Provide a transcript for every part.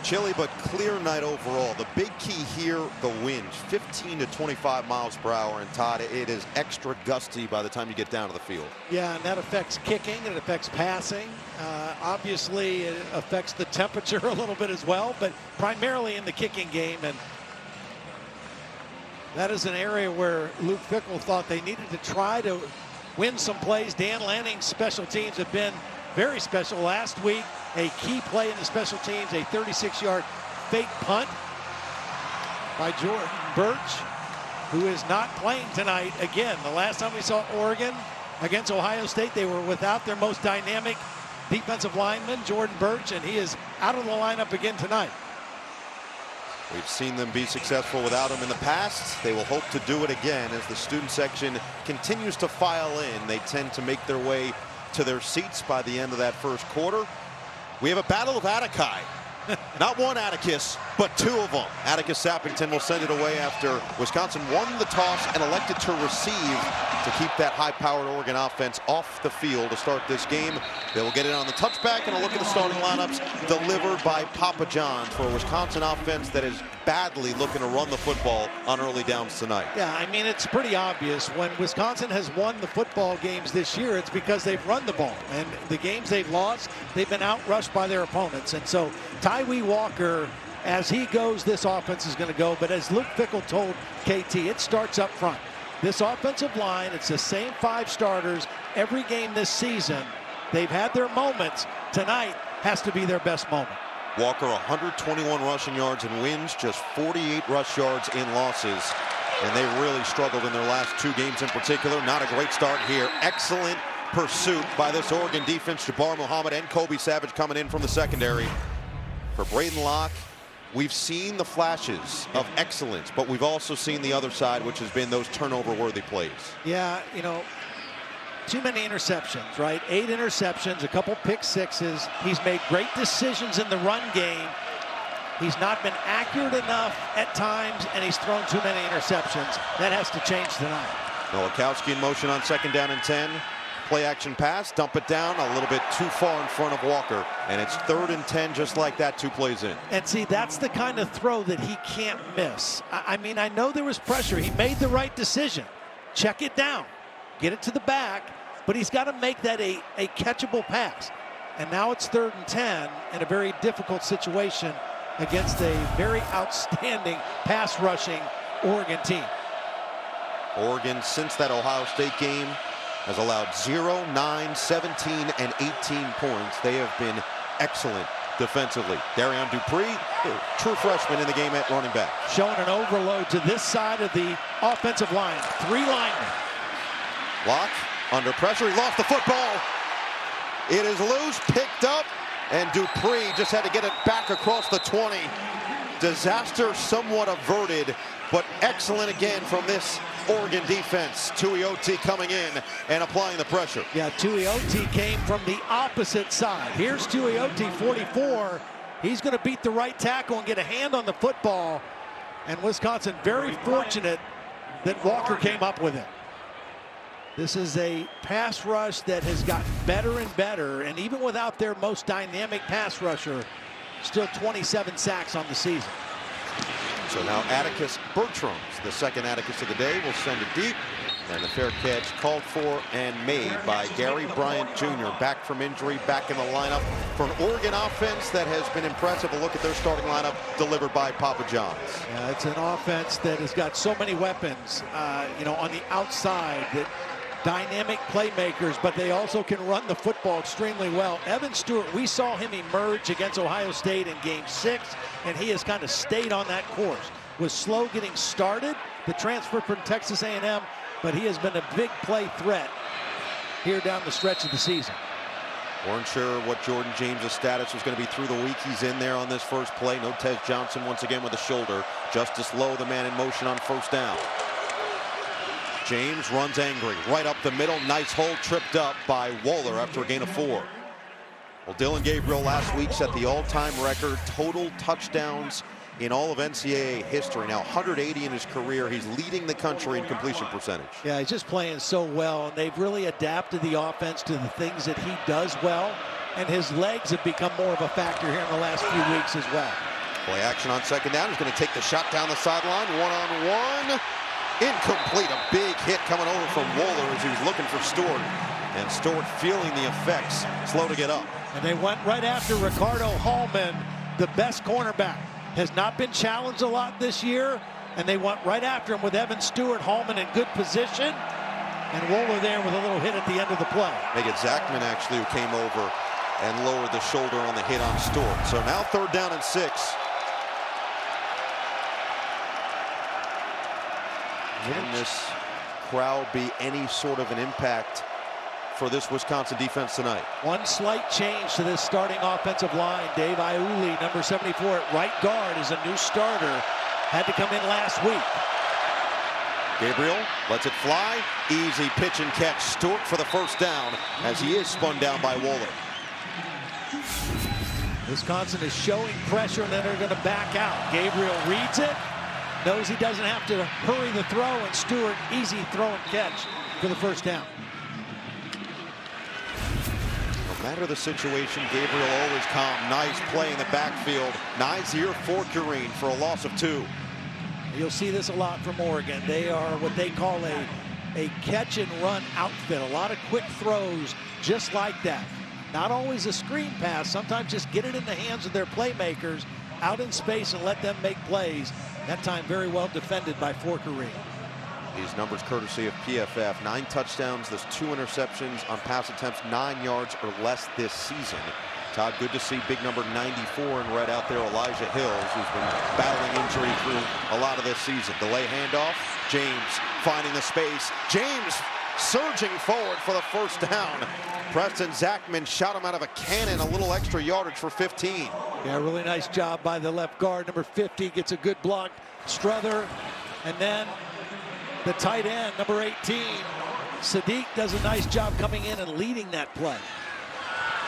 Chilly but clear night overall. The big key here, the winds, 15 to 25 miles per hour. And Todd, it is extra gusty by the time you get down to the field. Yeah, and that affects kicking, it affects passing. Obviously, it affects the temperature a little bit as well, but primarily in the kicking game. And that is an area where Luke Fickell thought they needed to try to win some plays. Dan Lanning's special teams have been very special. Last week, a key play in the special teams, a 36-yard fake punt by Jordan Burch, who is not playing tonight. Again, the last time we saw Oregon against Ohio State, they were without their most dynamic defensive lineman, Jordan Burch, and he is out of the lineup again tonight. We've seen them be successful without him in the past. They will hope to do it again as the student section continues to file in. They tend to make their way to their seats by the end of that first quarter. We have a battle of Attica. Not one Atticus, but two of them. Atticus Sappington will send it away after Wisconsin won the toss and elected to receive to keep that high-powered Oregon offense off the field to start this game. They will get it on the touchback, and a look at the starting lineups delivered by Papa John's for a Wisconsin offense that is badly looking to run the football on early downs tonight. Yeah, I mean, it's pretty obvious. When Wisconsin has won the football games this year, it's because they've run the ball. And the games they've lost, they've been outrushed by their opponents. And so Tyree Walker, as he goes, this offense is going to go. But as Luke Fickell told KT, it starts up front. This offensive line, it's the same 5 starters every game this season. They've had their moments. Tonight has to be their best moment. Walker, 121 rushing yards in wins, just 48 rush yards in losses. And they really struggled in their last 2 games in particular. Not a great start here. Excellent pursuit by this Oregon defense. Jabbar Muhammad and Kobe Savage coming in from the secondary. For Braden Locke, we've seen the flashes of excellence, but we've also seen the other side, which has been those turnover-worthy plays. Yeah, you know, too many interceptions, right? 8 interceptions, a couple pick sixes. He's made great decisions in the run game. He's not been accurate enough at times, and he's thrown too many interceptions. That has to change tonight. Nowakowski in motion on 2nd down and 10. Play action pass, dump it down a little bit too far in front of Walker. And it's 3rd and 10 just like that, 2 plays in. And see, that's the kind of throw that he can't miss. I mean, I know there was pressure. He made the right decision. Check it down. Get it to the back. But he's got to make that a catchable pass. And now it's 3rd and 10 in a very difficult situation against a very outstanding pass rushing Oregon team. Oregon, since that Ohio State game, has allowed 0, 9, 17, and 18 points. They have been excellent defensively. Darian Dupree, true freshman in the game at running back. Showing an overload to this side of the offensive line. 3 linemen. Locke under pressure. He lost the football. It is loose, picked up, and Dupree just had to get it back across the 20. Disaster somewhat averted, but excellent again from this Oregon defense. Tuioti coming in and applying the pressure. Yeah, Tuioti came from the opposite side. Here's Tuioti, 44. He's going to beat the right tackle and get a hand on the football. And Wisconsin very fortunate that Walker came up with it. This is a pass rush that has gotten better and better. And even without their most dynamic pass rusher, still 27 sacks on the season. So now Atticus Bertrams, the 2nd Atticus of the day, will send it deep. And the fair catch called for and made by Gary Bryant Jr. Back from injury, back in the lineup for an Oregon offense that has been impressive. A look at their starting lineup delivered by Papa John's. Yeah, it's an offense that has got so many weapons, you know, on the outside, that dynamic playmakers, but they also can run the football extremely well. Evan Stewart, we saw him emerge against Ohio State in game 6, and he has kind of stayed on that course. Was slow getting started, the transfer from Texas A&M, but he has been a big play threat here down the stretch of the season. Weren't sure what Jordan James' status was going to be through the week. He's in there on this first play. No Tez Johnson once again with a shoulder. Justice Lowe, the man in motion on 1st down. James runs angry, right up the middle. Nice hold, tripped up by Waller after a gain of 4. Well, Dillon Gabriel last week set the all-time record total touchdowns in all of NCAA history. Now 180 in his career. He's leading the country in completion percentage. Yeah, he's just playing so well, and they've really adapted the offense to the things that he does well, and his legs have become more of a factor here in the last few weeks as well. Play action on second down. He's going to take the shot down the sideline. One-on-one. Incomplete. A big hit coming over from Wohler as he was looking for Stewart. And Stewart feeling the effects. Slow to get up. And they went right after Ricardo Hallman, the best cornerback. Has not been challenged a lot this year. And they went right after him with Evan Stewart. Hallman in good position. And Wohler there with a little hit at the end of the play. Make it Zachman actually who came over and lowered the shoulder on the hit on Stewart. So now 3rd down and 6. Can this crowd be any sort of an impact for this Wisconsin defense tonight? One slight change to this starting offensive line. Dave Iuli, number 74 at right guard, is a new starter. Had to come in last week. Gabriel lets it fly. Easy pitch and catch. Stewart for the first down as he is spun down by Wohler. Wisconsin is showing pressure and then they're going to back out. Gabriel reads it. Knows he doesn't have to hurry the throw, and Stewart, easy throw and catch for the first down. No matter the situation, Gabriel always calm. Nice play in the backfield. Nice here for Kareen for a loss of 2. You'll see this a lot from Oregon. They are what they call a catch and run outfit. A lot of quick throws just like that. Not always a screen pass. Sometimes just get it in the hands of their playmakers out in space and let them make plays. That time very well defended by Kareen. These numbers courtesy of PFF. 9 touchdowns, there's 2 interceptions on pass attempts, 9 yards or less this season. Todd, good to see big number 94 in red out there, Elijah Hills, who's been battling injury through a lot of this season. Delay handoff, James finding the space. James surging forward for the first down. Preston Zachman shot him out of a cannon, a little extra yardage for 15. Yeah, really nice job by the left guard. Number 50 gets a good block. Strother, and then the tight end, number 18, Sadiq, does a nice job coming in and leading that play.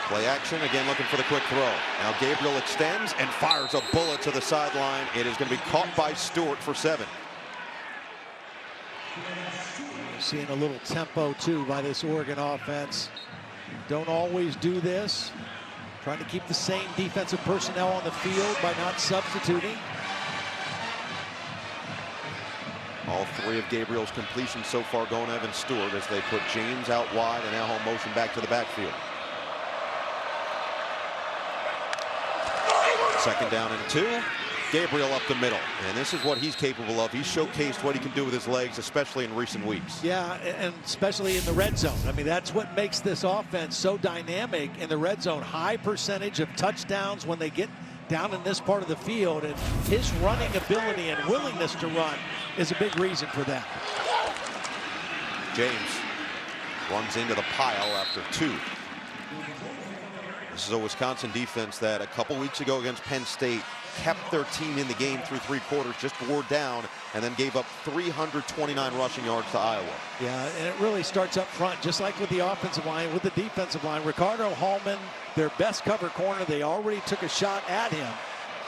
Play action, again looking for the quick throw. Now Gabriel extends and fires a bullet to the sideline. It is going to be caught by Stewart for 7. Seeing a little tempo, too, by this Oregon offense. Don't always do this. Trying to keep the same defensive personnel on the field by not substituting. All 3 of Gabriel's completions so far going to Evan Stewart as they put James out wide and now home motion back to the backfield. 2nd down and 2. Gabriel up the middle, and this is what he's capable of. He's showcased what he can do with his legs, especially in recent weeks. Yeah, and especially in the red zone. I mean, that's what makes this offense so dynamic in the red zone. High percentage of touchdowns when they get down in this part of the field, and his running ability and willingness to run is a big reason for that. James runs into the pile after 2. This is a Wisconsin defense that a couple weeks ago against Penn State kept their team in the game through 3 quarters, just wore down, and then gave up 329 rushing yards to Iowa. Yeah, and it really starts up front, just like with the offensive line, with the defensive line. Ricardo Hallman, their best cover corner, they already took a shot at him,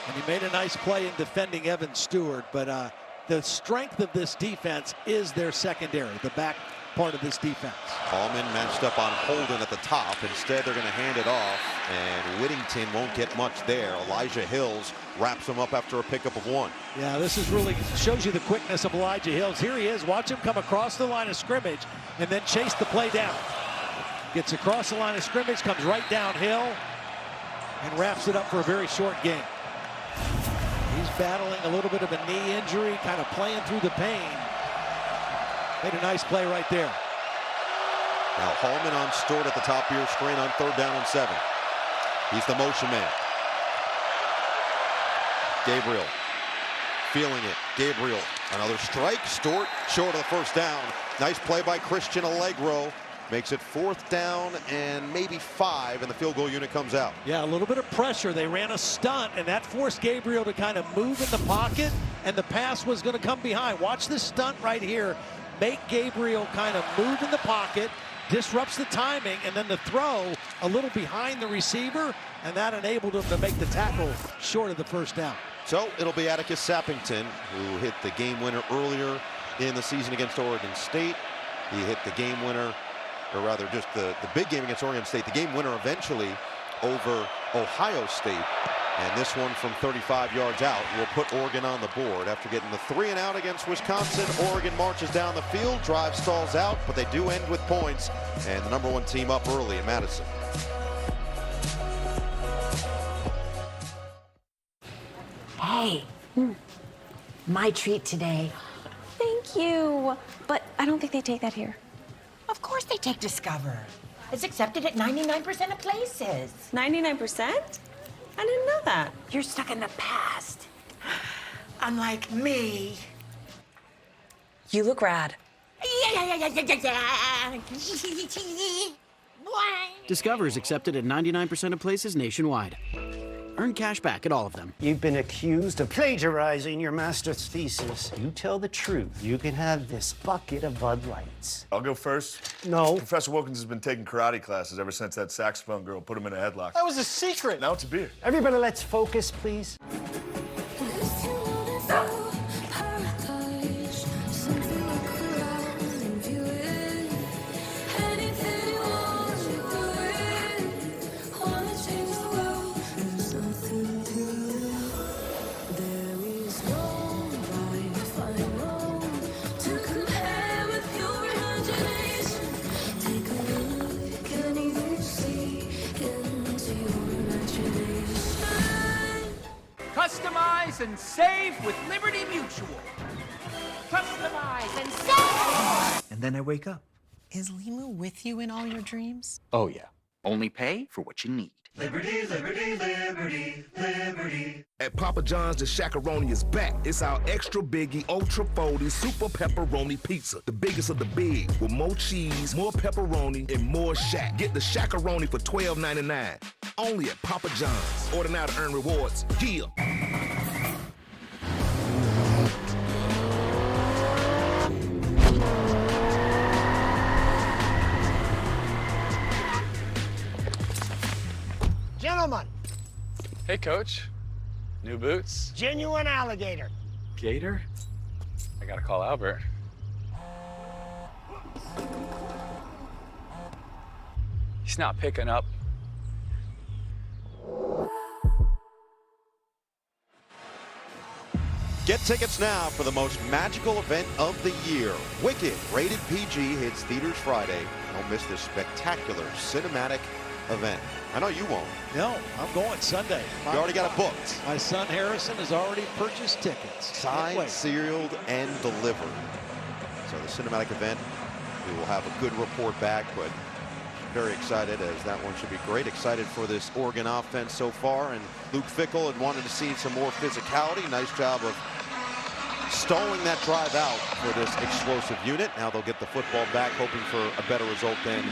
and he made a nice play in defending Evan Stewart. But the strength of this defense is their secondary, the back part of this defense. Hallman matched up on Holden at the top. Instead, they're going to hand it off, and Whittington won't get much there. Elijah Hills wraps him up after a pickup of 1. Yeah, this is really shows you the quickness of Elijah Hills. Here he is. Watch him come across the line of scrimmage and then chase the play down. Gets across the line of scrimmage, comes right downhill, and wraps it up for a very short gain. He's battling a little bit of a knee injury, kind of playing through the pain. Made a nice play right there. Now Hallman on Stewart at the top of your screen on 3rd down and 7. He's the motion man. Gabriel feeling it. Gabriel, another strike. Stewart short of the first down. Nice play by Christian Allegro. Makes it 4th down and maybe 5, and the field goal unit comes out. Yeah, a little bit of pressure. They ran a stunt, and that forced Gabriel to kind of move in the pocket, and the pass was going to come behind. Watch this stunt right here. Make Gabriel kind of move in the pocket, disrupts the timing, and then the throw a little behind the receiver, and that enabled him to make the tackle short of the first down. So it'll be Atticus Sappington, who hit the game winner earlier in the season against Oregon State. He hit the game winner, or rather just the big game against Oregon State, the game winner eventually over Ohio State. And this one from 35 yards out will put Oregon on the board. After getting the 3 and out against Wisconsin, Oregon marches down the field, drive stalls out, but they do end with points. And the #1 team up early in Madison. Hey, my treat today. Thank you. But I don't think they take that here. Of course they take Discover. It's accepted at 99% of places. 99%? I didn't know that. You're stuck in the past. Unlike me. You look rad. Discover is accepted at 99% of places nationwide. Earn cash back at all of them. You've been accused of plagiarizing your master's thesis. You tell the truth, you can have this bucket of Bud Lights. I'll go first. No. Professor Wilkins has been taking karate classes ever since that saxophone girl put him in a headlock. That was a secret. Now it's a beer. Everybody, let's focus, please. Customize and save with Liberty Mutual. Customize and save! And then I wake up. Is Limu with you in all your dreams? Oh, yeah. Only pay for what you need. Liberty, liberty, liberty, liberty. At Papa John's, the Shaq-a-Roni is back. It's our extra biggie, ultra foldy, super pepperoni pizza. The biggest of the big, with more cheese, more pepperoni, and more Shaq. Get the Shaq-a-Roni for $12.99. Only at Papa John's. Order now to earn rewards. Yeah. Gentlemen. Hey, Coach. New boots? Genuine alligator. Gator? I gotta call Albert. He's not picking up. Get tickets now for the most magical event of the year. Wicked, rated PG, hits theaters Friday. Don't miss this spectacular cinematic event. I know you won't. No, I'm going Sunday. You already got it booked. My son Harrison has already purchased tickets. Signed, sealed, and delivered. So the cinematic event, we will have a good report back, but very excited as that one should be great. Excited for this Oregon offense so far, and Luke Fickell had wanted to see some more physicality. Nice job of stalling that drive out for this explosive unit. Now they'll get the football back, hoping for a better result than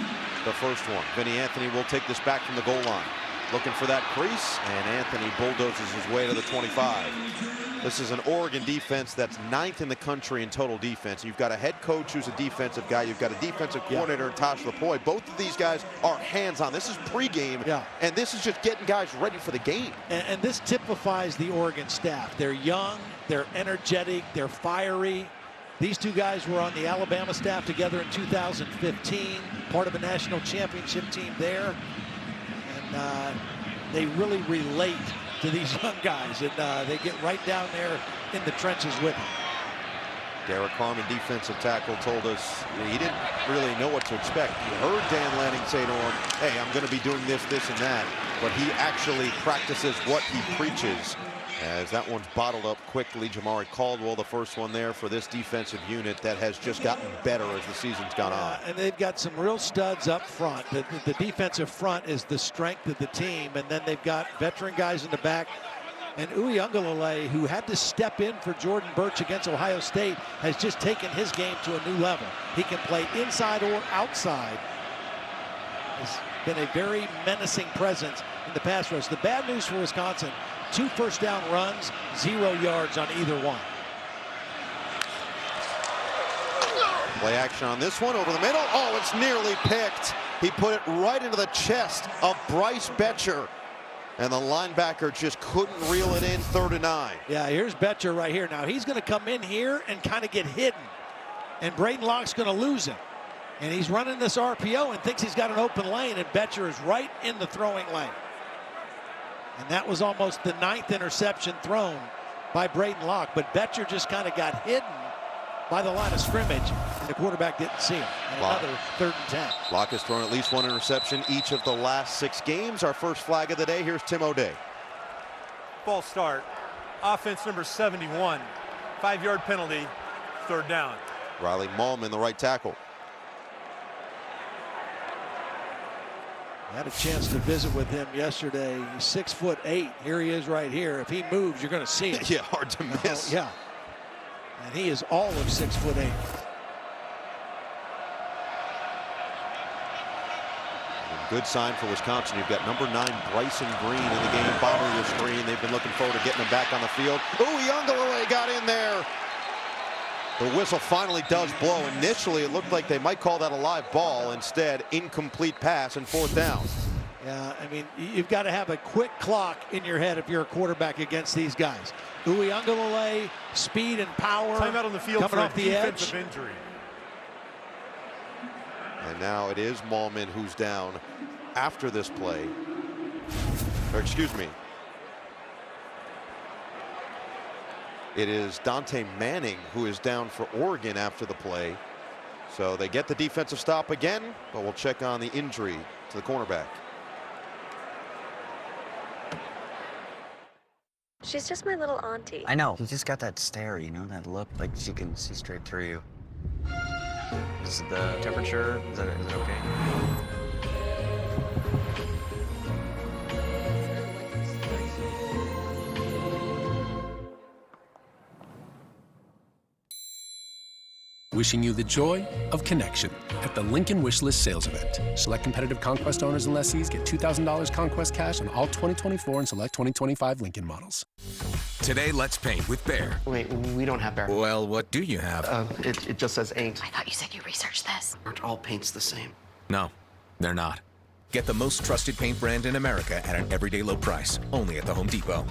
the first one. Vinny Anthony will take this back from the goal line. Looking for that crease, and Anthony bulldozes his way to the 25. This is an Oregon defense that's 9th in the country in total defense. You've got a head coach who's a defensive guy. You've got a defensive coordinator, Tosh Lupoi. Both of these guys are hands-on. This is pregame, and this is just getting guys ready for the game. And this typifies the Oregon staff. They're young, they're energetic, they're fiery. These two guys were on the Alabama staff together in 2015, part of a national championship team there. And they really relate to these young guys, and they get right down there in the trenches with them. Derek Harmon, defensive tackle, told us he didn't really know what to expect. He heard Dan Lanning say to him, hey, I'm going to be doing this, this, and that. But he actually practices what he preaches. As that one's bottled up quickly. Jamari Caldwell, the first one there for this defensive unit that has just gotten better as the season's gone on. And they've got some real studs up front. The defensive front is the strength of the team, and then they've got veteran guys in the back. And Uiagalelei, who had to step in for Jordan Burch against Ohio State, has just taken his game to a new level. He can play inside or outside. He's been a very menacing presence in the pass rush. The bad news for Wisconsin, 2 first-down runs, 0 yards on either one. Play action on this one over the middle. Oh, it's nearly picked. He put it right into the chest of Bryce Betcher. And the linebacker just couldn't reel it in. 3rd and 9. Yeah, here's Betcher right here. Now he's going to come in here and kind of get hidden. And Braden Locke's going to lose him. And he's running this RPO and thinks he's got an open lane, and Betcher is right in the throwing lane. And that was almost the 9th interception thrown by Braden Locke. But Betcher just kind of got hidden by the line of scrimmage, and the quarterback didn't see him. And another 3rd and 10. Locke has thrown at least 1 interception each of the last 6 games. Our first flag of the day. Here's Tim O'Day. False start. Offense number 71. 5-yard penalty. 3rd down. Riley Mahlman, the right tackle. I had a chance to visit with him yesterday. He's 6'8". Here he is right here. If he moves, you're going to see him. Yeah, hard to miss. Yeah. And he is all of 6'8". Good sign for Wisconsin. You've got number 9 Bryson Green in the game. Bottom of your screen. They've been looking forward to getting him back on the field. Uiagalelei got in there. The whistle finally does blow. Initially, it looked like they might call that a live ball. Instead, incomplete pass and 4th down. Yeah, I mean, you've got to have a quick clock in your head if you're a quarterback against these guys. Uiagalelei, speed and power. Timeout on the field coming for off the edge. defensive injury. And now it is Mahlman who's down after this play. Or excuse me. It is Dante Manning who is down for Oregon after the play. So they get the defensive stop again, but we'll check on the injury to the cornerback. She's just my little auntie. I know. You just got that stare, you know, that look like she can see straight through you. Is the temperature, is it okay? Wishing you the joy of connection at the Lincoln Wishlist sales event. Select competitive Conquest owners and lessees get $2,000 Conquest cash on all 2024 and select 2025 Lincoln models. Today, let's paint with Behr. Wait, we don't have Behr. Well, what do you have? It just says ain't. I thought you said you researched this. Aren't all paints the same? No, they're not. Get the most trusted paint brand in America at an everyday low price, only at the Home Depot.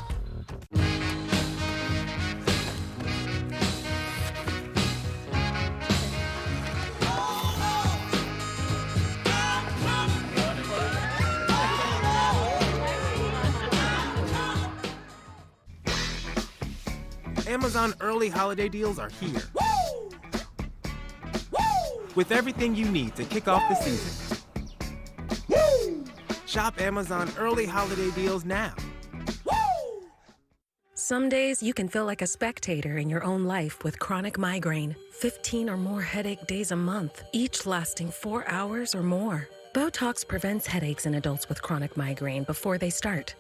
Amazon early holiday deals are here. Woo! Woo! With everything you need to kick off the season. Woo! Shop Amazon early holiday deals now. Woo! Some days you can feel like a spectator in your own life with chronic migraine. 15 or more headache days a month, each lasting 4 hours or more. Botox prevents headaches in adults with chronic migraine before they start.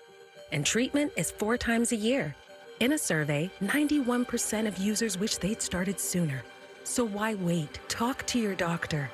And treatment is 4 times a year. In a survey, 91% of users wish they'd started sooner. So why wait? Talk to your doctor.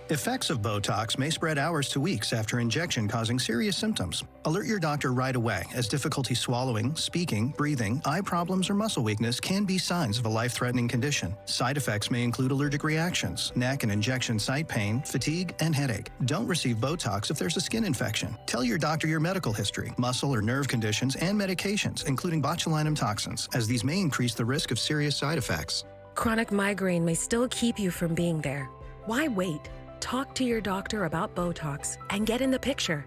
Effects of Botox may spread hours to weeks after injection, causing serious symptoms. Alert your doctor right away, as difficulty swallowing, speaking, breathing, eye problems, or muscle weakness can be signs of a life-threatening condition. Side effects may include allergic reactions, neck and injection site pain, fatigue, and headache. Don't receive Botox if there's a skin infection. Tell your doctor your medical history, muscle or nerve conditions, and medications, including botulinum toxins, as these may increase the risk of serious side effects. Chronic migraine may still keep you from being there. Why wait? Talk to your doctor about Botox and get in the picture.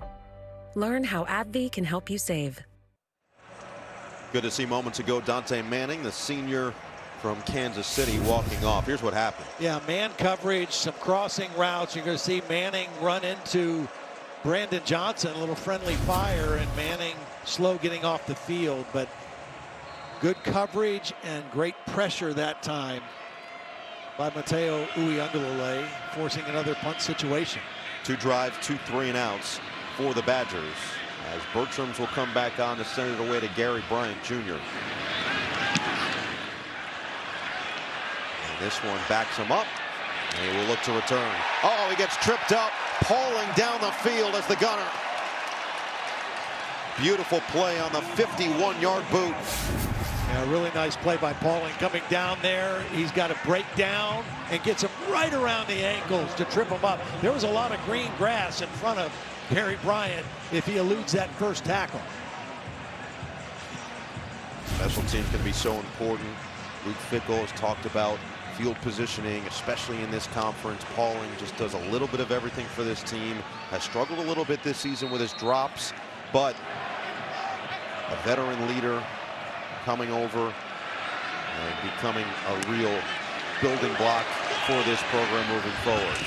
Learn how AbbVie can help you save. Good to see moments ago Dante Manning, the senior from Kansas City, walking off. Here's what happened. Yeah, man coverage, some crossing routes. You're going to see Manning run into Brandon Johnson, a little friendly fire, and Manning slow getting off the field. But good coverage and great pressure that time by Matayo Uiagalelei, forcing another punt situation. 2 drives, 2 3-and-outs for the Badgers, as Bertrams will come back on to send it away to Gary Bryant Jr. And this one backs him up, and he will look to return. Oh, he gets tripped up, pulling down the field as the gunner. Beautiful play on the 51-yard boot. Yeah, really nice play by Pauling coming down there. He's got to break down and gets him right around the ankles to trip him up. There was a lot of green grass in front of Gary Bryant if he eludes that first tackle. Special teams going to be so important. Luke Fickell has talked about field positioning, especially in this conference. Pauling just does a little bit of everything for this team. Has struggled a little bit this season with his drops. but a veteran leader coming over and becoming a real building block for this program moving forward.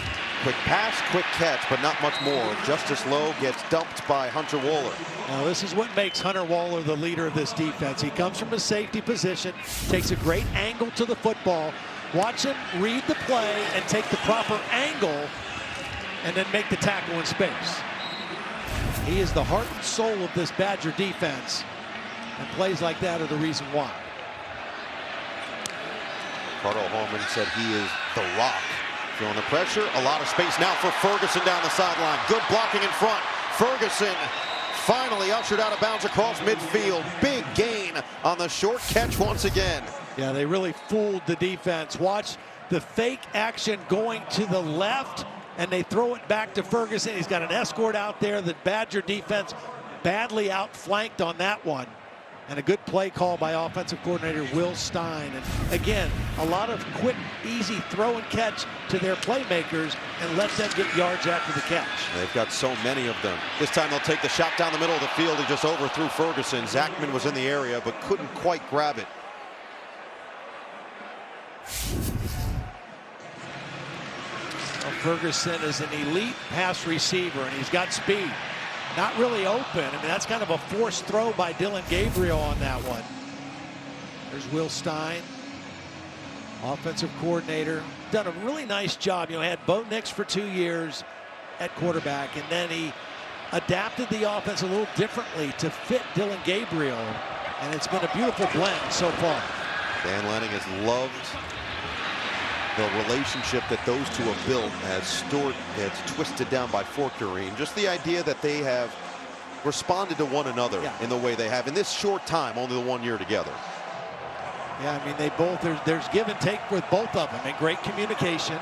Quick pass, quick catch, but not much more. Justice Lowe gets dumped by Hunter Waller. Now this is what makes Hunter Waller the leader of this defense. He comes from a safety position, takes a great angle to the football. Watch him read the play and take the proper angle and then make the tackle in space. He is the heart and soul of this Badger defense, and plays like that are the reason why. Cardo Holman said he is the rock. Feeling the pressure, a lot of space now for Ferguson down the sideline. Good blocking in front. Ferguson finally ushered out of bounds across midfield. Big gain on the short catch once again. Yeah, they really fooled the defense. Watch the fake action going to the left, and they throw it back to Ferguson. He's got an escort out there. The Badger defense badly outflanked on that one. And a good play call by offensive coordinator Will Stein. And again, a lot of quick, easy throw and catch to their playmakers and let them get yards after the catch. They've got so many of them. This time they'll take the shot down the middle of the field. He just overthrew Ferguson. Zachman was in the area but couldn't quite grab it. Well, Ferguson is an elite pass receiver, and he's got speed. Not really open. I mean, that's kind of a forced throw by Dillon Gabriel on that one. There's Will Stein, offensive coordinator. Done a really nice job. You know, had Bo Nix for 2 years at quarterback, and then he adapted the offense a little differently to fit Dillon Gabriel, and it's been a beautiful blend so far. Dan Lanning has loved the relationship that those two have built as Stewart gets twisted down by Forquerin. Just the idea that they have responded to one another in the way they have in this short time, only the 1 year together. Yeah, I mean, they both, there's give and take with both of them, and great communication.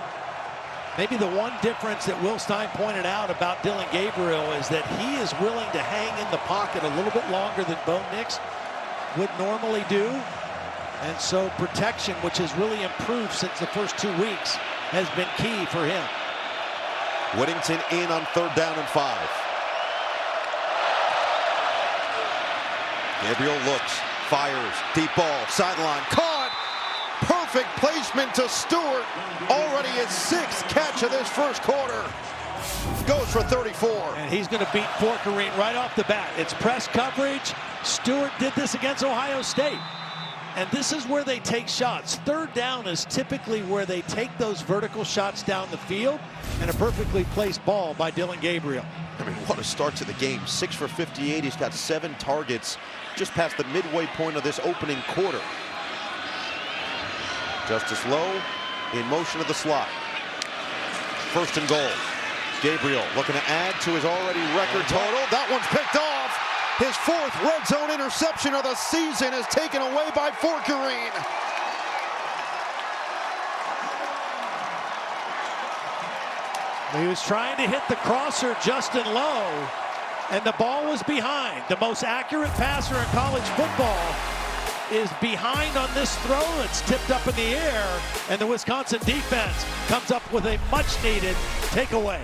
Maybe the one difference that Will Stein pointed out about Dillon Gabriel is that he is willing to hang in the pocket a little bit longer than Bo Nix would normally do. And so protection, which has really improved since the first 2 weeks, has been key for him. Whittington in on 3rd down and 5. Gabriel looks, fires, deep ball, sideline, caught! Perfect placement to Stewart. Already his 6th catch of this first quarter. Goes for 34. And he's going to beat Forquerin right off the bat. It's press coverage. Stewart did this against Ohio State. And this is where they take shots. 3rd down is typically where they take those vertical shots down the field, and a perfectly placed ball by Dillon Gabriel. I mean, what a start to the game. 6 for 58. He's got 7 targets just past the midway point of this opening quarter. Justice Lowe in motion of the slot. 1st and goal. Gabriel looking to add to his already record total. That one's picked off. His 4th red zone interception of the season is taken away by Forquerin. He was trying to hit the crosser, Justin Lowe, and the ball was behind. The most accurate passer in college football is behind on this throw. It's tipped up in the air, and the Wisconsin defense comes up with a much-needed takeaway.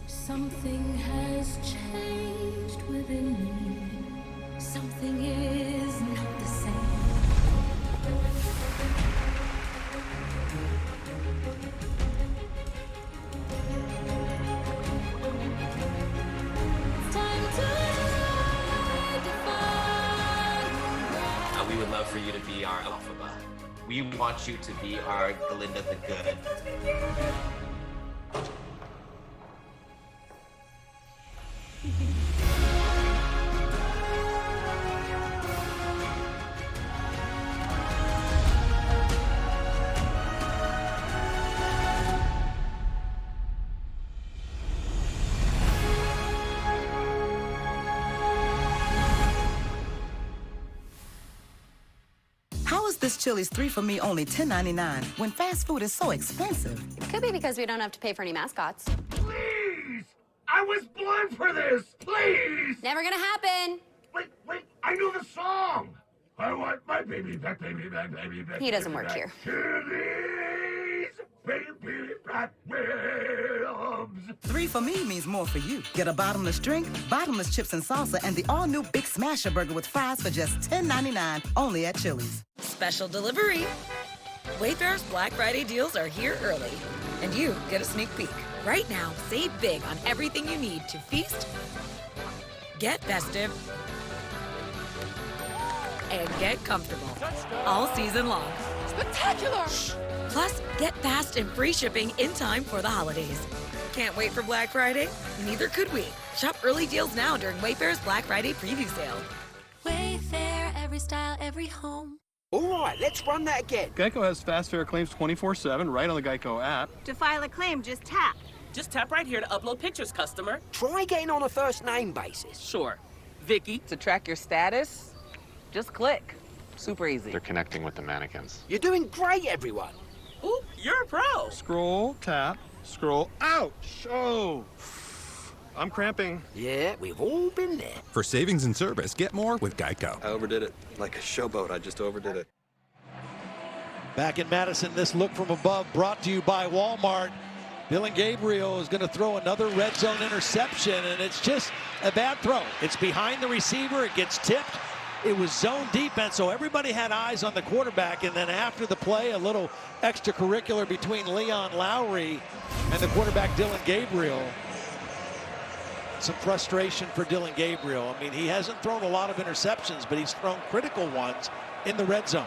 Something has changed within me. Something is not the same. It's time to define. We would love for you to be our Elphaba. We want you to be our Glinda the Good. How is this Chili's 3 for Me only $10.99 when fast food is so expensive? Could be because we don't have to pay for any mascots. Please! I was born for this! Please! Never gonna happen! Wait, I know the song! I want my baby back, baby back, baby back. He doesn't baby work back. here. Chili's baby back ribs. 3 for me means more for you. Get a bottomless drink, bottomless chips and salsa, and the all-new Big Smasher Burger with fries for just $10.99 only at Chili's. Special delivery. Wayfair's Black Friday deals are here early, and you get a sneak peek. Right now, save big on everything you need to feast, get festive, and get comfortable all season long. Spectacular! Plus, get fast and free shipping in time for the holidays. Can't wait for Black Friday? Neither could we. Shop early deals now during Wayfair's Black Friday preview sale. Wayfair, every style, every home. All right, let's run that again. Geico has fast fair claims 24/7 right on the Geico app. To file a claim, just tap. Just tap right here to upload pictures, customer. Try getting on a first name basis. Sure. Vicky. To track your status, just click. Super easy. They're connecting with the mannequins. You're doing great, everyone. Ooh, you're a pro. Scroll, tap, scroll. Ouch! Oh, I'm cramping. Yeah, we've all been there. For savings and service, get more with Geico. I overdid it. Like a showboat, I just overdid it. Back in Madison, this look from above brought to you by Walmart. Dillon Gabriel is going to throw another red zone interception, and it's just a bad throw. It's behind the receiver. It gets tipped. It was zone defense, so everybody had eyes on the quarterback, and then after the play, a little extracurricular between Leon Lowry and the quarterback, Dillon Gabriel. Some frustration for Dillon Gabriel. I mean, he hasn't thrown a lot of interceptions, but he's thrown critical ones in the red zone.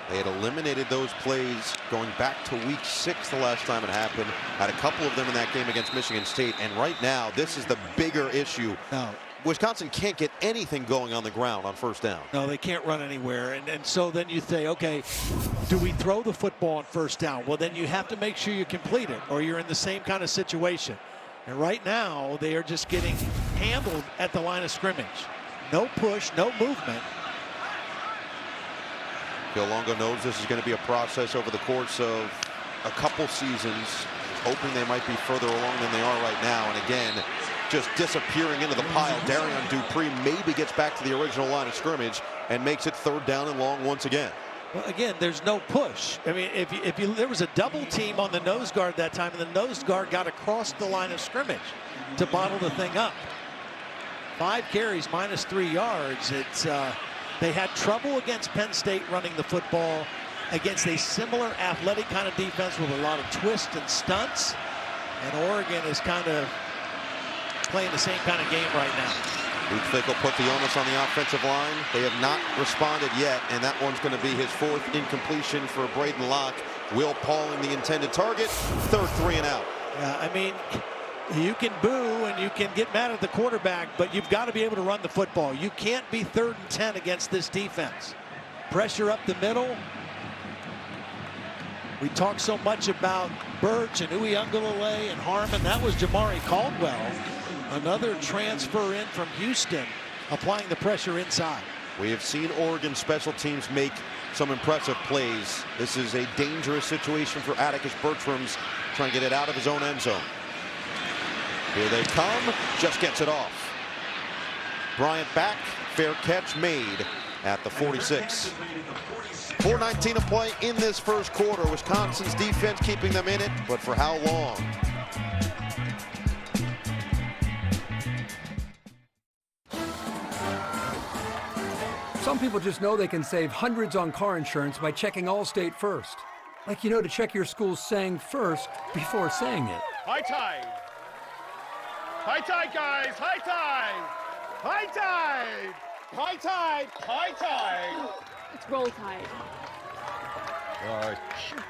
They had eliminated those plays going back to week 6 the last time it happened. Had a couple of them in that game against Michigan State. And right now, this is the bigger issue. No. Wisconsin can't get anything going on the ground on first down. No, they can't run anywhere. And so then you say, okay, do we throw the football on first down? Well, then you have to make sure you complete it, or you're in the same kind of situation. And right now, they are just getting handled at the line of scrimmage. No push, no movement. Phil Longo knows this is going to be a process over the course of a couple seasons, hoping they might be further along than they are right now. And again, just disappearing into the pile. Darian Dupree maybe gets back to the original line of scrimmage and makes it 3rd down and long once again. Well, again, there's no push. I mean, there was a double team on the nose guard that time, and the nose guard got across the line of scrimmage to bottle the thing up. 5 carries, -3 yards. It's they had trouble against Penn State running the football against a similar athletic kind of defense with a lot of twists and stunts. And Oregon is kind of playing the same kind of game right now. Luke Fickell put the onus on the offensive line. They have not responded yet, and that one's going to be his 4th incompletion for Braden Locke. Will Pauling the intended target. 3rd 3 and out. Yeah, I mean, you can boo and you can get mad at the quarterback, but you've got to be able to run the football. You can't be 3rd and 10 against this defense. Pressure up the middle. We talk so much about Birch and Uiagalelei and Harmon. That was Jamari Caldwell, another transfer in from Houston, applying the pressure inside. We have seen Oregon special teams make some impressive plays. This is a dangerous situation for Atticus Bertrams, trying to get it out of his own end zone. Here they come, just gets it off. Bryant back, fair catch made at the 46. 4:19 to play in this first quarter. Wisconsin's defense keeping them in it, but for how long? Some people just know they can save hundreds on car insurance by checking Allstate first. Like, you know, to check your school's saying first before saying it. High tide. High tide, guys. High tide. High tide. High tide. High tide. It's roll tide.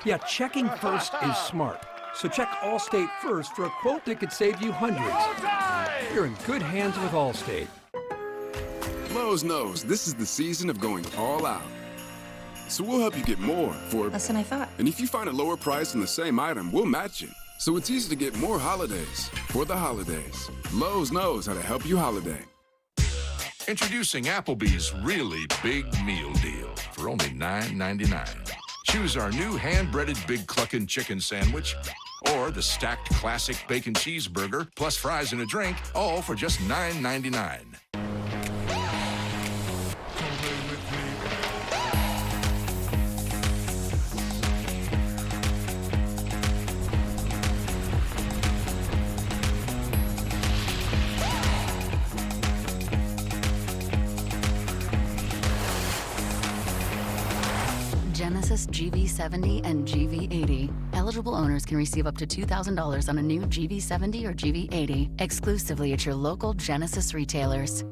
Yeah, checking first is smart. So check Allstate first for a quote that could save you hundreds. You're in good hands with Allstate. Lowe's knows this is the season of going all out. So we'll help you get more for less than I thought. And if you find a lower price on the same item, we'll match it. So it's easy to get more holidays for the holidays. Lowe's knows how to help you holiday. Introducing Applebee's really big meal deal for only $9.99. Choose our new hand-breaded Big Cluckin' chicken sandwich or the stacked classic bacon cheeseburger plus fries and a drink, all for just $9.99. Genesis GV70 and GV80. Eligible owners can receive up to $2,000 on a new GV70 or GV80 exclusively at your local Genesis retailers.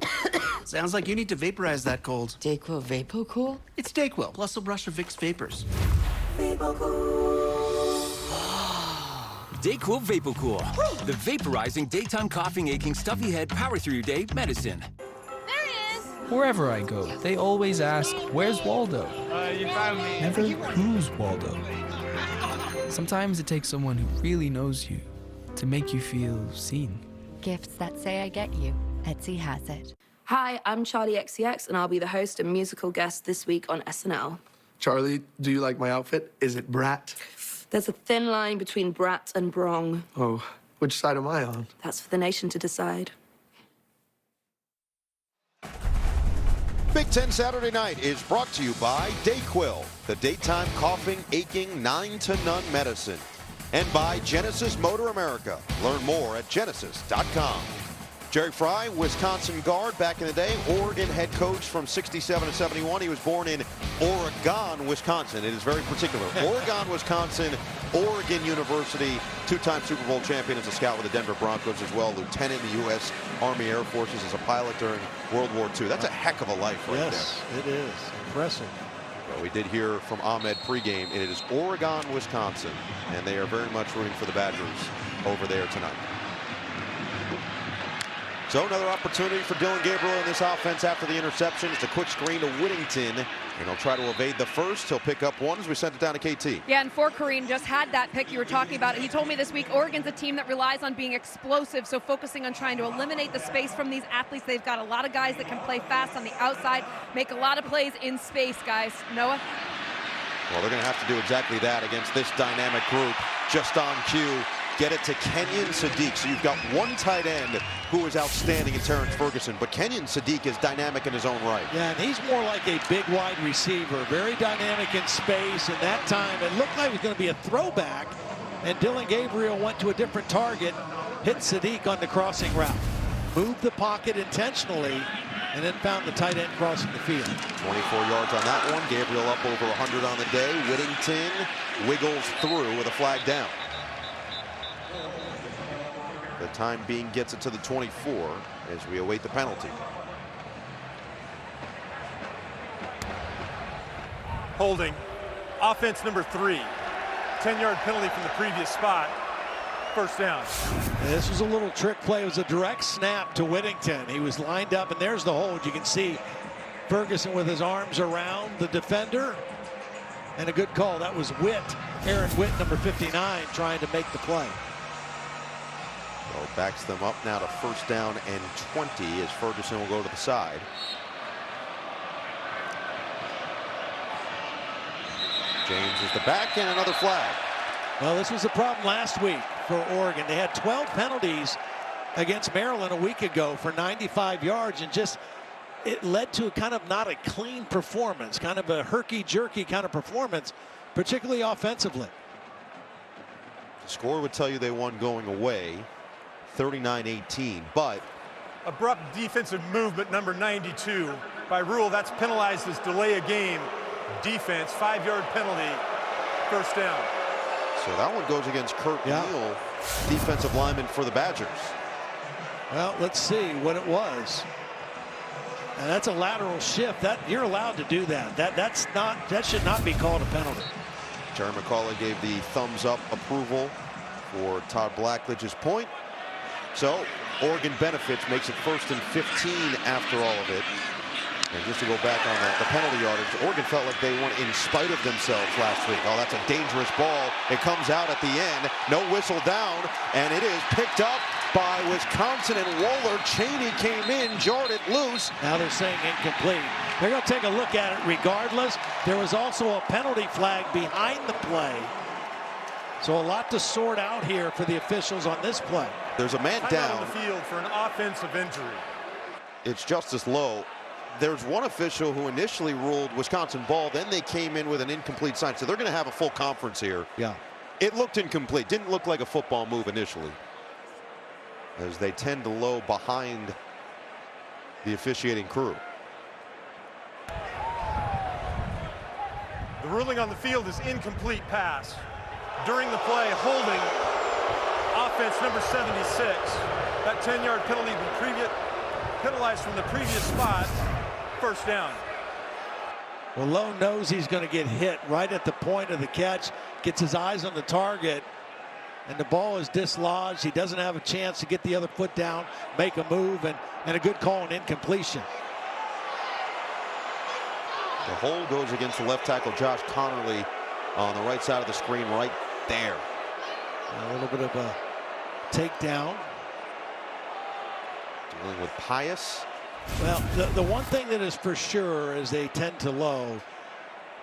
Sounds like you need to vaporize that cold. Dayquil VapoCool? It's Dayquil, plus a brush of Vicks Vapors. Dayquil VapoCool, the vaporizing daytime coughing, aching, stuffy head, power through your day medicine. There he is! Wherever I go, they always ask, "Where's Waldo?" You found me. Never, "Who's Waldo?" Sometimes it takes someone who really knows you to make you feel seen. Gifts that say I get you. Etsy has it. Hi, I'm Charlie XCX, and I'll be the host and musical guest this week on SNL. Charlie, do you like my outfit? Is it brat? There's a thin line between brat and brong. Oh, which side am I on? That's for the nation to decide. Big Ten Saturday Night is brought to you by Dayquil, the daytime coughing, aching, 9-to-none medicine. And by Genesis Motor America. Learn more at genesis.com. Jerry Fry, Wisconsin guard back in the day, Oregon head coach from 67 to 71. He was born in Oregon, Wisconsin. It is very particular. Oregon, Wisconsin, Oregon University, two-time Super Bowl champion as a scout with the Denver Broncos as well, lieutenant in the U.S. Army Air Forces as a pilot during World War II. That's a heck of a life right there. Yes, it is. Impressive. Well, we did hear from Ahmed pregame. It is Oregon, Wisconsin, and they are very much rooting for the Badgers over there tonight. So another opportunity for Dillon Gabriel in this offense after the interception. It's a quick screen to Whittington, and he'll try to evade the first. He'll pick up one as we send it down to KT. Yeah, and for Kareem, just had that pick you were talking about. He told me this week Oregon's a team that relies on being explosive, so focusing on trying to eliminate the space from these athletes. They've got a lot of guys that can play fast on the outside, make a lot of plays in space, guys. Noah? Well, they're going to have to do exactly that against this dynamic group. Just on cue, get it to Kenyon Sadiq. So you've got one tight end who is outstanding in Terrence Ferguson, but Kenyon Sadiq is dynamic in his own right. Yeah, and he's more like a big wide receiver, very dynamic in space. And that time, it looked like it was going to be a throwback, and Dillon Gabriel went to a different target, hit Sadiq on the crossing route, moved the pocket intentionally, and then found the tight end crossing the field. 24 yards on that one. Gabriel up over 100 on the day. Whittington wiggles through with a flag down. The time being gets it to the 24 as we await the penalty. Holding. Offense number 3. 10-yard penalty from the previous spot. First down. This was a little trick play. It was a direct snap to Whittington. He was lined up, and there's the hold. You can see Ferguson with his arms around the defender. And a good call. That was Witt, Aaron Witt, number 59, trying to make the play. So backs them up now to first down and 20 as Ferguson will go to the side. James is the back, and another flag. Well, this was a problem last week for Oregon. They had 12 penalties against Maryland a week ago for 95 yards, and just it led to a kind of not a clean performance, kind of a herky-jerky kind of performance, particularly offensively. The score would tell you they won going away, 39-18, but abrupt defensive movement, number 92. By rule, that's penalized as delay a game defense. 5-yard penalty, first down. So that one goes against Kurt Neal, defensive lineman for the Badgers. Well, let's see what it was. And that's a lateral shift. That you're allowed to do that. That should not be called a penalty. Jerry McCauley gave the thumbs up approval for Todd Blackledge's point. So Oregon benefits, makes it 1st and 15 after all of it. And just to go back on the penalty yardage, Oregon felt like they went in spite of themselves last week. Oh, that's a dangerous ball. It comes out at the end. No whistle down, and it is picked up by Wisconsin and Waller. Cheney came in, jarred it loose. Now they're saying incomplete. They're going to take a look at it regardless. There was also a penalty flag behind the play. So a lot to sort out here for the officials on this play. There's a man down on the field for an offensive injury. It's Justice Lowe. There's one official who initially ruled Wisconsin ball, then they came in with an incomplete sign. So they're going to have a full conference here. Yeah. It looked incomplete. Didn't look like a football move initially, as they tend to low behind the officiating crew. The ruling on the field is incomplete pass. During the play, holding offense number 76. That 10-yard penalty penalized from the previous spot. First down. Well, Lowe knows he's going to get hit right at the point of the catch, gets his eyes on the target, and the ball is dislodged. He doesn't have a chance to get the other foot down, make a move, and a good call and incompletion. The hold goes against the left tackle, Josh Connerly, on the right side of the screen right there. A little bit of a takedown. Dealing with Pius. Well, the one thing that is for sure is they tend to Lowe.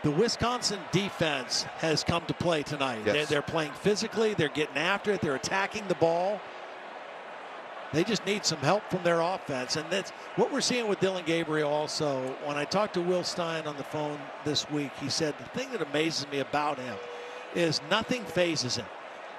The Wisconsin defense has come to play tonight. Yes. They're playing physically. They're getting after it. They're attacking the ball. They just need some help from their offense. And that's what we're seeing with Dillon Gabriel also. When I talked to Will Stein on the phone this week, he said the thing that amazes me about him is nothing phases him.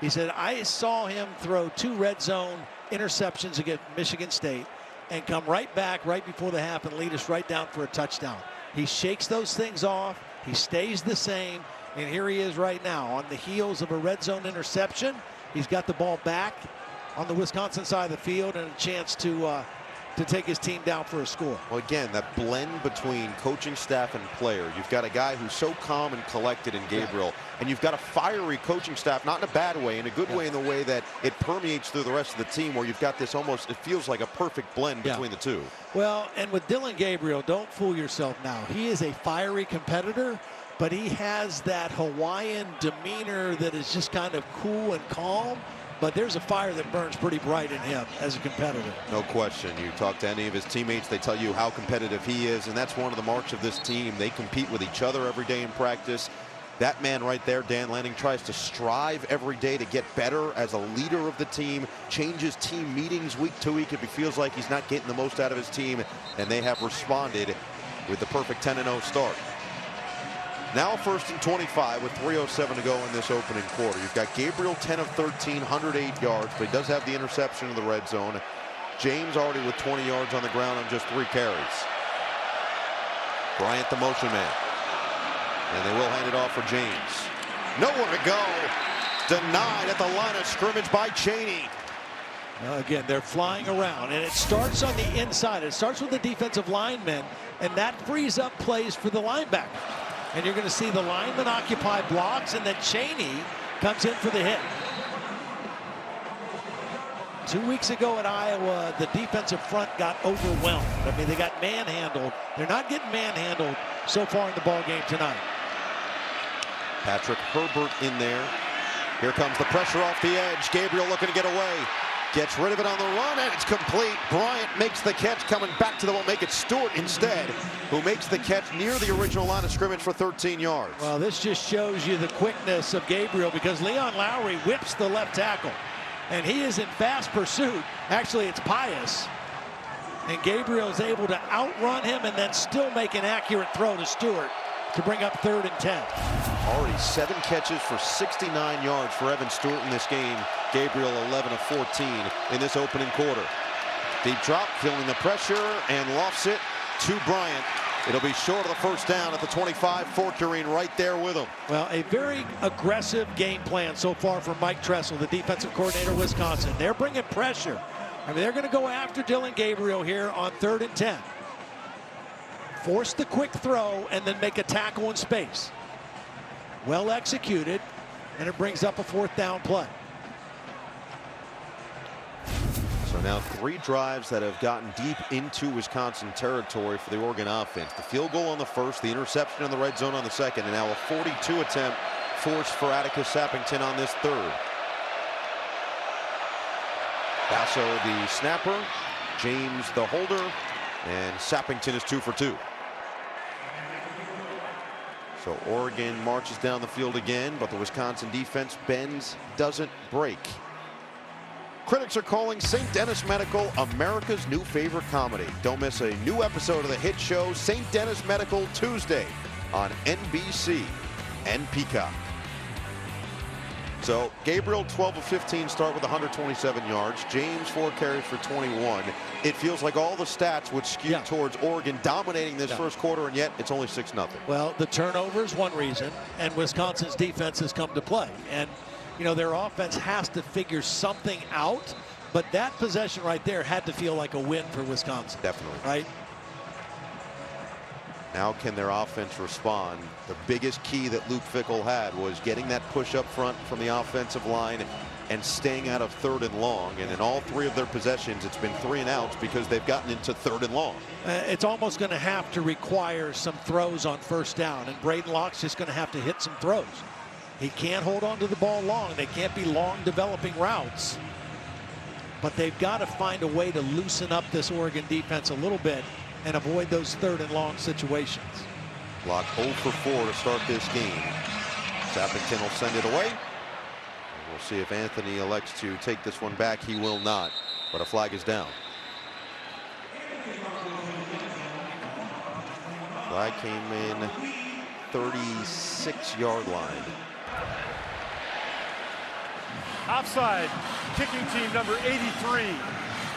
He said, I saw him throw 2 red zone interceptions against Michigan State and come right back right before the half and lead us right down for a touchdown. He shakes those things off. He stays the same. And here he is right now on the heels of a red zone interception. He's got the ball back on the Wisconsin side of the field and a chance to take his team down for a score. Well, again, that blend between coaching staff and player. You've got a guy who's so calm and collected in Gabriel, and you've got a fiery coaching staff, not in a bad way, in a good way, in the way that it permeates through the rest of the team, where you've got this almost, it feels like a perfect blend between the two. Well, and with Dillon Gabriel, don't fool yourself now. He is a fiery competitor, but he has that Hawaiian demeanor that is just kind of cool and calm. But there's a fire that burns pretty bright in him as a competitor. No question. You talk to any of his teammates, they tell you how competitive he is, and that's one of the marks of this team. They compete with each other every day in practice. That man right there, Dan Lanning, tries to strive every day to get better as a leader of the team, changes team meetings week to week if he feels like he's not getting the most out of his team, and they have responded with the perfect 10-0 start. Now 1st and 25 with 3:07 to go in this opening quarter. You've got Gabriel 10 of 13, 108 yards, but he does have the interception in the red zone. James already with 20 yards on the ground on just 3 carries. Bryant the motion man. And they will hand it off for James. Nowhere to go. Denied at the line of scrimmage by Chaney. Again, they're flying around, and it starts on the inside. It starts with the defensive linemen, and that frees up plays for the linebacker. And you're going to see the linemen occupy blocks, and then Chaney comes in for the hit. 2 weeks ago at Iowa, the defensive front got overwhelmed. I mean, they got manhandled. They're not getting manhandled so far in the ball game tonight. Patrick Herbert in there. Here comes the pressure off the edge. Gabriel looking to get away. Gets rid of it on the run, and it's complete. Bryant makes the catch, coming back to the ball. Make it Stewart instead, who makes the catch near the original line of scrimmage for 13 yards. Well, this just shows you the quickness of Gabriel, because Leon Lowry whips the left tackle, and he is in fast pursuit. Actually, it's Pius, and Gabriel is able to outrun him and then still make an accurate throw to Stewart to bring up 3rd and 10. Already 7 catches for 69 yards for Evan Stewart in this game. Gabriel 11 of 14 in this opening quarter. Deep drop, feeling the pressure, and lofts it to Bryant. It'll be short of the first down at the 25. Forkerine right there with him. Well, a very aggressive game plan so far from Mike Tressel, the defensive coordinator of Wisconsin. They're bringing pressure. I mean, they're going to go after Dillon Gabriel here on 3rd and 10. Force the quick throw and then make a tackle in space. Well executed, and it brings up a 4th down play. So now 3 drives that have gotten deep into Wisconsin territory for the Oregon offense. The field goal on the first, the interception in the red zone on the second, and now a 42 attempt forced for Atticus Sappington on this 3rd. Basso the snapper, James the holder, and Sappington is 2 for 2. So Oregon marches down the field again, but the Wisconsin defense bends, doesn't break. Critics are calling St. Denis Medical America's new favorite comedy. Don't miss a new episode of the hit show St. Denis Medical Tuesday on NBC and Peacock. So Gabriel 12 of 15 start with 127 yards. James 4 carries for 21. It feels like all the stats would skew towards Oregon dominating this first quarter, and yet it's only 6-0. Well, the turnover is one reason, and Wisconsin's defense has come to play. And, you know, their offense has to figure something out, but that possession right there had to feel like a win for Wisconsin. Definitely. Right? Now can their offense respond? The biggest key that Luke Fickell had was getting that push up front from the offensive line and staying out of 3rd and long. And in all 3 of their possessions, it's been 3 and outs because they've gotten into 3rd and long. It's almost going to have to require some throws on 1st down, and Braden Locke's just going to have to hit some throws. He can't hold on to the ball long. They can't be long developing routes. But they've got to find a way to loosen up this Oregon defense a little bit and avoid those 3rd and long situations. Locke 0 for 4 to start this game. Sappington will send it away. And we'll see if Anthony elects to take this one back. He will not, but a flag is down. Flag came in 36-yard line. Offside, kicking team number 83.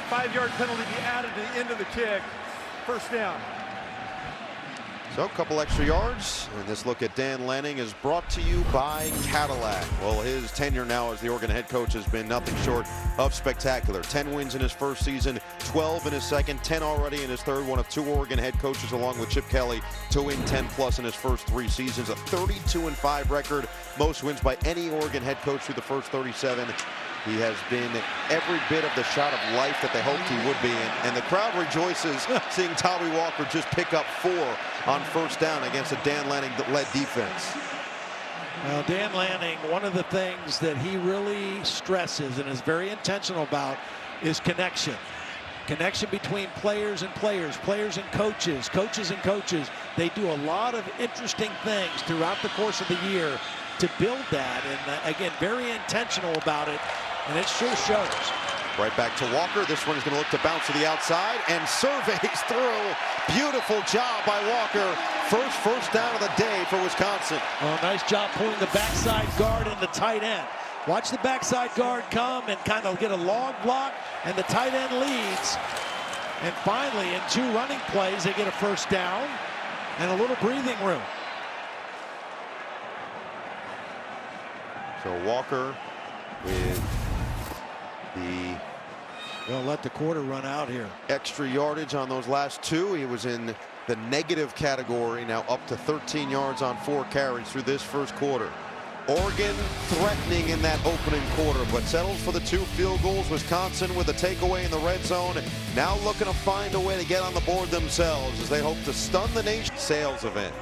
5-yard penalty be added to the end of the kick. 1st down. So a couple extra yards, and this look at Dan Lanning is brought to you by Cadillac. Well, his tenure now as the Oregon head coach has been nothing short of spectacular. 10 wins in his first season, 12 in his second, 10 already in his third. One of 2 Oregon head coaches along with Chip Kelly to win 10+ in his first 3 seasons. A 32-5 record, most wins by any Oregon head coach through the first 37. He has been every bit of the shot of life that they hoped he would be. And the crowd rejoices seeing Tommy Walker just pick up 4 on 1st down against a Dan Lanning-led defense. Well, Dan Lanning, one of the things that he really stresses and is very intentional about is connection. Connection between players and players, players and coaches, coaches and coaches. They do a lot of interesting things throughout the course of the year to build that. And again, very intentional about it. And it sure shows. Right back to Walker. This one is going to look to bounce to the outside and surveys through. Beautiful job by Walker. First down of the day for Wisconsin. Well, nice job pulling the backside guard and the tight end. Watch the backside guard come and kind of get a long block, and the tight end leads. And finally, in 2 running plays, they get a 1st down and a little breathing room. So Walker with They'll let the quarter run out here. Extra yardage on those last 2. He was in the negative category, now up to 13 yards on 4 carries through this first quarter. Oregon threatening in that opening quarter, but settles for the 2 field goals. Wisconsin with a takeaway in the red zone, now looking to find a way to get on the board themselves as they hope to stun the nation. Sales event.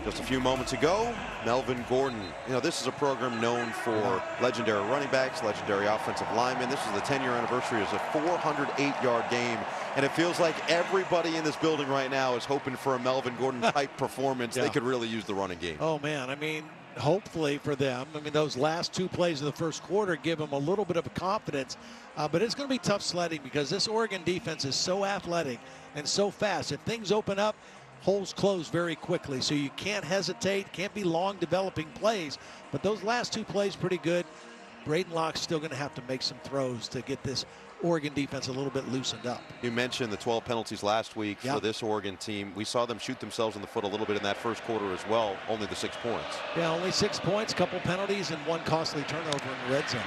Just a few moments ago, Melvin Gordon. You know, this is a program known for legendary running backs, legendary offensive linemen. This is the 10-year anniversary. It's a 408-yard game, and it feels like everybody in this building right now is hoping for a Melvin Gordon-type performance. They could really use the running game. Oh, man. I mean, hopefully for them. I mean, those last 2 plays of the first quarter give them a little bit of confidence, but it's going to be tough sledding because this Oregon defense is so athletic and so fast. If things open up, holes close very quickly, so you can't hesitate, can't be long developing plays. But those last 2 plays pretty good. Braden Locke's still going to have to make some throws to get this Oregon defense a little bit loosened up. You mentioned the 12 penalties last week for this Oregon team. We saw them shoot themselves in the foot a little bit in that first quarter as well, only the 6 points. Yeah, only 6 points, couple penalties, and 1 costly turnover in the red zone.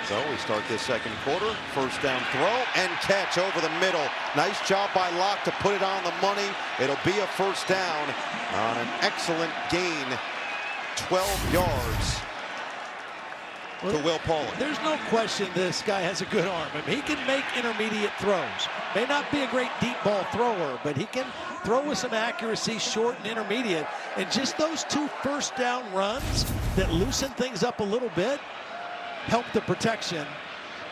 So we start this second quarter. 1st down throw and catch over the middle. Nice job by Locke to put it on the money. It'll be a 1st down on an excellent gain. 12 yards to Will Pauling. There's no question this guy has a good arm. I mean, he can make intermediate throws. May not be a great deep ball thrower, but he can throw with some accuracy, short and intermediate. And just those 2 1st down runs that loosen things up a little bit help the protection,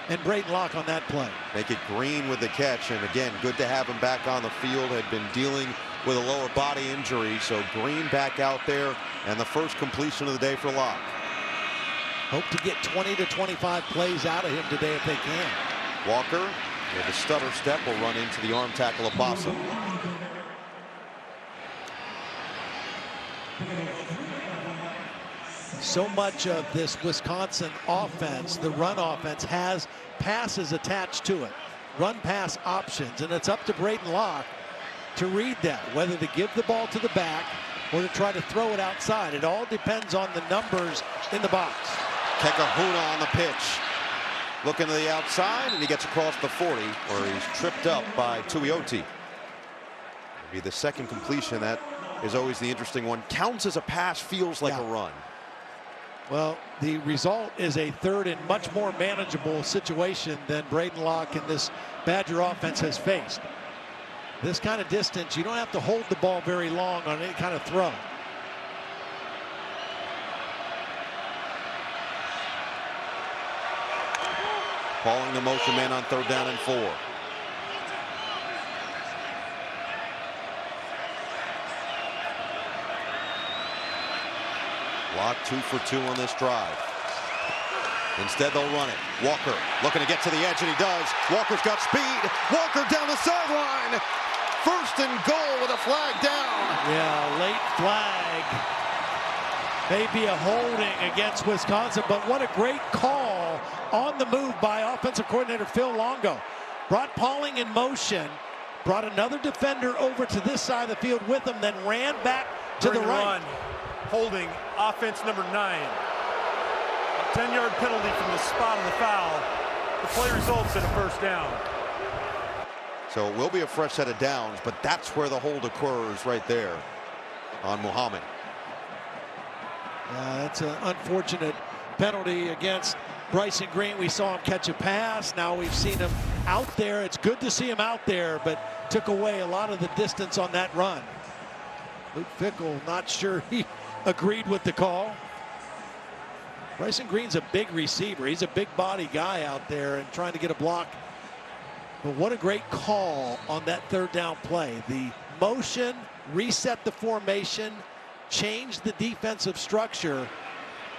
and Braden Locke on that play. Make it Green with the catch, and again, good to have him back on the field. Had been dealing with a lower body injury, so Green back out there, and the first completion of the day for Locke. Hope to get 20 to 25 plays out of him today if they can. Walker with a stutter step will run into the arm tackle of Bossa. So much of this Wisconsin offense, the run offense, has passes attached to it, run pass options, and it's up to Braden Locke to read that, whether to give the ball to the back or to try to throw it outside. It all depends on the numbers in the box. Kekahuna on the pitch. Looking to the outside, and he gets across the 40, where he's tripped up by Tuioti. Be the second completion. That is always the interesting one. Counts as a pass, feels like a run. Well, the result is a third and much more manageable situation than Braden Locke and this Badger offense has faced. This kind of distance, you don't have to hold the ball very long on any kind of throw. Calling the motion man on 3rd down and 4. Locke 2 for 2 on this drive. Instead, they'll run it. Walker looking to get to the edge, and he does. Walker's got speed. Walker down the sideline. 1st and goal with a flag down. Yeah, late flag. Maybe a holding against Wisconsin, but what a great call on the move by offensive coordinator Phil Longo. Brought Pauling in motion, brought another defender over to this side of the field with him, then ran back to the right. Run, holding offense number 9. A 10-yard penalty from the spot of the foul. The play results in a 1st down. So it will be a fresh set of downs, but that's where the hold occurs right there on Muhammad. That's an unfortunate penalty against Bryson Green. We saw him catch a pass. Now we've seen him out there. It's good to see him out there, but took away a lot of the distance on that run. Luke Fickell, not sure he agreed with the call. Bryson Green's a big receiver. He's a big body guy out there and trying to get a block. But what a great call on that 3rd down play. The motion, reset the formation, changed the defensive structure,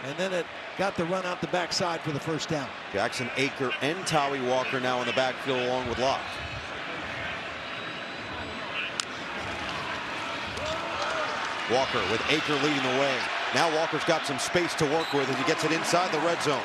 and then it got the run out the backside for the 1st down. Jackson Aker and Tawee Walker now in the backfield along with Locke. Walker with Aker leading the way. Now Walker's got some space to work with as he gets it inside the red zone.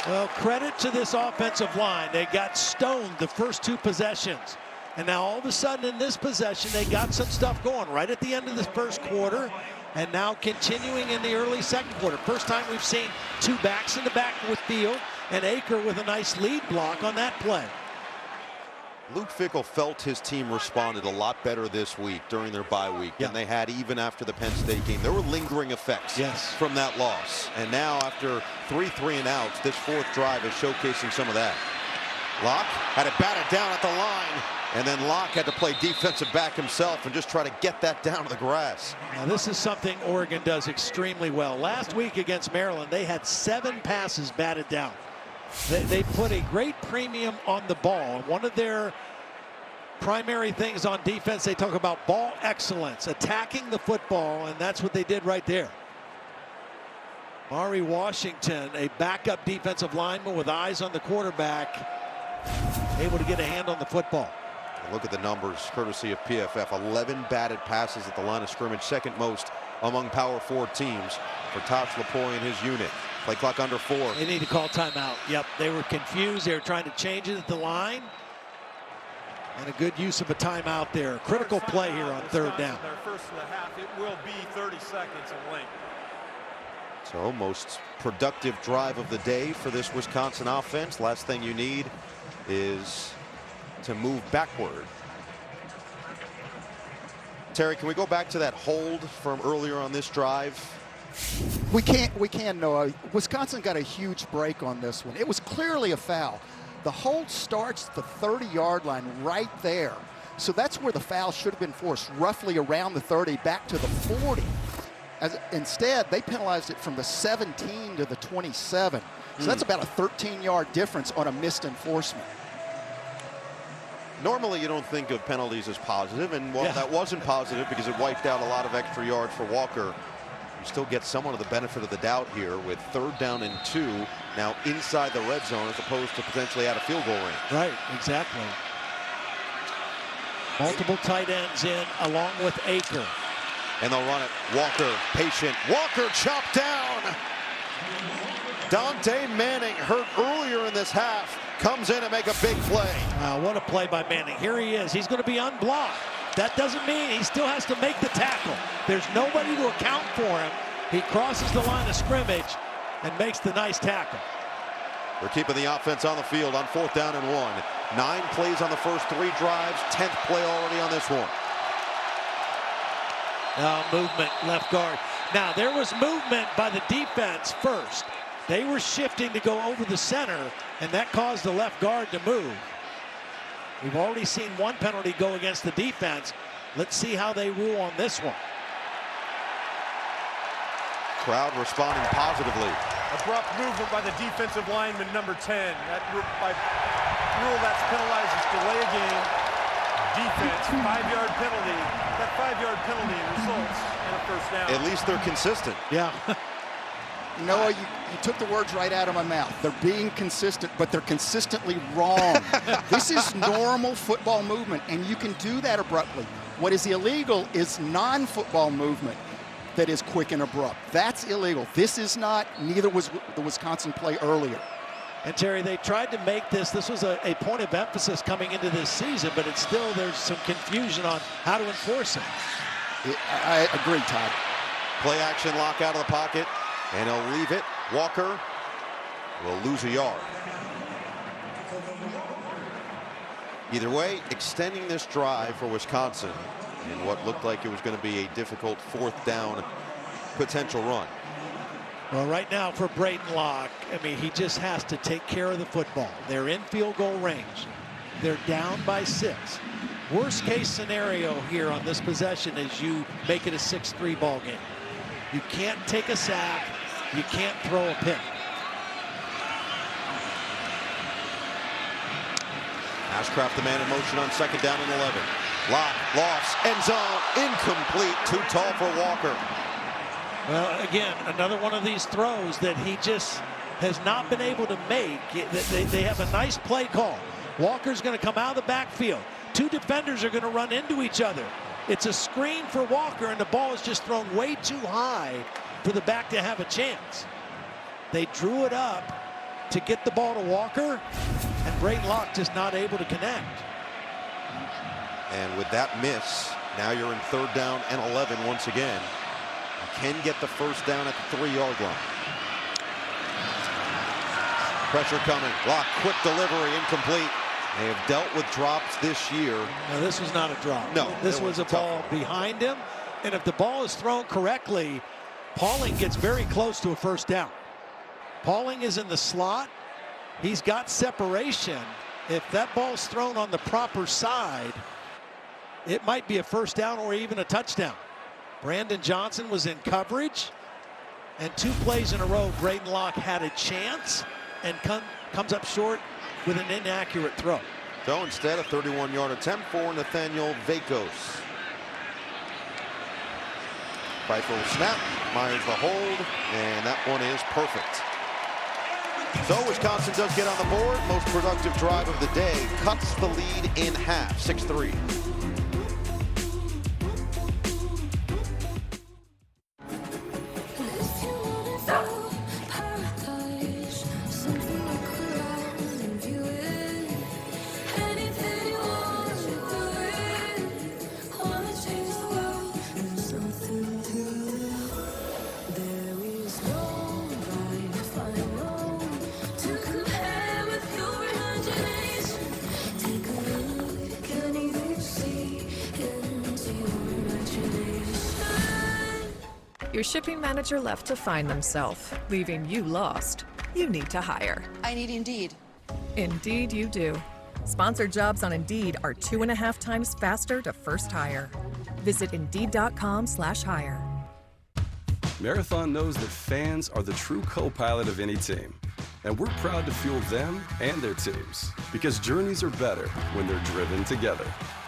Well, credit to this offensive line. They got stoned the first 2 possessions. And now all of a sudden in this possession, they got some stuff going right at the end of the 1st quarter. And now continuing in the early 2nd quarter. First time we've seen 2 backs in the backfield and Aker with a nice lead block on that play. Luke Fickell felt his team responded a lot better this week during their bye week than they had even after the Penn State game. There were lingering effects from that loss. And now after 3 3-and-outs, this 4th drive is showcasing some of that. Locke had it batted down at the line, and then Locke had to play defensive back himself and just try to get that down to the grass. Now this is something Oregon does extremely well. Last week against Maryland, they had 7 passes batted down. They put a great premium on the ball. One of their primary things on defense, they talk about ball excellence, attacking the football, and that's what they did right there. Mari Washington, a backup defensive lineman with eyes on the quarterback, able to get a hand on the football. Look at the numbers, courtesy of PFF. 11 batted passes at the line of scrimmage, 2nd most among Power 4 teams for Tosh Lupoi and his unit. Play clock under 4. They need to call timeout. Yep, they were confused. They were trying to change it at the line. And a good use of a timeout there. Critical play here on 3rd down. Their 1st of the half, it will be 30 seconds in length. So most productive drive of the day for this Wisconsin offense. Last thing you need is to move backward. Terry, can we go back to that hold from earlier on this drive? We can, Noah. Wisconsin got a huge break on this one. It was clearly a foul. The hold starts at the 30-yard line right there. So that's where the foul should have been forced, roughly around the 30, back to the 40. Instead, they penalized it from the 17 to the 27. So that's about a 13-yard difference on a missed enforcement. Normally, you don't think of penalties as positive, and well, that wasn't positive because it wiped out a lot of extra yards for Walker. You still get somewhat of the benefit of the doubt here with 3rd down and 2 now inside the red zone as opposed to potentially out of field goal range. Right, exactly. Multiple tight ends in along with Aker. And they'll run it. Walker, patient. Walker chopped down. Dante Manning, hurt earlier in this half, comes in and make a big play. Wow, what a play by Manning. Here he is. He's going to be unblocked. That doesn't mean he still has to make the tackle. There's nobody to account for him. He crosses the line of scrimmage and makes the nice tackle. They're keeping the offense on the field on 4th down and 1. 9 plays on the first 3 drives. 10th play already on this one. Now movement, left guard. Now there was movement by the defense first. They were shifting to go over the center, and that caused the left guard to move. We've already seen one penalty go against the defense. Let's see how they rule on this one. Crowd responding positively. Abrupt movement by the defensive lineman, number 10. That by rule that's penalized as delay a game. Defense, 5-yard penalty. That 5-yard penalty results in a first down. At least they're consistent. Yeah. Noah, you took the words right out of my mouth. They're being consistent, but they're consistently wrong. This is normal football movement, and you can do that abruptly. What is illegal is non-football movement that is quick and abrupt. That's illegal. This is not. Neither was the Wisconsin play earlier. And Terry, they tried to make this was a point of emphasis coming into this season, but it's still, there's some confusion on how to enforce it. I agree, Todd. Play action, lock out of the pocket, and he'll leave it. Walker will lose a yard. Either way, extending this drive for Wisconsin in what looked like it was going to be a difficult 4th down potential run. Well, right now for Braden Locke, I mean, he just has to take care of the football. They're in field goal range. They're down by 6. Worst case scenario here on this possession is you make it a 6-3 ball game. You can't take a sack. You can't throw a pick. Ashcraft, the man in motion on 2nd down and 11. Locke, lost, end zone, incomplete, too tall for Walker. Well, again, another one of these throws that he just has not been able to make. They have a nice play call. Walker's going to come out of the backfield. 2 defenders are going to run into each other. It's a screen for Walker, and the ball is just thrown way too high for the back to have a chance. They drew it up to get the ball to Walker, and Braden Locke just not able to connect. And with that miss, now you're in 3rd down and 11 once again. You can get the 1st down at the 3-yard line. Pressure coming. Locke, quick delivery, incomplete. They have dealt with drops this year. No, this was not a drop. No, this was a ball behind him. And if the ball is thrown correctly, Pauling gets very close to a 1st down. Pauling is in the slot. He's got separation. If that ball's thrown on the proper side, it might be a 1st down or even a touchdown. Brandon Johnson was in coverage, and 2 plays in a row, Braden Locke had a chance and comes up short with an inaccurate throw. So instead, a 31-yard attempt for Nathaniel Vakos. Pfeiffer will snap, Myers the hold, and that one is perfect. So Wisconsin does get on the board. Most productive drive of the day. Cuts the lead in half, 6-3. Your shipping manager left to find themselves, leaving you lost. You need to hire. I need Indeed. Indeed you do. Sponsored jobs on Indeed are 2.5 times faster to first hire. Visit Indeed.com/hire. Marathon knows that fans are the true co-pilot of any team. And we're proud to fuel them and their teams. Because journeys are better when they're driven together.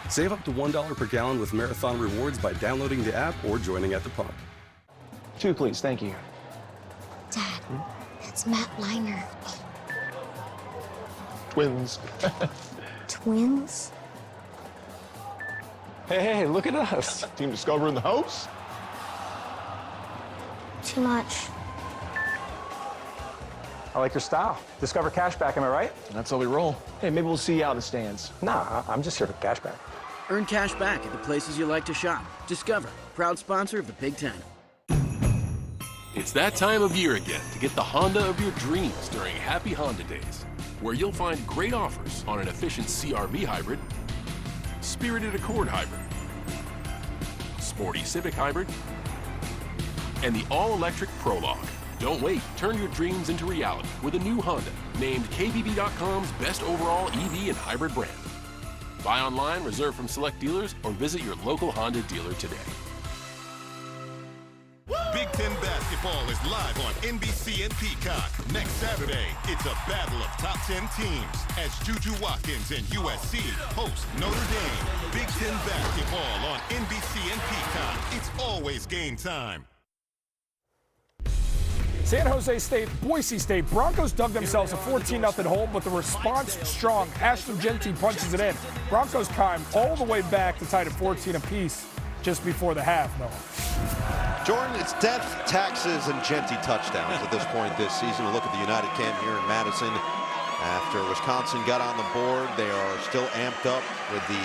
Save up to $1 per gallon with Marathon Rewards by downloading the app or joining at the pump. 2, please. Thank you. Dad, that's Matt Liner. Twins. Twins? Hey, look at us. Team Discover in the house. too much. I like your style. Discover Cashback, am I right? That's how we roll. Hey, maybe we'll see you out in the stands. Nah, I'm just here for Cashback. Earn cash back at the places you like to shop. Discover, proud sponsor of the Big Ten. It's that time of year again to get the Honda of your dreams during Happy Honda Days, where you'll find great offers on an efficient CR-V hybrid, spirited Accord hybrid, sporty Civic hybrid, and the all-electric Prologue. Don't wait. Turn your dreams into reality with a new Honda, named KBB.com's best overall EV and hybrid brand. Buy online, reserve from select dealers, or visit your local Honda dealer today. Big Ten basketball is live on NBC and Peacock. Next Saturday, it's a battle of top 10 teams as Juju Watkins and USC host Notre Dame. Big Ten basketball on NBC and Peacock. It's always game time. San Jose State, Boise State. Broncos dug themselves a 14-0 hole, but the response strong. Ashton Jeanty punches it in. Broncos climbed all the way back to tie it at 14 apiece just before the half, Noah. Jordan, it's death, taxes, and Jeanty touchdowns at this point this season. A look at the United camp here in Madison. After Wisconsin got on the board, they are still amped up with the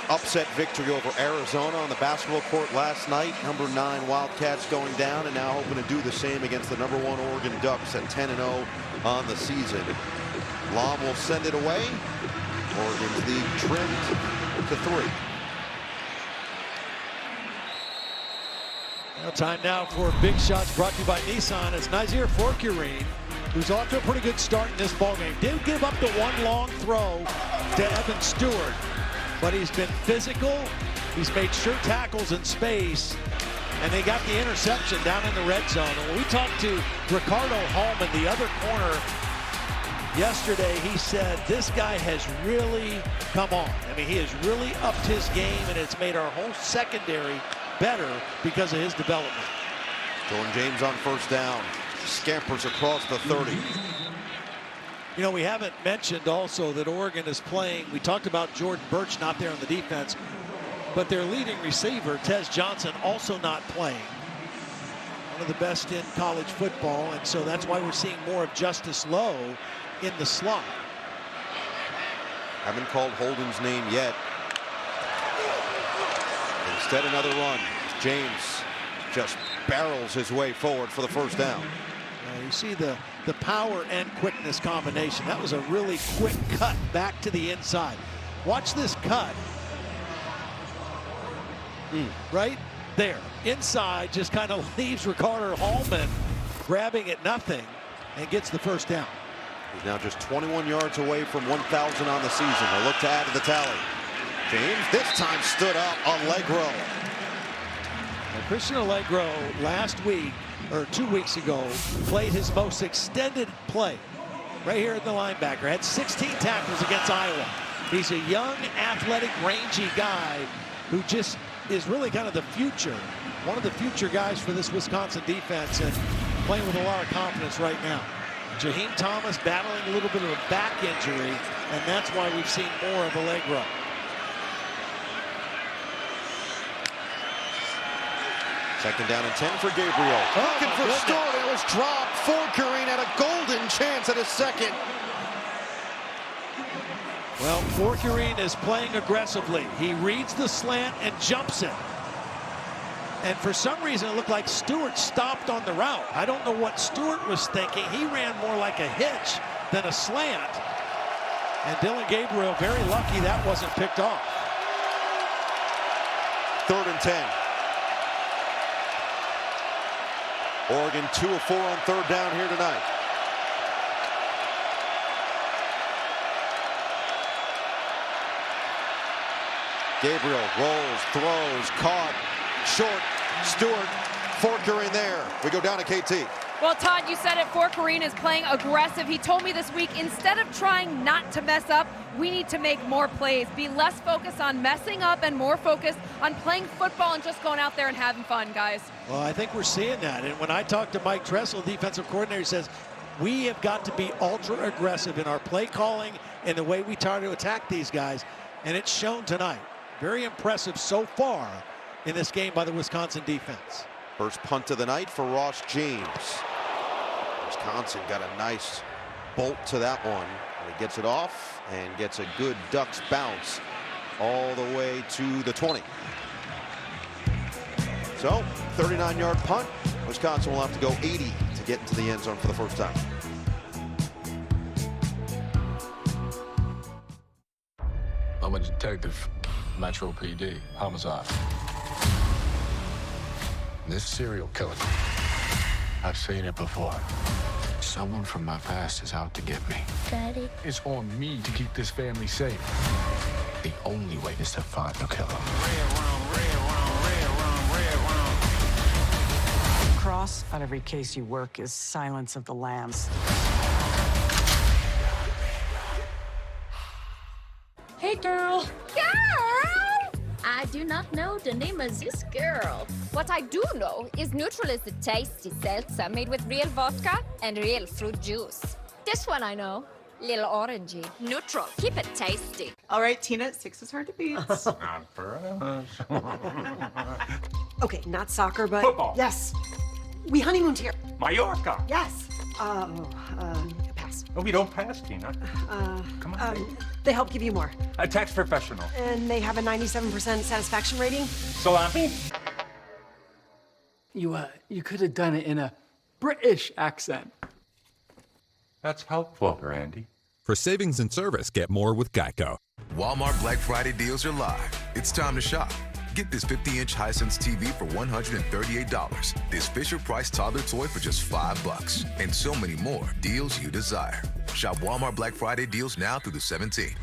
upset victory over Arizona on the basketball court last night. Number 9 Wildcats going down, and now hoping to do the same against the number 1 Oregon Ducks at 10-0 on the season. Lom will send it away. Oregon's lead trimmed to 3. Time now for Big Shots, brought to you by Nissan. It's Nazir Forquerine, who's off to a pretty good start in this ballgame. Did give up the one long throw to Evan Stewart, but he's been physical. He's made sure tackles in space, and they got the interception down in the red zone. And when we talked to Ricardo Hallman, the other corner, yesterday, he said this guy has really come on. I mean, he has really upped his game, and it's made our whole secondary better because of his development. Jordan James on first down. Scampers across the 30. You know, we haven't mentioned also that Oregon is playing. We talked about Jordan Birch not there on the defense, but their leading receiver, Tez Johnson, also not playing. One of the best in college football, and so that's why we're seeing more of Justice Lowe in the slot. Haven't called Holden's name yet. Instead, another run. James just barrels his way forward for the first down. You see the power and quickness combination. That was a really quick cut back to the inside. Watch this cut. Right there. Inside, just kind of leaves Ricardo Hallman grabbing at nothing and gets the first down. He's now just 21 yards away from 1,000 on the season. They'll look to add to the tally. James this time stood up. Allegro. Now, Christian Allegro last week, or 2 weeks ago, played his most extended play right here at the linebacker. Had 16 tackles against Iowa. He's a young, athletic, rangy guy who just is really kind of the future, one of the future guys for this Wisconsin defense, and playing with a lot of confidence right now. Jaheim Thomas battling a little bit of a back injury, and that's why we've seen more of Allegro. Second down and 10 for Gabriel. Looking for Stewart. It was dropped. Forquerine had a golden chance at his second. Well, Forquerine is playing aggressively. He reads the slant and jumps it. And for some reason, it looked like Stewart stopped on the route. I don't know what Stewart was thinking. He ran more like a hitch than a slant. And Dillon Gabriel, very lucky that wasn't picked off. 3rd and 10. Oregon 2 of 4 on 3rd down here tonight. Gabriel rolls, throws, caught, short. Stewart, Forquerine there. We go down to KT. Well, Todd, you said it. Forquerine is playing aggressive. He told me this week, instead of trying not to mess up, we need to make more plays. Be less focused on messing up and more focused on playing football and just going out there and having fun, guys. Well, I think we're seeing that. And when I talked to Mike Tressel, defensive coordinator, he says, we have got to be ultra aggressive in our play calling and the way we try to attack these guys. And it's shown tonight. Very impressive so far in this game by the Wisconsin defense. First punt of the night for Ross James. Wisconsin got a nice bolt to that one. And he gets it off and gets a good Ducks bounce all the way to the 20. So 39-yard punt. Wisconsin will have to go 80 to get into the end zone for the first time. I'm a detective, Metro PD, homicide. This serial killer, I've seen it before. Someone from my past is out to get me. Daddy. It's on me to keep this family safe. The only way is to find the killer. Cross on every case you work is Silence of the Lambs. Hey, girl. Girl! I do not know the name of this girl. What I do know is Neutral is a tasty seltzer made with real vodka and real fruit juice. This one I know. Little orangey. Neutral. Keep it tasty. All right, Tina, 6 is hard to beat. Not for us. Okay, not soccer, but... Football. Yes. We honeymooned here. Mallorca. Yes. Pass. Oh, we don't pass, Tina. Come on. They help give you more. A tax professional. And they have a 97% satisfaction rating. Salami? You could have done it in a British accent. That's helpful, Randy. For savings and service, get more with Geico. Walmart Black Friday deals are live. It's time to shop. Get this 50-inch Hisense TV for $138. This Fisher-Price toddler toy for just $5. And so many more deals you desire. Shop Walmart Black Friday deals now through the 17th.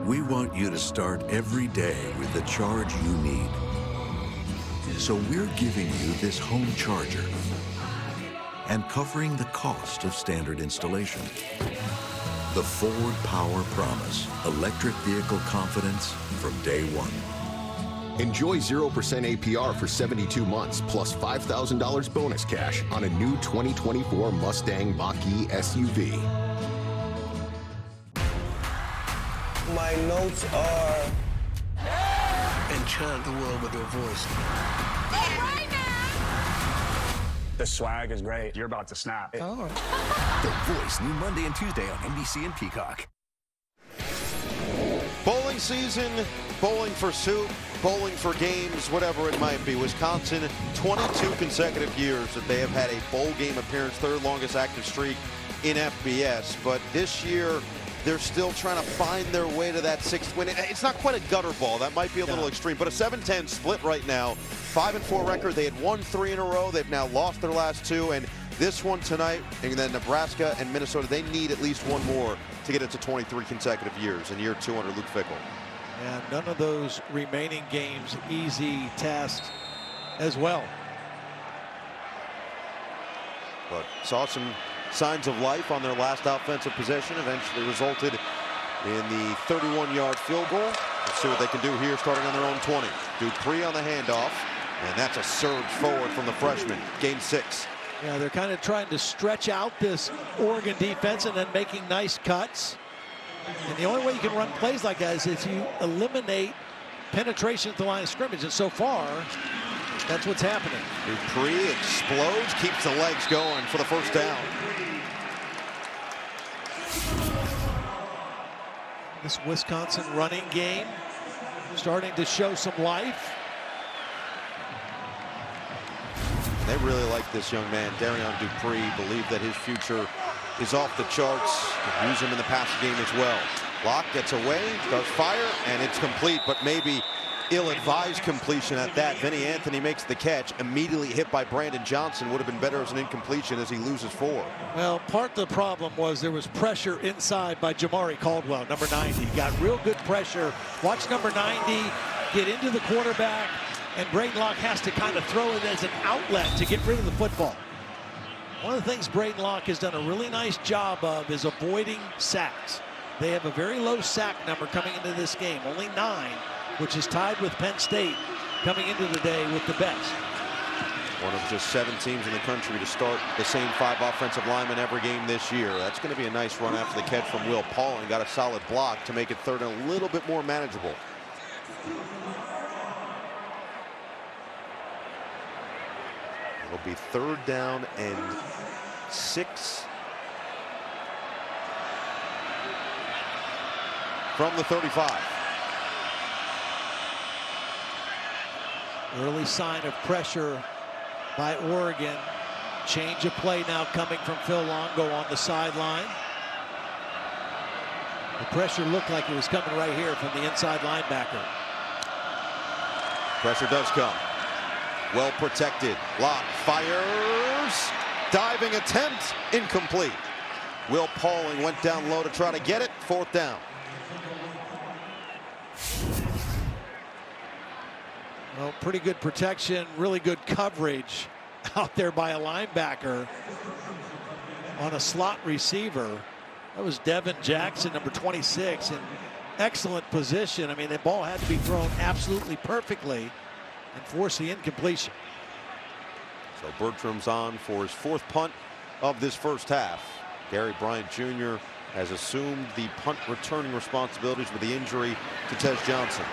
We want you to start every day with the charge you need. So we're giving you this home charger and covering the cost of standard installation. The Ford Power Promise. Electric vehicle confidence from day one. Enjoy 0% APR for 72 months plus $5,000 bonus cash on a new 2024 Mustang Mach-E SUV. My notes are... Enchant the world with your voice. The swag is great. You're about to snap. The Voice, new Monday and Tuesday on NBC and Peacock. Bowling season, bowling for soup, bowling for games, whatever it might be. Wisconsin, 22 consecutive years that they have had a bowl game appearance, third longest active streak in FBS. But this year, they're still trying to find their way to that sixth win. It's not quite a gutter ball. That might be a little extreme, but a 7-10 split right now. 5-4 record. They had won 3 in a row. They've now lost their last 2, and this one tonight, and then Nebraska and Minnesota, they need at least one more to get into 23 consecutive years in year 2 under Luke Fickell. And none of those remaining games easy tasks as well. But saw some signs of life on their last offensive possession, eventually resulted in the 31-yard field goal. Let's see what they can do here starting on their own 20. Dupree on the handoff, and that's a surge forward from the freshman. Gain 6. Yeah, they're kind of trying to stretch out this Oregon defense and then making nice cuts. And the only way you can run plays like that is if you eliminate penetration at the line of scrimmage. And so far, that's what's happening. Dupree explodes, keeps the legs going for the first down. This Wisconsin running game starting to show some life. They really like this young man, Darian Dupree, believe that his future is off the charts. Could use him in the passing game as well. Locke gets away, does fire, and it's complete, but maybe ill-advised completion at that. Vinny Anthony makes the catch, immediately hit by Brandon Johnson. Would have been better as an incompletion as he loses 4. Well, part of the problem was there was pressure inside by Jamari Caldwell, number 90. Got real good pressure. Watch number 90 get into the quarterback, and Braden Locke has to kind of throw it as an outlet to get rid of the football. One of the things Braden Locke has done a really nice job of is avoiding sacks. They have a very low sack number coming into this game, only 9, which is tied with Penn State coming into the day with the best. One of just 7 teams in the country to start the same 5 offensive linemen every game this year. That's going to be a nice run after the catch from Will Pauling. Got a solid block to make it third and a little bit more manageable. It'll be 3rd down and 6 from the 35. Early sign of pressure by Oregon. Change of play now coming from Phil Longo on the sideline. The pressure looked like it was coming right here from the inside linebacker. Pressure does come. Well protected. Locke fires. Diving attempt. Incomplete. Will Pauling went down low to try to get it. 4th down. Well, pretty good protection, really good coverage out there by a linebacker on a slot receiver. That was Devin Jackson, number 26, in excellent position. I mean, the ball had to be thrown absolutely perfectly and force the incompletion. So Bertram's on for his 4th punt of this first half. Gary Bryant Jr. has assumed the punt returning responsibilities with the injury to Tez Johnson.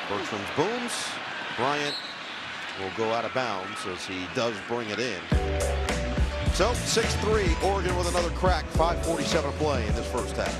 Bertram's booms. Bryant will go out of bounds as he does bring it in. So 6-3, Oregon with another crack. 5:47 to play in this first half.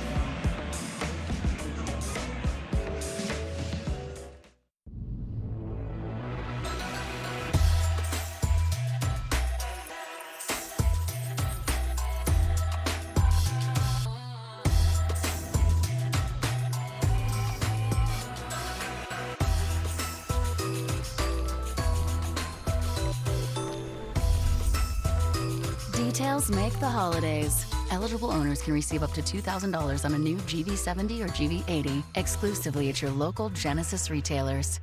Details make the holidays. Eligible owners can receive up to $2,000 on a new GV70 or GV80 exclusively at your local Genesis retailers.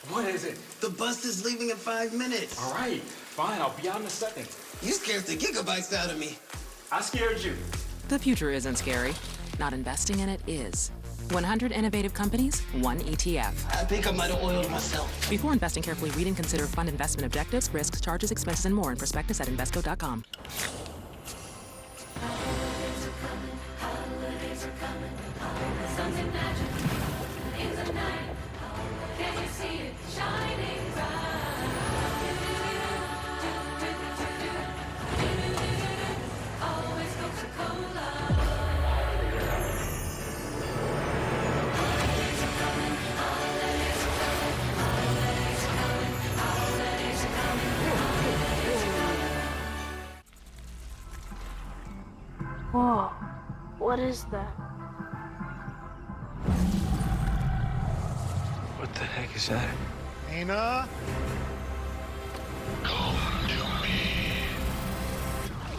What is it? The bus is leaving in 5 minutes. All right, fine. I'll be out in a second. You scared the gigabytes out of me. I scared you. The future isn't scary. Not investing in it is. 100 innovative companies, 1 ETF. I think I might have oiled myself. Before investing, carefully read and consider fund investment objectives, risks, charges, expenses, and more in prospectus at Invesco.com. Whoa, what is that? What the heck is that? Nina? Come to me.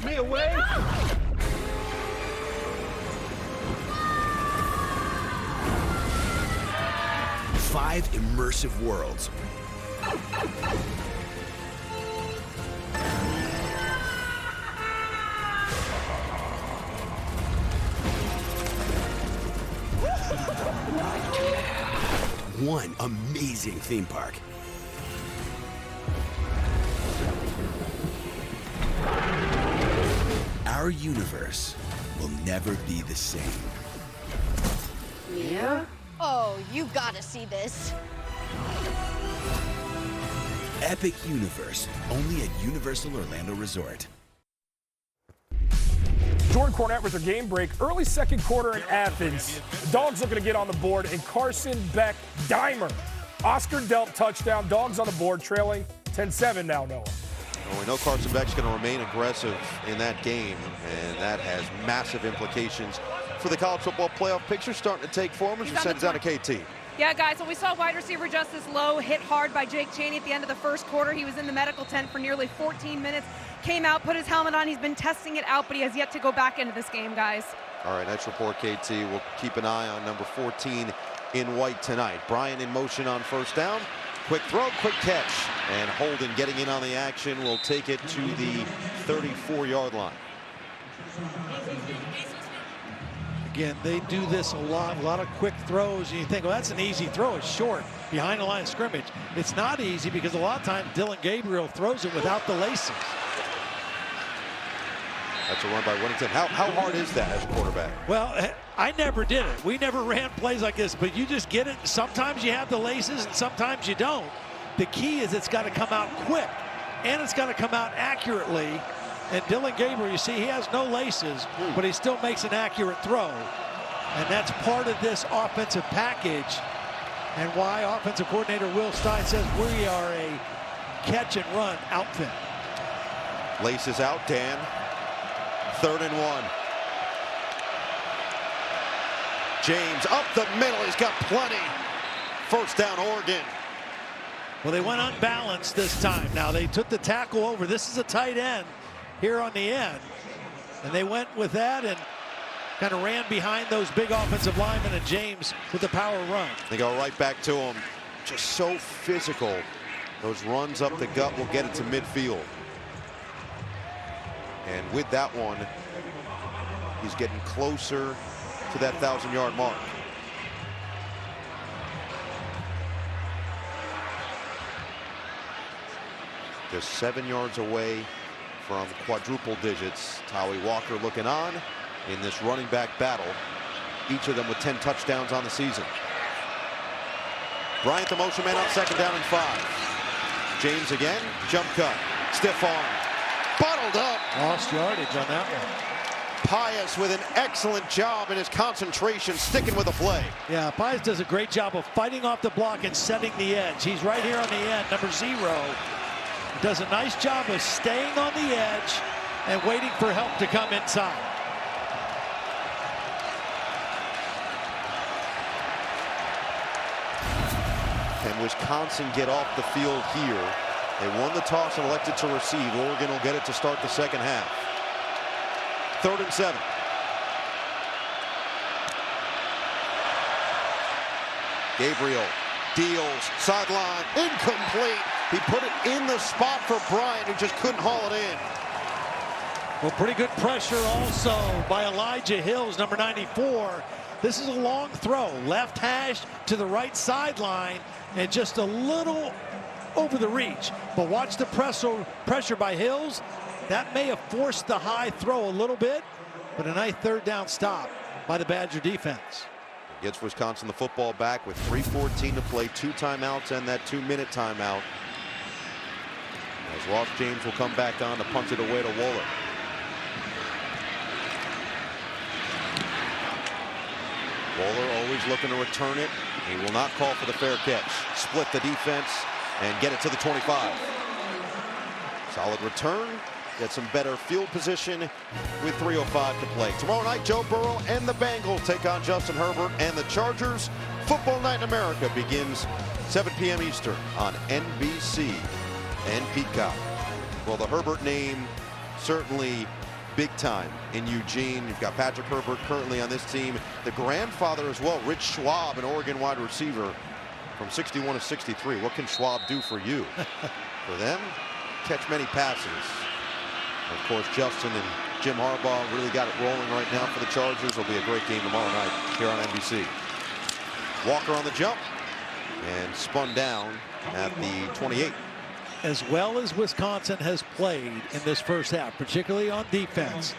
Me away? Five immersive worlds. One amazing theme park. Our universe will never be the same. Yeah? Oh, you gotta see this. Epic Universe, only at Universal Orlando Resort. Jordan Cornette with their game break. Early second quarter in Athens. The Dogs looking to get on the board, and Carson Beck dimer. Oscar Delp touchdown. Dogs on the board, trailing 10-7 now, Noah. Well, we know Carson Beck's going to remain aggressive in that game, and that has massive implications for the college football playoff picture starting to take form as we send it down to KT. Yeah, guys, so we saw wide receiver Justice Lowe hit hard by Jake Chaney at the end of the first quarter. He was in the medical tent for nearly 14 minutes, came out, put his helmet on. He's been testing it out, but he has yet to go back into this game, guys. All right, next report, KT. We'll keep an eye on number 14 in white tonight. Bryant in motion on first down. Quick throw, quick catch. And Holden getting in on the action will take it to the 34-yard line. Again, they do this a lot of quick throws, and you think, well, that's an easy throw. It's short, behind the line of scrimmage. It's not easy because a lot of times Dylan Gabriel throws it without the laces. That's a run by Whittington. How hard is that as a quarterback? Well, I never did it. We never ran plays like this, but you just get it. Sometimes you have the laces and sometimes you don't. The key is it's got to come out quick and it's got to come out accurately. And Dillon Gabriel, you see, he has no laces, but he still makes an accurate throw. And that's part of this offensive package and why offensive coordinator Will Stein says we are a catch and run outfit. Laces out, Dan. 3rd and 1. James up the middle. He's got plenty. First down, Oregon. Well, they went unbalanced this time. Now they took the tackle over. This is a tight end here on the end. And they went with that and kind of ran behind those big offensive linemen, and James with the power run. They go right back to him. Just so physical. Those runs up the gut will get it to midfield. And with that one, he's getting closer to that 1,000-yard mark. Just 7 yards away from quadruple digits. Tawee Walker looking on in this running back battle. Each of them with 10 touchdowns on the season. Bryant, the motion man, on 2nd down and 5. James again, jump cut, stiff arm, bottled up. Lost yardage on that one. Pius with an excellent job in his concentration, sticking with the play. Yeah, Pius does a great job of fighting off the block and setting the edge. He's right here on the end, number 0. Does a nice job of staying on the edge and waiting for help to come inside. Can Wisconsin get off the field here? They won the toss and elected to receive. Oregon will get it to start the second half. 3rd and 7. Gabriel deals, sideline, incomplete. He put it in the spot for Bryant, who just couldn't haul it in. Well, pretty good pressure also by Elijah Hills, number 94. This is a long throw, left hash to the right sideline, and just a little over the reach. But watch the pressure by Hills. That may have forced the high throw a little bit, but a nice 3rd down stop by the Badger defense. Gets Wisconsin the football back with 3:14 to play, 2 timeouts and that 2-minute timeout. As Ross James will come back on to punt it away to Waller. Waller always looking to return it. He will not call for the fair catch. Split the defense and get it to the 25. Solid return. Get some better field position with 3:05 to play. Tomorrow night, Joe Burrow and the Bengals take on Justin Herbert and the Chargers. Football Night in America begins 7 p.m. Eastern on NBC and Peacock. Well, the Herbert name certainly big time in Eugene. You've got Patrick Herbert currently on this team. The grandfather as well, Rich Schwab, an Oregon wide receiver from 61 to 63. What can Schwab do for you? For them, catch many passes. Of course, Justin and Jim Harbaugh really got it rolling right now for the Chargers. It'll be a great game tomorrow night here on NBC. Walker on the jump and spun down at the 28. As well as Wisconsin has played in this first half, particularly on defense,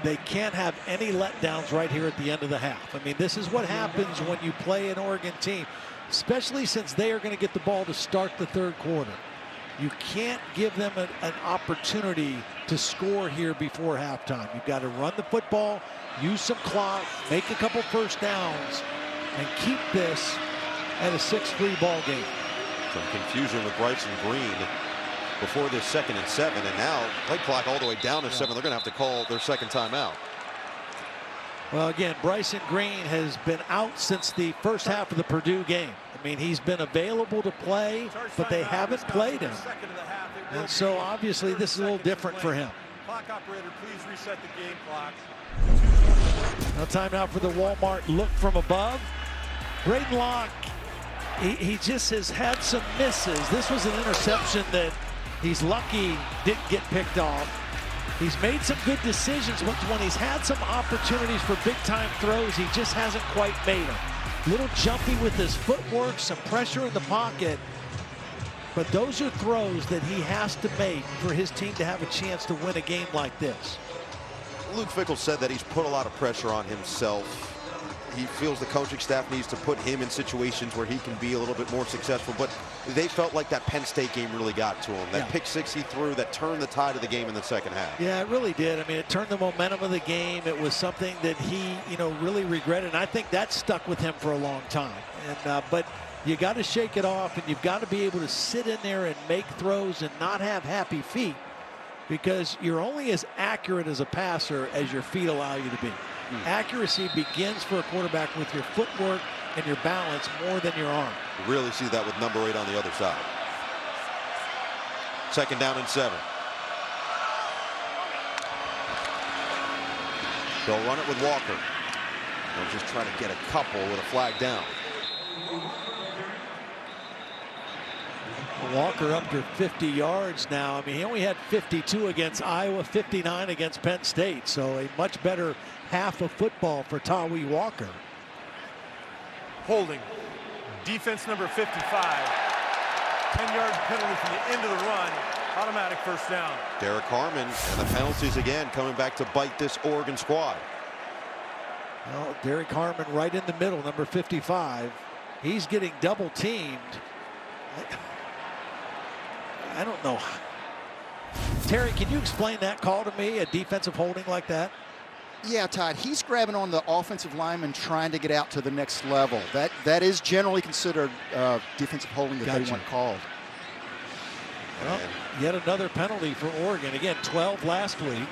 they can't have any letdowns right here at the end of the half. I mean, this is what happens when you play an Oregon team, especially since they are going to get the ball to start the 3rd quarter. You can't give them an opportunity to score here before halftime. You've got to run the football, use some clock, make a couple first downs, and keep this at a 6-3 ball game. Some confusion with Bryson Green before this 2nd and 7, and now play clock all the way down to 7. They're going to have to call their second timeout. Well, again, Bryson Green has been out since the first half of the Purdue game. I mean, he's been available to play, but they haven't played him. And so obviously this is a little different for him. Clock operator, please reset the game clock. Now time out for the Walmart look from above. Braden Locke, he just has had some misses. This was an interception that he's lucky didn't get picked off. He's made some good decisions, but when he's had some opportunities for big-time throws, he just hasn't quite made them. Little jumpy with his footwork, some pressure in the pocket. But those are throws that he has to make for his team to have a chance to win a game like this. Luke Fickell said that he's put a lot of pressure on himself. He feels the coaching staff needs to put him in situations where he can be a little bit more successful, but they felt like that Penn State game really got to him. That pick six he threw that turned the tide of the game in the second half. Yeah, it really did. I mean, it turned the momentum of the game. It was something that he, really regretted, and I think that stuck with him for a long time. And but you got to shake it off, and you've got to be able to sit in there and make throws and not have happy feet, because you're only as accurate as a passer as your feet allow you to be. Accuracy begins for a quarterback with your footwork and your balance more than your arm. You really see that with number 8 on the other side. 2nd down and 7. They'll run it with Walker. They'll just try to get a couple with a flag down. Walker up to 50 yards now. I mean, he only had 52 against Iowa, 59 against Penn State. So a much better half of football for Tawee Walker. Holding. Defense number 55. 10-yard penalty from the end of the run. Automatic first down. Derek Harmon and the penalties again coming back to bite this Oregon squad. Well, Derek Harmon right in the middle, number 55. He's getting double teamed. I don't know. Terry, can you explain that call to me, a defensive holding like that? Yeah, Todd, he's grabbing on the offensive lineman trying to get out to the next level. That is generally considered defensive holding that they want called. Well, yet another penalty for Oregon. Again, 12 last week,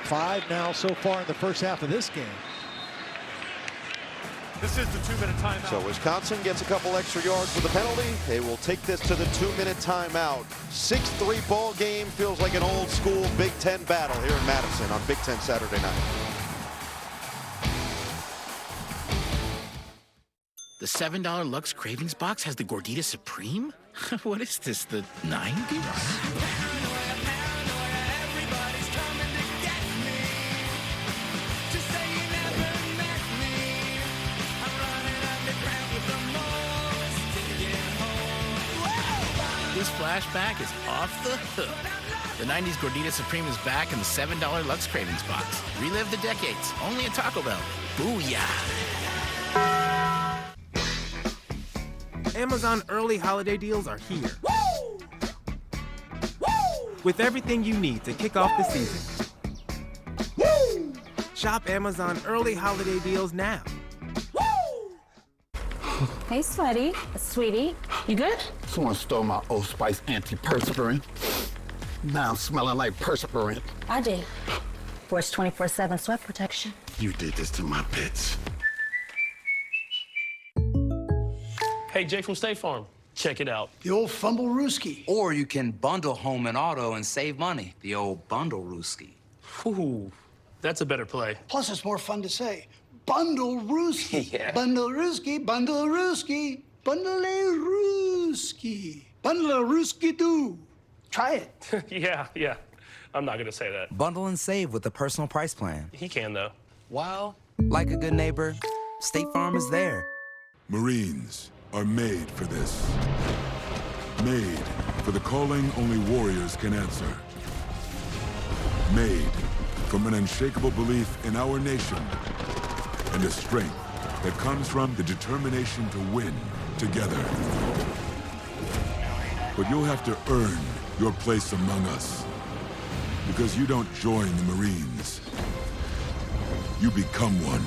5 now so far in the first half of this game. This is the 2-minute timeout. So Wisconsin gets a couple extra yards with the penalty. They will take this to the 2-minute timeout. 6-3 ball game. Feels like an old school Big Ten battle here in Madison on Big Ten Saturday night. The $7 Lux Cravings box has the Gordita Supreme? What is this, the 90s? This flashback is off the hook. The 90s Gordita Supreme is back in the $7 Lux Cravings box. Relive the decades, only at Taco Bell. Booyah! Amazon early holiday deals are here. Woo! Woo! With everything you need to kick off the season. Woo! Shop Amazon early holiday deals now. Hey, sweetie. You good? Someone stole my Old Spice antiperspirant. Now I'm smelling like perspirant. I did. Force 24/7 sweat protection. You did this to my pits. Hey, Jay from State Farm. Check it out. The old Fumble-Rooski. Or you can bundle home and auto and save money. The old Bundle-Rooski. Ooh, that's a better play. Plus, it's more fun to say. Bundle-Rooski. Yeah. Bundle-Rooski, Bundle-Rooski, Bundle-Rooski, Bundle-Rooski-doo. Try it. Yeah. I'm not going to say that. Bundle and save with the personal price plan. He can, though. Well, like a good neighbor, State Farm is there. Marines are made for this. Made for the calling only warriors can answer. Made from an unshakable belief in our nation and a strength that comes from the determination to win together. But you'll have to earn your place among us, because you don't join the Marines. You become one.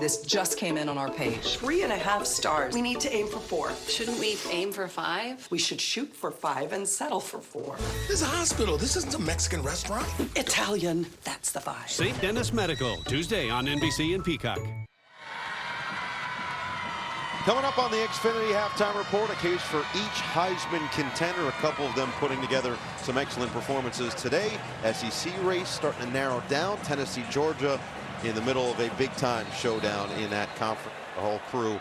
This just came in on our page. 3.5 stars. We need to aim for 4. Shouldn't we aim for 5? We should shoot for 5 and settle for 4. This is a hospital. This isn't a Mexican restaurant. Italian, that's the 5. St. Dennis Medical, Tuesday on NBC and Peacock. Coming up on the Xfinity Halftime Report, a case for each Heisman contender, a couple of them putting together some excellent performances today. SEC race starting to narrow down. Tennessee, Georgia in the middle of a big-time showdown in that conference. The whole crew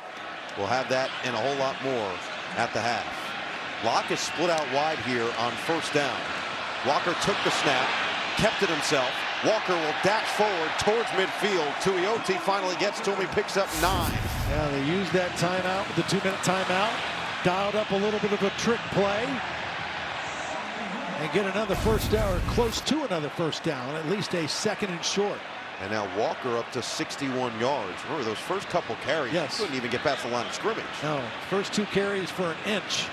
will have that and a whole lot more at the half. Locke is split out wide here on first down. Walker took the snap, kept it himself. Walker will dash forward towards midfield. Tuioti finally gets to him. He picks up 9. Yeah, they used that timeout with the 2-minute timeout. Dialed up a little bit of a trick play. and get another first down, or close to another first down, at least a 2nd and short. And now Walker up to 61 yards. Remember those first couple carries, yes, he couldn't even get past the line of scrimmage. No, first 2 carries for an inch.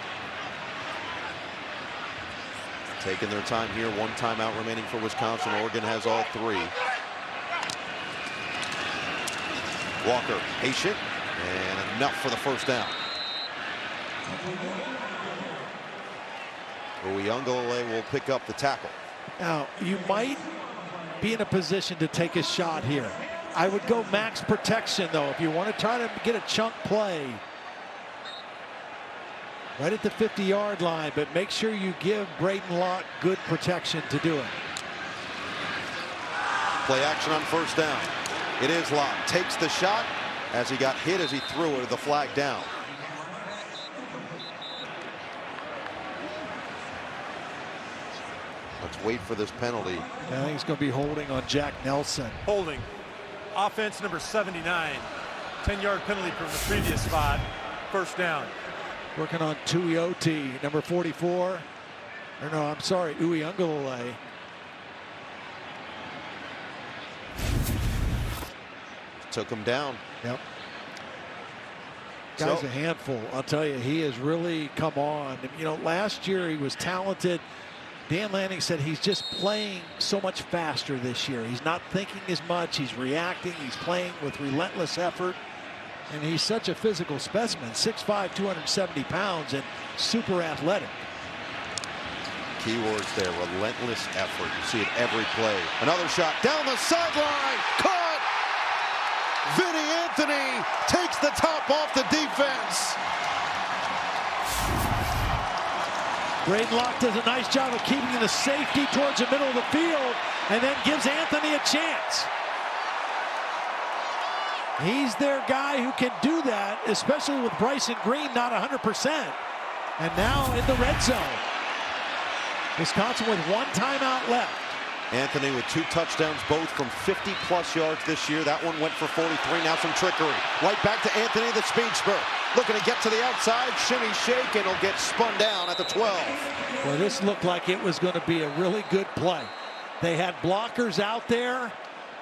Taking their time here. 1 timeout remaining for Wisconsin. Oregon has all 3. Walker patient, and enough for the first down. Uyunglele will pick up the tackle. Now, you might be in a position to take a shot here. I would go max protection, though, if you want to try to get a chunk play right at the 50-yard line, but make sure you give Braden Locke good protection to do it. Play action on first down. It is Locke. Takes the shot as he got hit as he threw it, the flag down. Let's wait for this penalty. I think it's going to be holding on Jack Nelson. Holding. Offense number 79. 10-yard penalty from the previous spot. First down. Working on Tuioti, number 44. Or no, I'm sorry, Uyunglele. Took him down. Yep. Guy's a handful. I'll tell you, he has really come on. You know, last year he was talented. Dan Lanning said he's just playing so much faster this year. He's not thinking as much. He's reacting. He's playing with relentless effort. And he's such a physical specimen, 6'5", 270 pounds, and super athletic. Keywords there, relentless effort. You see it every play. Another shot down the sideline. Caught! Vinny Anthony takes the top off the defense. Braden Locke does a nice job of keeping the safety towards the middle of the field and then gives Anthony a chance. He's their guy who can do that, especially with Bryson Green not 100%. And now in the red zone. Wisconsin with 1 timeout left. Anthony with 2 touchdowns, both from 50-plus yards this year. That one went for 43. Now some trickery. Right back to Anthony, the speed spurt. Looking to get to the outside. Shimmy shake, and he'll get spun down at the 12. Well, this looked like it was going to be a really good play. They had blockers out there,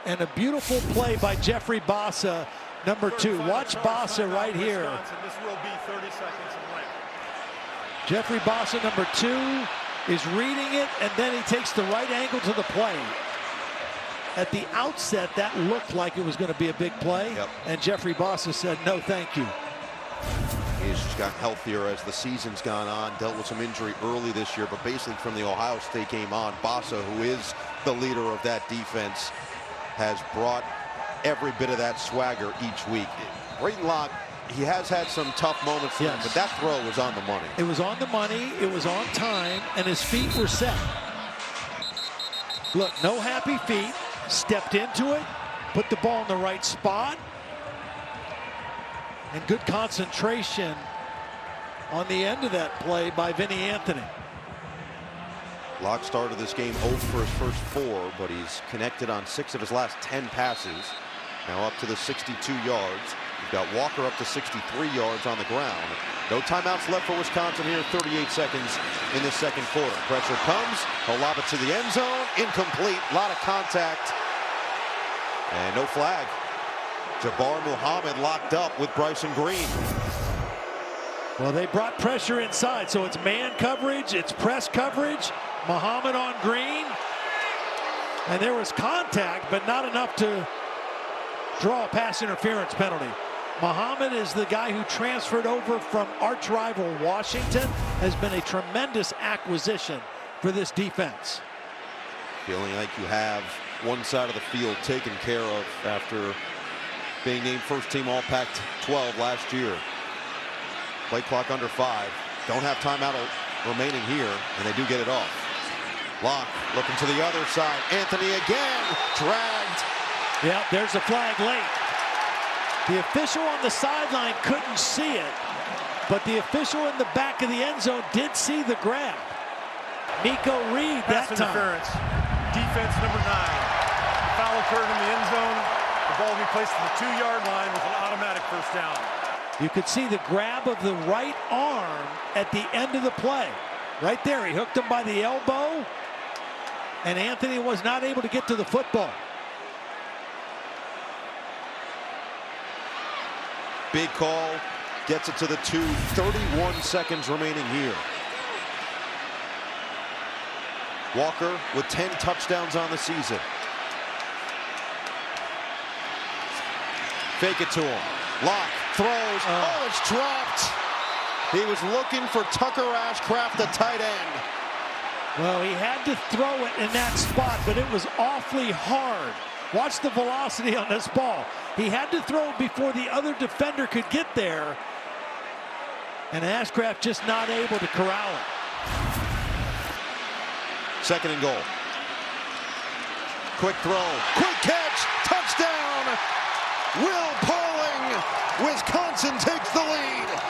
and a beautiful play by Jeffrey Bassa, number 2. Watch Bassa right here. This will be 30 seconds in length. Jeffrey Bassa, number 2, is reading it, and then he takes the right angle to the play. At the outset, that looked like it was going to be a big play, and Jeffrey Bassa said, no, thank you. He's just got healthier as the season's gone on, dealt with some injury early this year, but basically from the Ohio State game on, Bassa, who is the leader of that defense, has brought every bit of that swagger each week. Braden Locke, he has had some tough moments for him, but that throw was on the money. It was on the money, it was on time, and his feet were set. Look, no happy feet, stepped into it, put the ball in the right spot, and good concentration on the end of that play by Vinny Anthony. Locke started this game 0 for his first 4, but he's connected on 6 of his last 10 passes. Now up to the 62 yards. You've got Walker up to 63 yards on the ground. No timeouts left for Wisconsin here. 38 seconds in the second quarter. Pressure comes. He'll lob it to the end zone. Incomplete. A lot of contact. And no flag. Jabbar Muhammad locked up with Bryson Green. Well, they brought pressure inside, so it's man coverage, it's press coverage. Muhammad on Green. And there was contact, but not enough to draw a pass interference penalty. Muhammad is the guy who transferred over from arch rival Washington, has been a tremendous acquisition for this defense. Feeling like you have one side of the field taken care of after being named first team All Pac-12 last year. Play clock under 5. Don't have timeout remaining here, and they do get it off. Locke looking to the other side. Anthony again dragged. Yeah, there's a flag late. The official on the sideline couldn't see it, but the official in the back of the end zone did see the grab. Nico Reed that Pass time. interference. Defense number 9. Foul occurred in the end zone. The ball will be placed at the 2-yard line with an automatic first down. You could see the grab of the right arm at the end of the play. Right there, he hooked him by the elbow, and Anthony was not able to get to the football. Big call, gets it to the 2, 31 seconds remaining here. Walker with 10 touchdowns on the season. Fake it to him. Locke throws. Oh, it's dropped. He was looking for Tucker Ashcraft, the tight end. Well, he had to throw it in that spot, but it was awfully hard. Watch the velocity on this ball. He had to throw it before the other defender could get there, and Ashcraft just not able to corral it. 2nd and goal. Quick throw, quick catch, touchdown! Will Pauling, Wisconsin takes the lead.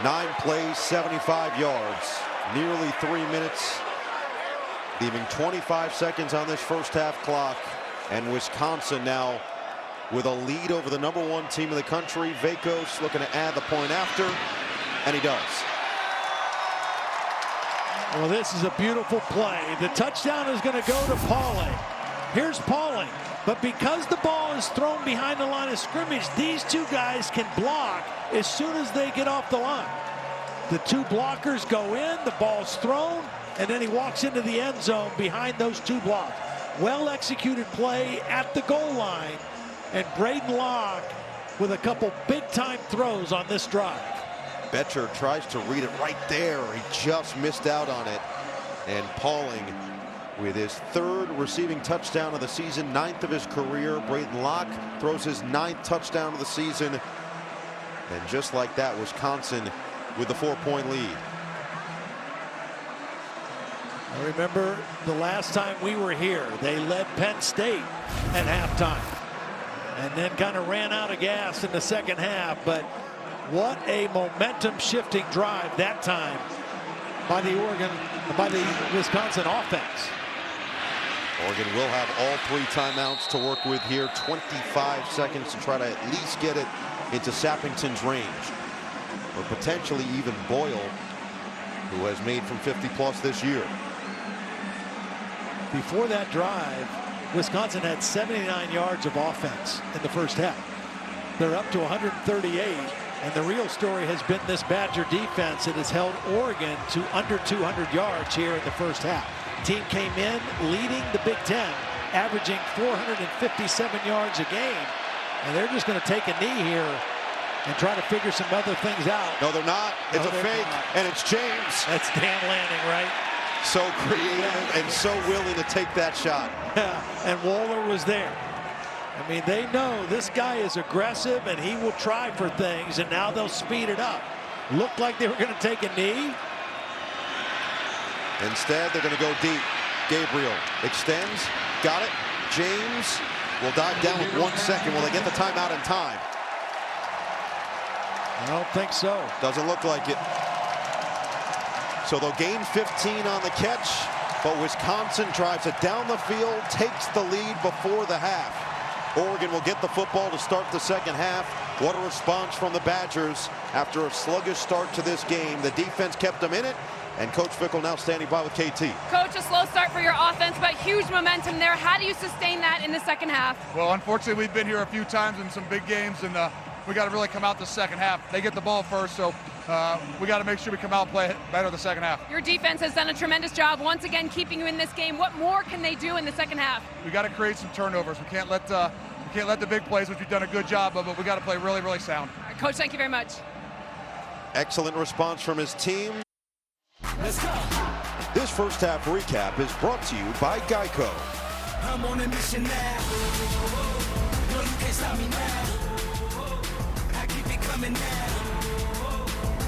Nine plays, 75 yards, nearly 3 minutes, leaving 25 seconds on this first half clock. And Wisconsin now with a lead over the #1 team in the country. Vakos looking to add the point after, and he does. Well, this is a beautiful play. The touchdown is going to go to Pauling. Here's Pauling, but because the ball is thrown behind the line of scrimmage, these two guys can block as soon as they get off the line. The two blockers go in, the ball's thrown, and then he walks into the end zone behind those two blocks. Well executed play at the goal line, and Braden Locke with a couple big-time throws on this drive. Betcher tries to read it right there. He just missed out on it. And Pauling with his 3rd receiving touchdown of the season, 9th of his career. Braden Locke throws his 9th touchdown of the season. And just like that, Wisconsin with the 4-point lead. I remember the last time we were here, they led Penn State at halftime and then kind of ran out of gas in the second half. But what a momentum shifting drive that time by the Wisconsin offense. Oregon will have all 3 timeouts to work with here. 25 seconds to try to at least get it into Sappington's range, or potentially even Boyle, who has made from 50+ this year. Before that drive, Wisconsin had 79 yards of offense in the first half. They're up to 138, and the real story has been this Badger defense that has held Oregon to under 200 yards here in the first half. Team came in leading the Big Ten, averaging 457 yards a game, and they're just going to take a knee here and try to figure some other things out. No, they're not. It's a fake, and it's James. That's Dan Lanning, right? So creative and so willing to take that shot. Yeah, and Waller was there. I mean, they know this guy is aggressive and he will try for things, and now they'll speed it up. Looked like they were going to take a knee. Instead, they're going to go deep. Gabriel extends, got it. James will dive down with 1 second. Will they get the timeout in time? I don't think so. Doesn't look like it. So they'll gain 15 on the catch, but Wisconsin drives it down the field, takes the lead before the half. Oregon will get the football to start the second half. What a response from the Badgers after a sluggish start to this game. The defense kept them in it, and Coach Fickell now standing by with KT. Coach, a slow start for your offense, but huge momentum there. How do you sustain that in the second half? Well, unfortunately, we've been here a few times in some big games, and we got to really come out the second half. They get the ball first, so we got to make sure we come out and play better the second half. Your defense has done a tremendous job once again keeping you in this game. What more can they do in the second half? We got to create some turnovers. We can't let the big plays, which we've done a good job of, but we got to play really, really sound. All right, Coach, thank you very much. Excellent response from his team. Let's go. This first half recap is brought to you by Geico. I'm on a mission now. No, you can't stop me now. I keep it coming now.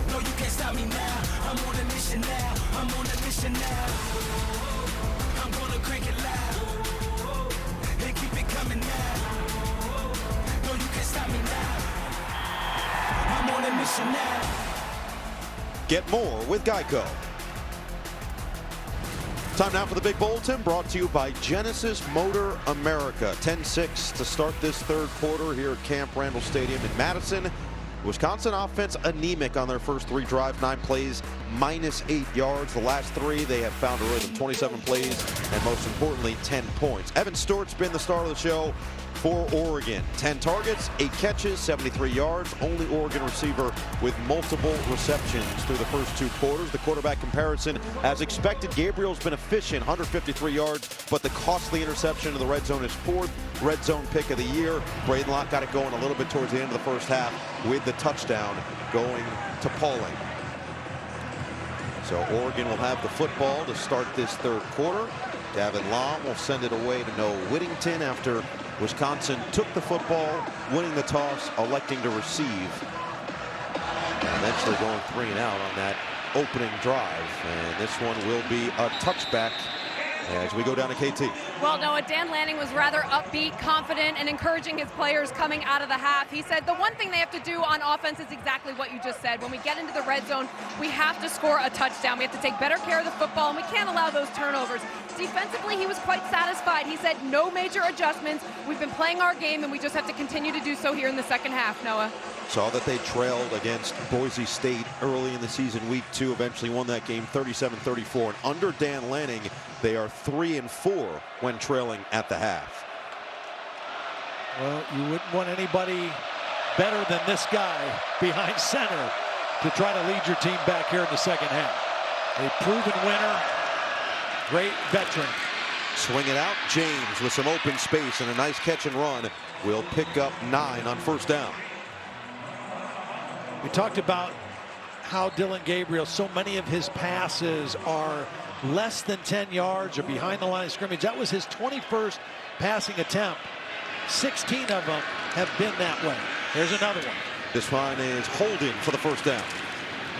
No, you can't stop me now. I'm on a mission now. I'm on a mission now. mission now. Get more with Geico. Time now for the Big Bulletin, brought to you by Genesis Motor America. 10-6 to start this third quarter here at Camp Randall Stadium in Madison. Wisconsin offense anemic on their first 3 drives, 9 plays, -8 yards. The last 3, they have found a rhythm, 27 plays, and most importantly, 10 points. Evan Stewart's been the star of the show for Oregon. 10 targets, 8 catches, 73 yards. Only Oregon receiver with multiple receptions through the first 2 quarters. The quarterback comparison, as expected, Gabriel's been efficient, 153 yards, but the costly interception in the red zone is 4th red zone pick of the year. Braden Locke got it going a little bit towards the end of the first half with the touchdown going to Pauling. So Oregon will have the football to start this third quarter. Gavin Long will send it away to Noah Whittington after Wisconsin took the football, winning the toss, electing to receive, and eventually going 3 and out on that opening drive. And this one will be a touchback as we go down to KT. Well, Noah, Dan Lanning was rather upbeat, confident, and encouraging his players coming out of the half. He said the one thing they have to do on offense is exactly what you just said. When we get into the red zone, we have to score a touchdown. We have to take better care of the football, and we can't allow those turnovers. Defensively, he was quite satisfied. He said no major adjustments. We've been playing our game, and we just have to continue to do so here in the second half, Noah. Saw that they trailed against Boise State early in the season, week 2, eventually won that game 37-34. And under Dan Lanning, they are 3-4 when trailing at the half. Well, you wouldn't want anybody better than this guy behind center to try to lead your team back here in the second half. A proven winner, great veteran. Swing it out, James with some open space and a nice catch and run will pick up 9 on first down. We talked about how Dillon Gabriel, so many of his passes are less than 10 yards or behind the line of scrimmage. That was his 21st passing attempt. 16 of them have been that way. Here's another one. This one is holding for the first down.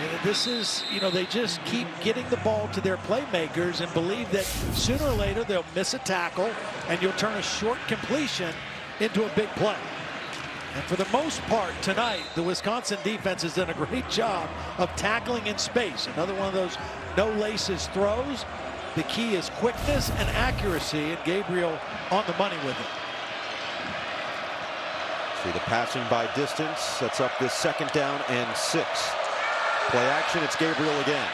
And this is, you know, they just keep getting the ball to their playmakers and believe that sooner or later they'll miss a tackle and you'll turn a short completion into a big play. And for the most part tonight, the Wisconsin defense has done a great job of tackling in space. Another one of those no laces throws. The key is quickness and accuracy, and Gabriel on the money with it. See the passing by distance sets up this 2nd down and 6. Play action, it's Gabriel again.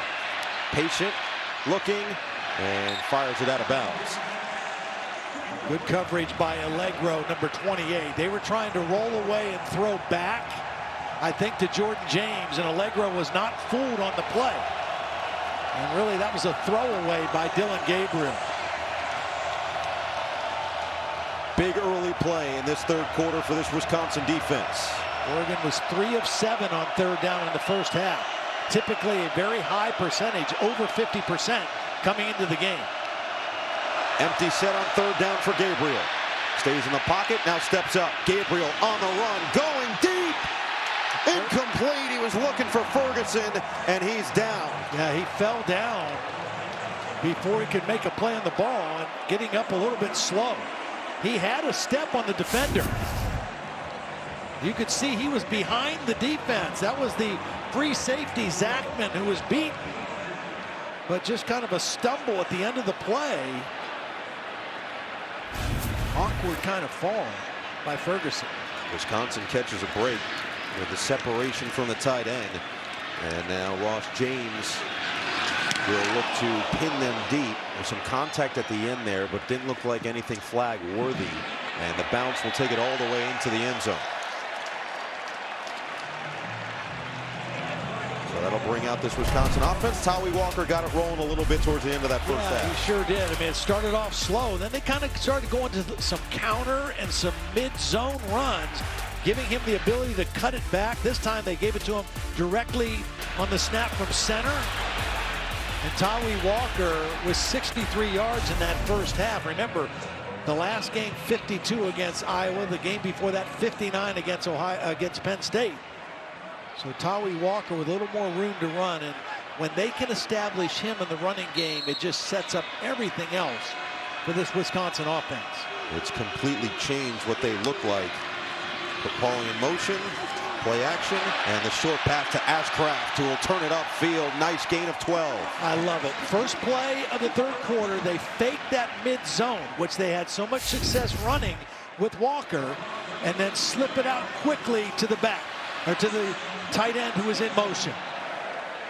Patient, looking, and fires it out of bounds. Good coverage by Allegro, number 28. They were trying to roll away and throw back, I think, to Jordan James, and Allegro was not fooled on the play. And really, that was a throwaway by Dillon Gabriel. Big early play in this third quarter for this Wisconsin defense. Oregon was 3 of 7 on 3rd down in the first half. Typically a very high percentage, over 50% coming into the game. Empty set on 3rd down for Gabriel. Stays in the pocket, now steps up. Gabriel on the run, going deep. Incomplete, he was looking for Ferguson, and he's down. Yeah, he fell down before he could make a play on the ball, and getting up a little bit slow. He had a step on the defender. You could see he was behind the defense. That was the free safety, Zachman, who was beaten. But just kind of a stumble at the end of the play. Awkward kind of fall by Ferguson. Wisconsin catches a break with the separation from the tight end. And now Ross James will look to pin them deep. There's some contact at the end there, but didn't look like anything flag worthy. And the bounce will take it all the way into the end zone. So that'll bring out this Wisconsin offense. Tawee Walker got it rolling a little bit towards the end of that first half. He sure did. I mean, it started off slow. Then they kind of started going to some counter and some mid-zone runs, giving him the ability to cut it back. This time they gave it to him directly on the snap from center. And Tawee Walker was 63 yards in that first half. Remember, the last game 52 against Iowa. The game before that 59 against Penn State. So Tawee Walker with a little more room to run, and when they can establish him in the running game, it just sets up everything else for this Wisconsin offense. It's completely changed what they look like Put Pauling in motion. Play action, and the short pass to Ashcraft, who will turn it upfield. Nice gain of 12. I love it. First play of the third quarter, they faked that mid-zone, which they had so much success running with Walker, and then slip it out quickly to the back, or to the tight end who was in motion.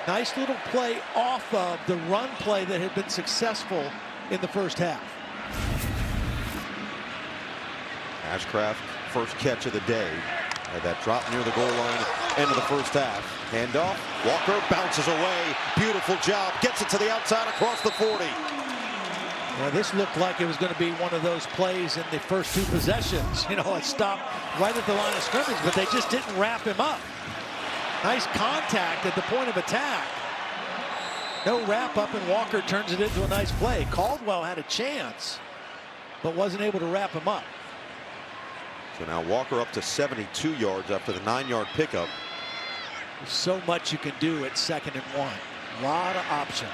Nice little play off of the run play that had been successful in the first half. Ashcraft, first catch of the day. Had that drop near the goal line, end of the first half. Handoff, Walker bounces away. Beautiful job, gets it to the outside across the 40. Well, this looked like it was going to be one of those plays in the first two possessions. You know, it stopped right at the line of scrimmage, but they just didn't wrap him up. Nice contact at the point of attack. No wrap up, and Walker turns it into a nice play. Caldwell had a chance, but wasn't able to wrap him up. So now Walker up to 72 yards after the 9-yard pickup. There's so much you can do at 2nd and 1. A lot of options.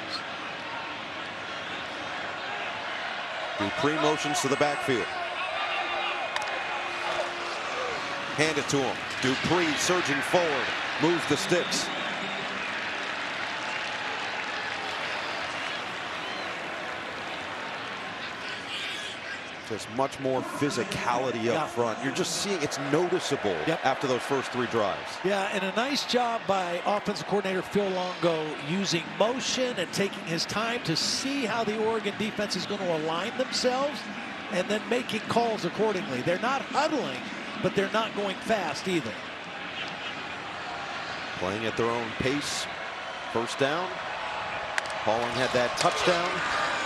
Dupree motions to the backfield. Hand it to him. Dupree surging forward. Moves the sticks. There's much more physicality up front. You're just seeing it's noticeable after those first 3 drives. Yeah, and a nice job by offensive coordinator Phil Longo using motion and taking his time to see how the Oregon defense is going to align themselves and then making calls accordingly. They're not huddling, but they're not going fast either. Playing at their own pace. First down. Pauling had that touchdown.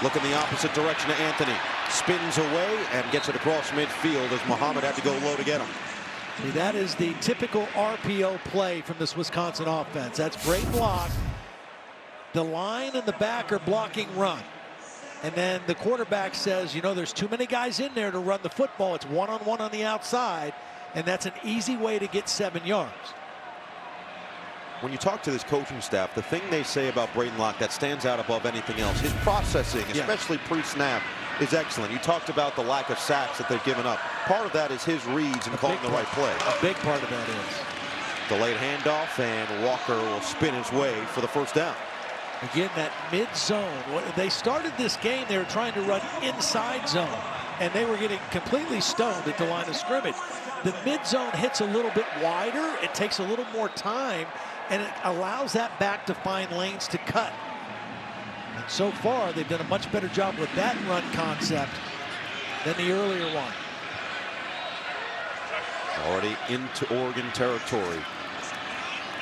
Look in the opposite direction to Anthony. Spins away and gets it across midfield as Muhammad had to go low to get him. See, that is the typical RPO play from this Wisconsin offense. That's break block. The line and the back are blocking run. And then the quarterback says, you know, there's too many guys in there to run the football. It's one-on-one on the outside, and that's an easy way to get 7 yards. When you talk to this coaching staff, the thing they say about Braden Locke that stands out above anything else, his processing, especially pre-snap, is excellent. You talked about the lack of sacks that they've given up. Part of that is his reads and calling the right play. A big part of that is. Delayed handoff, and Walker will spin his way for the first down. Again, that mid-zone. They started this game, they were trying to run inside zone, and they were getting completely stoned at the line of scrimmage. The mid-zone hits a little bit wider. It takes a little more time, and it allows that back to find lanes to cut. And so far, they've done a much better job with that run concept than the earlier one. Already into Oregon territory.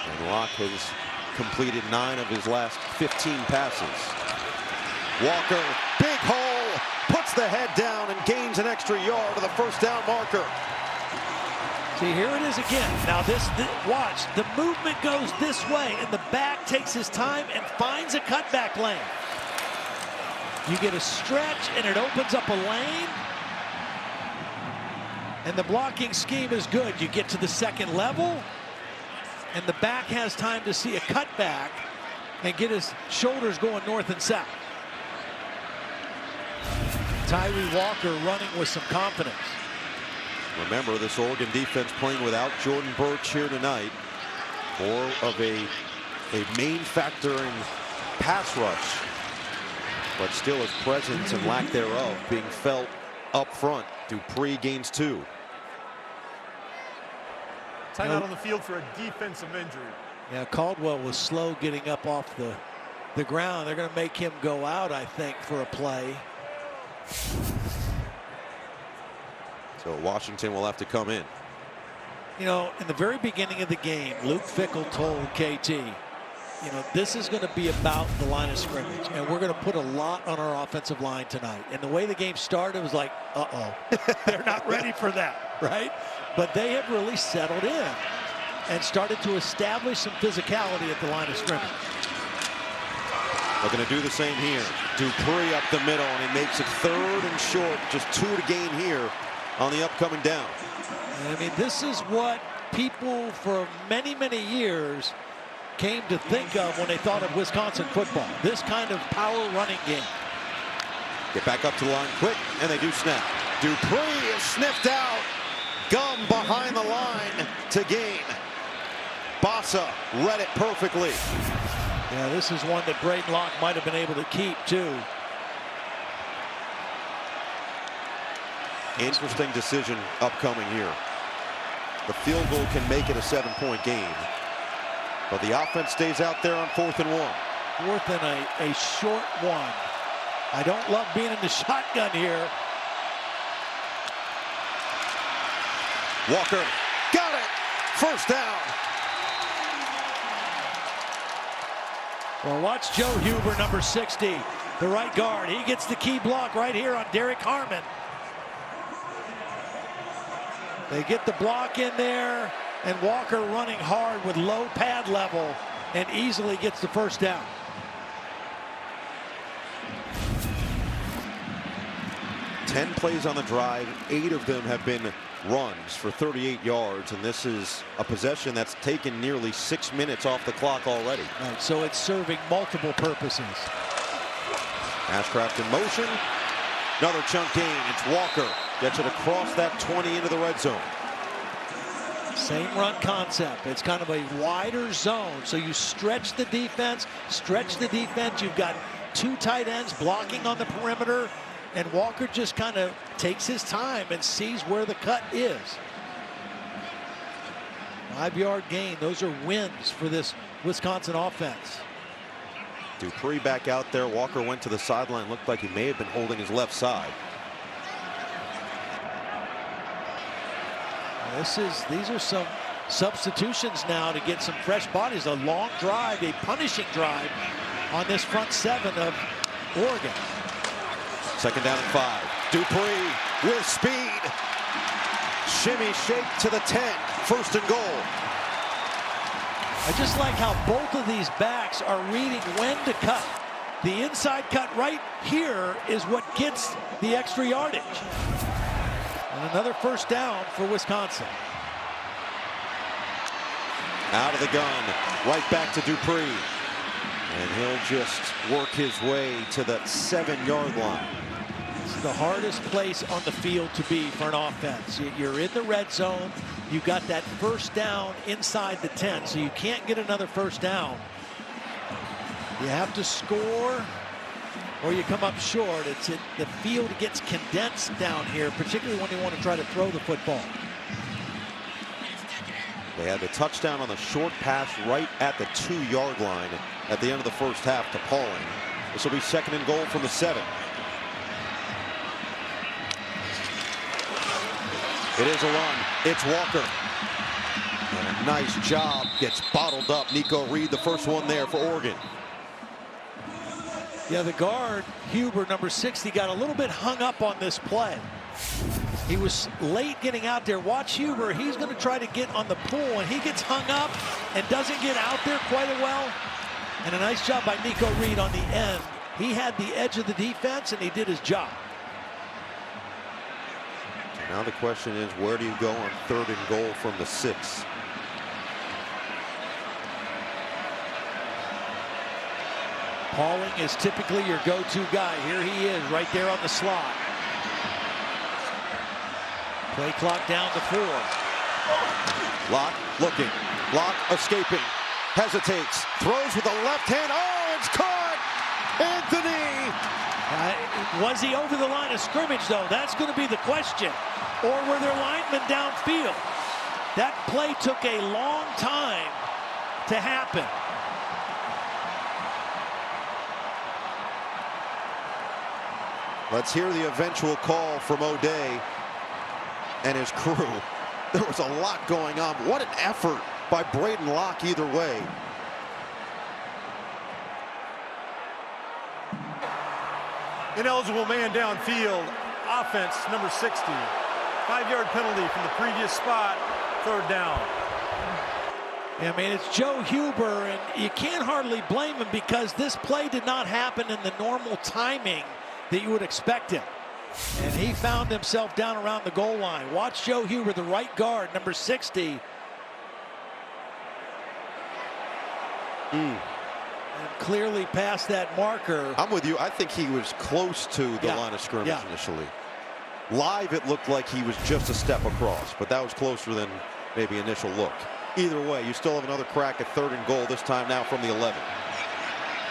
And Locke has completed 9 of his last 15 passes. Walker, big hole, puts the head down and gains an extra yard to the first down marker. See, here it is again. Now watch, the movement goes this way, and the back takes his time and finds a cutback lane. You get a stretch, and it opens up a lane. And the blocking scheme is good. You get to the second level, and the back has time to see a cutback and get his shoulders going north and south. Tyree Walker running with some confidence. Remember, this Oregon defense playing without Jordan Burch here tonight. More of a main factor in pass rush, but still his presence and lack thereof being felt up front. Dupree gains 2. Time out on the field for a defensive injury. Yeah, Caldwell was slow getting up off the ground. They're going to make him go out, I think, for a play. So Washington will have to come in. You know, in the very beginning of the game, Luke Fickell told KT, you know, this is going to be about the line of scrimmage, and we're going to put a lot on our offensive line tonight. And the way the game started, it was like, uh-oh, they're not ready for that, right? But they have really settled in and started to establish some physicality at the line of scrimmage. They're going to do the same here. Dupree up the middle, and he makes it 3rd and short. Just 2 to gain here on the upcoming down. I mean, this is what people for many, many years came to think of when they thought of Wisconsin football. This kind of power running game. Get back up to the line quick, and they do snap. Dupree is sniffed out. Gum behind the line. to gain. Bossa read it perfectly. Yeah, this is one that Braden Locke might have been able to keep, too. Interesting decision upcoming here. The field goal can make it a 7-point game. But the offense stays out there on 4th and 1. 4th and a short one. I don't love being in the shotgun here. Walker got it. First down. Well, watch Joe Huber, number 60, the right guard. He gets the key block right here on Derek Harmon. They get the block in there, and Walker running hard with low pad level and easily gets the first down. Ten plays on the drive, 8 of them have been runs for 38 yards, and this is a possession that's taken nearly 6 minutes off the clock already. Right, so it's serving multiple purposes. Ashcraft in motion. Another chunk gain. It's Walker. Gets it across that 20 into the red zone. Same run concept. It's kind of a wider zone, so you stretch the defense. You've got 2 tight ends blocking on the perimeter, and Walker just kind of takes his time and sees where the cut is. 5-yard gain. Those are wins for this Wisconsin offense. Dupree back out there. Walker went to the sideline. Looked like he may have been holding his left side. These are some substitutions now to get some fresh bodies. A long drive, a punishing drive on this front 7 of Oregon. 2nd down and 5. Dupree with speed. Shimmy shake to the 10. 1st and goal. I just like how both of these backs are reading when to cut. The inside cut right here is what gets the extra yardage. And another first down for Wisconsin. Out of the gun. Right back to Dupree. And he'll just work his way to the 7-yard line. It's the hardest place on the field to be for an offense. You're in the red zone. You got that first down inside the 10, so you can't get another first down. You have to score or you come up short. The field gets condensed down here, particularly when you want to try to throw the football. They had the touchdown on the short pass right at the 2-yard line at the end of the first half to Pauling. This will be 2nd and goal from the 7. It is a run. It's Walker. And a nice job. Gets bottled up. Nico Reed, the first one there for Oregon. Yeah, the guard, Huber, number 60, got a little bit hung up on this play. He was late getting out there. Watch Huber. He's going to try to get on the pool, and he gets hung up and doesn't get out there quite well. And a nice job by Nico Reed on the end. He had the edge of the defense, and he did his job. Now the question is, where do you go on 3rd and goal from the 6? Pauling is typically your go-to guy. Here he is right there on the slot. Play clock down to 4. Locke looking. Locke escaping. Hesitates. Throws with the left hand. Oh, it's caught! Anthony! Was he over the line of scrimmage, though? That's going to be the question. Or were there linemen downfield? That play took a long time to happen. Let's hear the eventual call from O'Day and his crew. There was a lot going on. What an effort by Braden Locke either way. Ineligible man downfield. Offense, number 60. 5-yard penalty from the previous spot. 3rd down. I mean, it's Joe Huber, and you can't hardly blame him because this play did not happen in the normal timing that you would expect him. And he found himself down around the goal line. Watch Joe Huber, the right guard, number 60. And clearly past that marker. I'm with you. I think he was close to the line of scrimmage initially. Live, it looked like he was just a step across, but that was closer than maybe initial look. Either way, you still have another crack at 3rd and goal, this time now from the 11.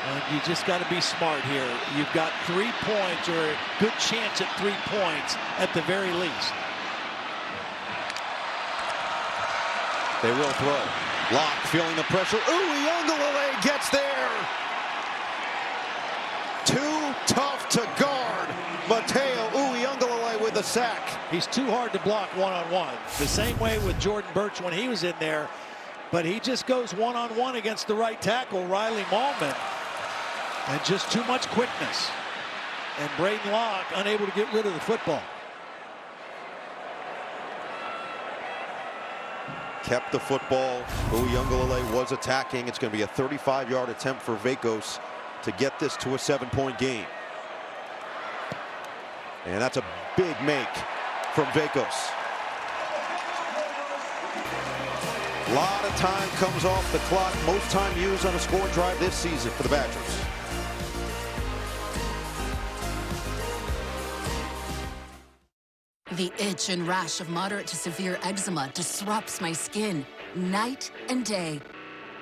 And you just got to be smart here. You've got 3 points, or a good chance at 3 points at the very least. They will throw. Locke feeling the pressure. Uiagalelei gets there. Too tough to guard. Mateo Uiagalelei with the sack. He's too hard to block one-on-one. The same way with Jordan Birch when he was in there. But he just goes one-on-one against the right tackle, Riley Mahlman. And just too much quickness. And Braden Locke unable to get rid of the football. Kept the football. Uiagalelei was attacking. It's going to be a 35-yard attempt for Vacos to get this to a 7-point game. And that's a big make from Vacos. A lot of time comes off the clock. Most time used on a scoring drive this season for the Badgers. The itch and rash of moderate to severe eczema disrupts my skin night and day.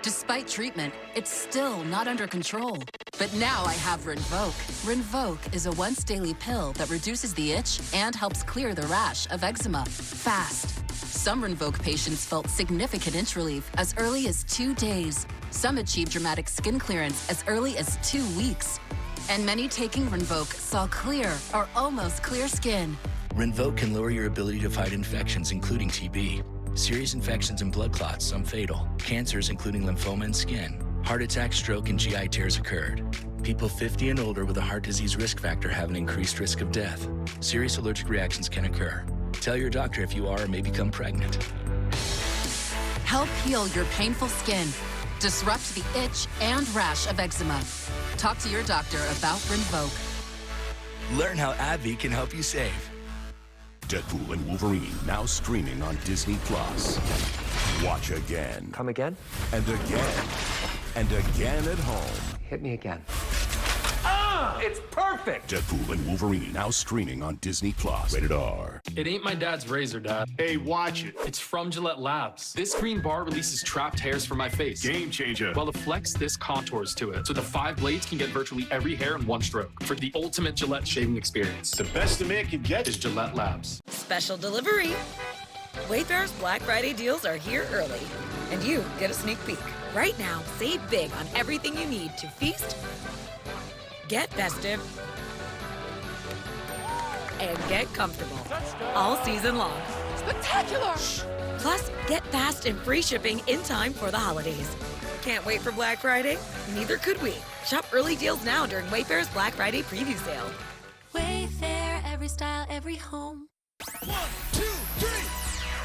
Despite treatment, it's still not under control. But now I have Rinvoq. Rinvoq is a once-daily pill that reduces the itch and helps clear the rash of eczema fast. Some Rinvoq patients felt significant itch relief as early as 2 days. Some achieved dramatic skin clearance as early as 2 weeks. And many taking Rinvoq saw clear or almost clear skin. Rinvoq can lower your ability to fight infections, including TB. Serious infections and blood clots, some fatal. Cancers, including lymphoma and skin. Heart attack, stroke, and GI tears occurred. People 50 and older with a heart disease risk factor have an increased risk of death. Serious allergic reactions can occur. Tell your doctor if you are or may become pregnant. Help heal your painful skin. Disrupt the itch and rash of eczema. Talk to your doctor about Rinvoq. Learn how AbbVie can help you save. Deadpool and Wolverine, now streaming on Disney+. Watch again. Come again? And again. And again at home. Hit me again. It's perfect! Deadpool and Wolverine, now streaming on Disney+. Rated R. It ain't my dad's razor, Dad. Hey, watch it. It's from Gillette Labs. This green bar releases trapped hairs from my face. Game changer. While the Flex, this contours to it. So the 5 blades can get virtually every hair in one stroke. For the ultimate Gillette shaving experience. The best a man can get is Gillette Labs. Special delivery. Wayfarer's Black Friday deals are here early. And you get a sneak peek. Right now, save big on everything you need to feast, get festive, and get comfortable all season long. Spectacular! Plus, get fast and free shipping in time for the holidays. Can't wait for Black Friday? Neither could we. Shop early deals now during Wayfair's Black Friday preview sale. Wayfair, every style, every home. 1, 2, 3.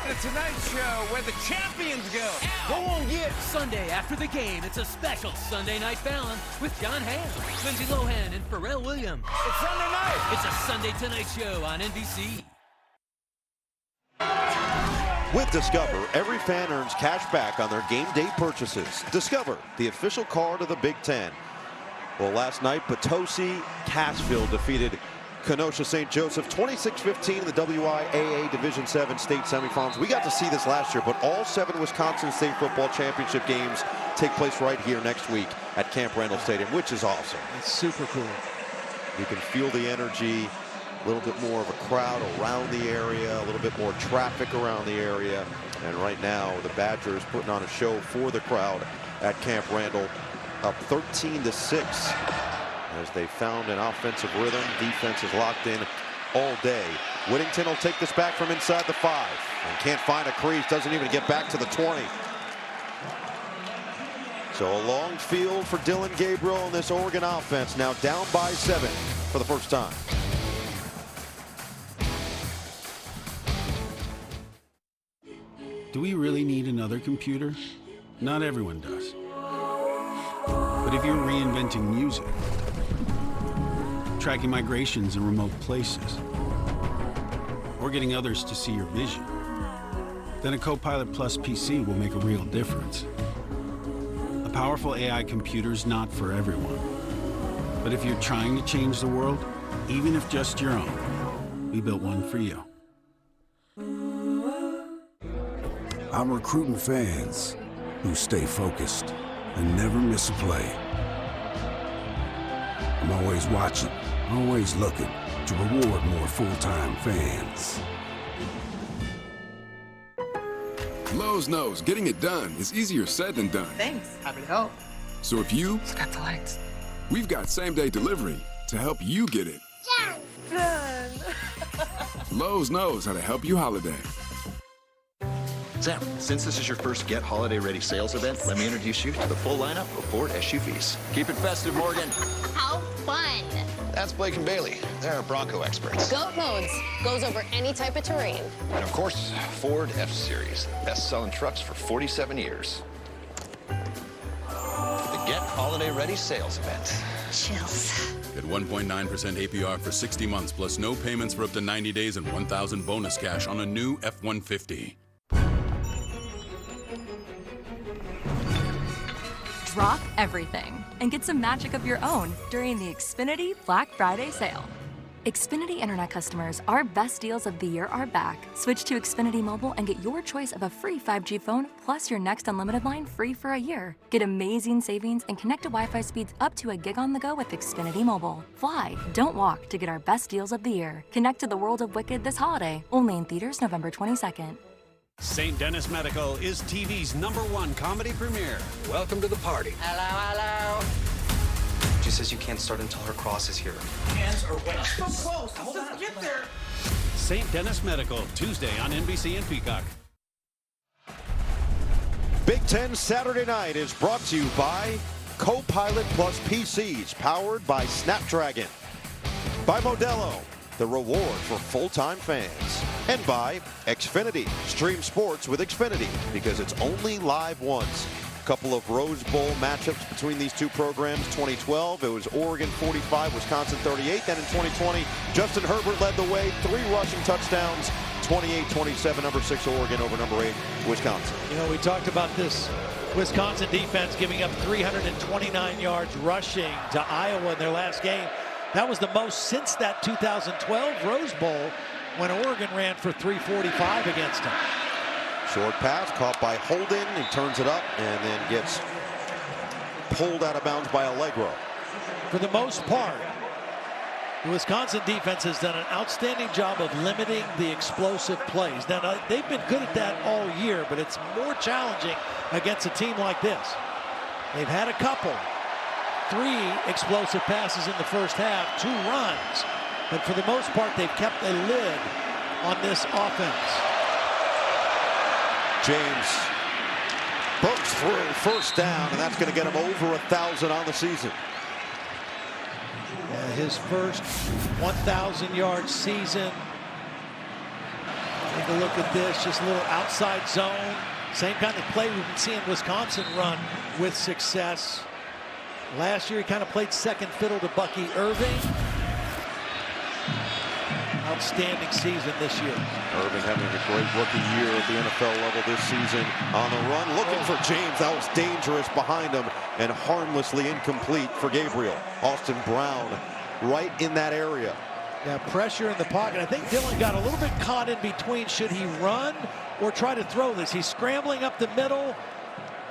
The Tonight Show, where the champions go. Go on, get Sunday after the game, it's a special Sunday Night Balance with John Hamm, Lindsay Lohan, and Pharrell Williams. It's Sunday night. It's a Sunday Tonight Show on NBC. With Discover, every fan earns cash back on their game day purchases. Discover, the official card of the Big Ten. Well, last night, Potosi Cassville defeated Kenosha St. Joseph 26-15 in the WIAA Division 7 state semifinals. We got to see this last year, but all 7 Wisconsin State Football Championship games take place right here next week at Camp Randall Stadium, which is awesome. It's super cool. You can feel the energy, a little bit more of a crowd around the area, a little bit more traffic around the area. And right now, the Badgers putting on a show for the crowd at Camp Randall, up 13-6. As they found an offensive rhythm. Defense is locked in all day. Whittington will take this back from inside the 5 and can't find a crease, doesn't even get back to the 20. So a long field for Dillon Gabriel in this Oregon offense, now down by 7 for the first time. Do we really need another computer? Not everyone does. But if you're reinventing music, tracking migrations in remote places, or getting others to see your vision, then a Copilot Plus PC will make a real difference. A powerful AI computer's not for everyone. But if you're trying to change the world, even if just your own, we built one for you. I'm recruiting fans who stay focused and never miss a play. I'm always watching, always looking to reward more full-time fans. Lowe's knows getting it done is easier said than done. Thanks. Happy to help. So if you Got the lights. we've got same-day delivery to help you get it. Done. Lowe's knows how to help you holiday. Sam, since this is your first Get Holiday Ready sales event, let me introduce you to the full lineup of Ford SUVs. Keep it festive, Morgan. How fun! That's Blake and Bailey. They're our Bronco experts. Goat modes goes over any type of terrain. And of course, Ford F-Series. Best-selling trucks for 47 years. The Get Holiday Ready sales event. Chills. Get 1.9% APR for 60 months, plus no payments for up to 90 days and $1,000 bonus cash on a new F-150. Drop everything and get some magic of your own during the Xfinity Black Friday sale. Xfinity Internet customers, our best deals of the year are back. Switch to Xfinity Mobile and get your choice of a free 5G phone plus your next unlimited line free for a year. Get amazing savings and connect to Wi-Fi speeds up to a gig on the go with Xfinity Mobile. Fly, don't walk to get our best deals of the year. Connect to the world of Wicked this holiday, only in theaters November 22nd. St. Dennis Medical is TV's #1 comedy premiere. Welcome to the party. Hello. She says you can't start until her cross is here. Hands are wet. So close. Hold on. Get there. St. Dennis Medical, Tuesday on NBC and Peacock. Big Ten Saturday Night is brought to you by Copilot Plus PCs, powered by Snapdragon. By Modelo, the reward for full-time fans. And by Xfinity. Stream sports with Xfinity because it's only live once. Couple of Rose Bowl matchups between these two programs. 2012, it was Oregon 45, Wisconsin 38. Then in 2020, Justin Herbert led the way, 3 rushing touchdowns, 28-27, number 6 Oregon over number 8 Wisconsin. You know, we talked about this Wisconsin defense giving up 329 yards rushing to Iowa in their last game. That was the most since that 2012 Rose Bowl when Oregon ran for 345 against them. Short pass caught by Holden. He turns it up and then gets pulled out of bounds by Allegro. For the most part, the Wisconsin defense has done an outstanding job of limiting the explosive plays. Now, they've been good at that all year, but it's more challenging against a team like this. They've had a couple. 3 explosive passes in the first half, 2 runs. But for the most part, they've kept a lid on this offense. James bursts through first down, and that's going to get him over 1,000 on the season. His first 1,000-yard season. Take a look at this, just a little outside zone. Same kind of play we've been seeing Wisconsin run with success. Last year, he kind of played second fiddle to Bucky Irving. Outstanding season this year. Irving having a great rookie year at the NFL level this season. On the run, looking for James. That was dangerous behind him and harmlessly incomplete for Gabriel. Austin Brown right in that area. Yeah, pressure in the pocket. I think Dillon got a little bit caught in between. Should he run or try to throw this? He's scrambling up the middle.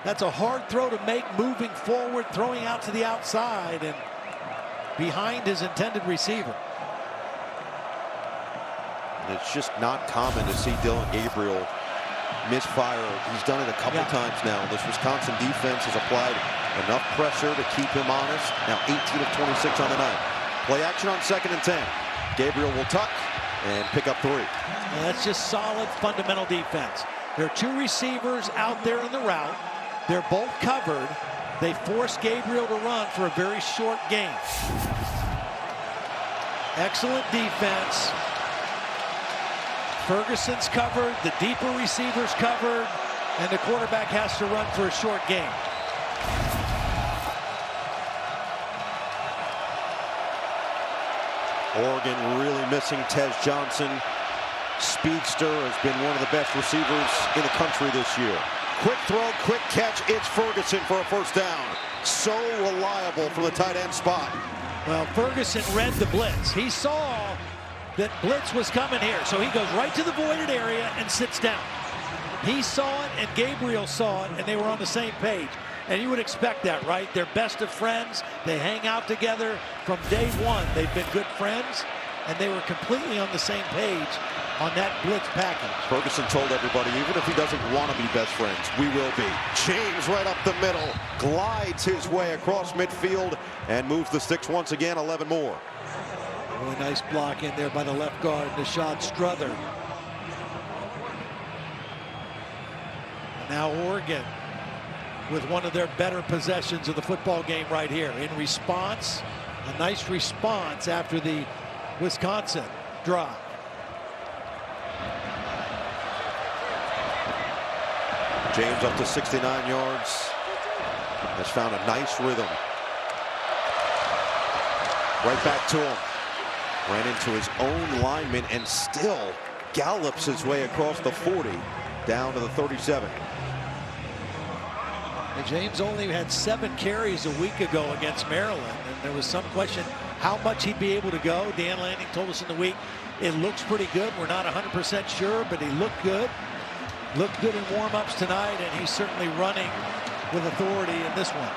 That's a hard throw to make, moving forward, throwing out to the outside and behind his intended receiver. And it's just not common to see Dillon Gabriel misfire. He's done it a couple times now. This Wisconsin defense has applied enough pressure to keep him honest. Now 18 of 26 on the night. Play action on 2nd and 10. Gabriel will tuck and pick up 3. And that's just solid fundamental defense. There are 2 receivers out there in the route. They're both covered. They force Gabriel to run for a very short gain. Excellent defense. Ferguson's covered, the deeper receivers covered, and the quarterback has to run for a short gain. Oregon really missing Tez Johnson. Speedster has been one of the best receivers in the country this year. Quick throw, quick catch. It's Ferguson for a first down. So reliable from the tight end spot. Well, Ferguson read the blitz. He saw that blitz was coming here, so he goes right to the voided area and sits down. He saw it and Gabriel saw it, and they were on the same page. And you would expect that, right? They're best of friends. They hang out together from day one. They've been good friends, and they were completely on the same page on that blitz package. Ferguson told everybody, even if he doesn't want to be best friends, we will be. James right up the middle, glides his way across midfield and moves the sticks once again, 11 more. Really nice block in there by the left guard, Nishad Strother. And now Oregon with one of their better possessions of the football game right here. In response, a nice response after the Wisconsin drop. James up to 69 yards. Has found a nice rhythm. Right back to him. Ran into his own lineman and still gallops his way across the 40 down to the 37. And James only had 7 carries a week ago against Maryland, and there was some question how much he'd be able to go. Dan Lanning told us in the week it looks pretty good. We're not 100% sure, but he looked good. Looked good in warm-ups tonight, and he's certainly running with authority in this one.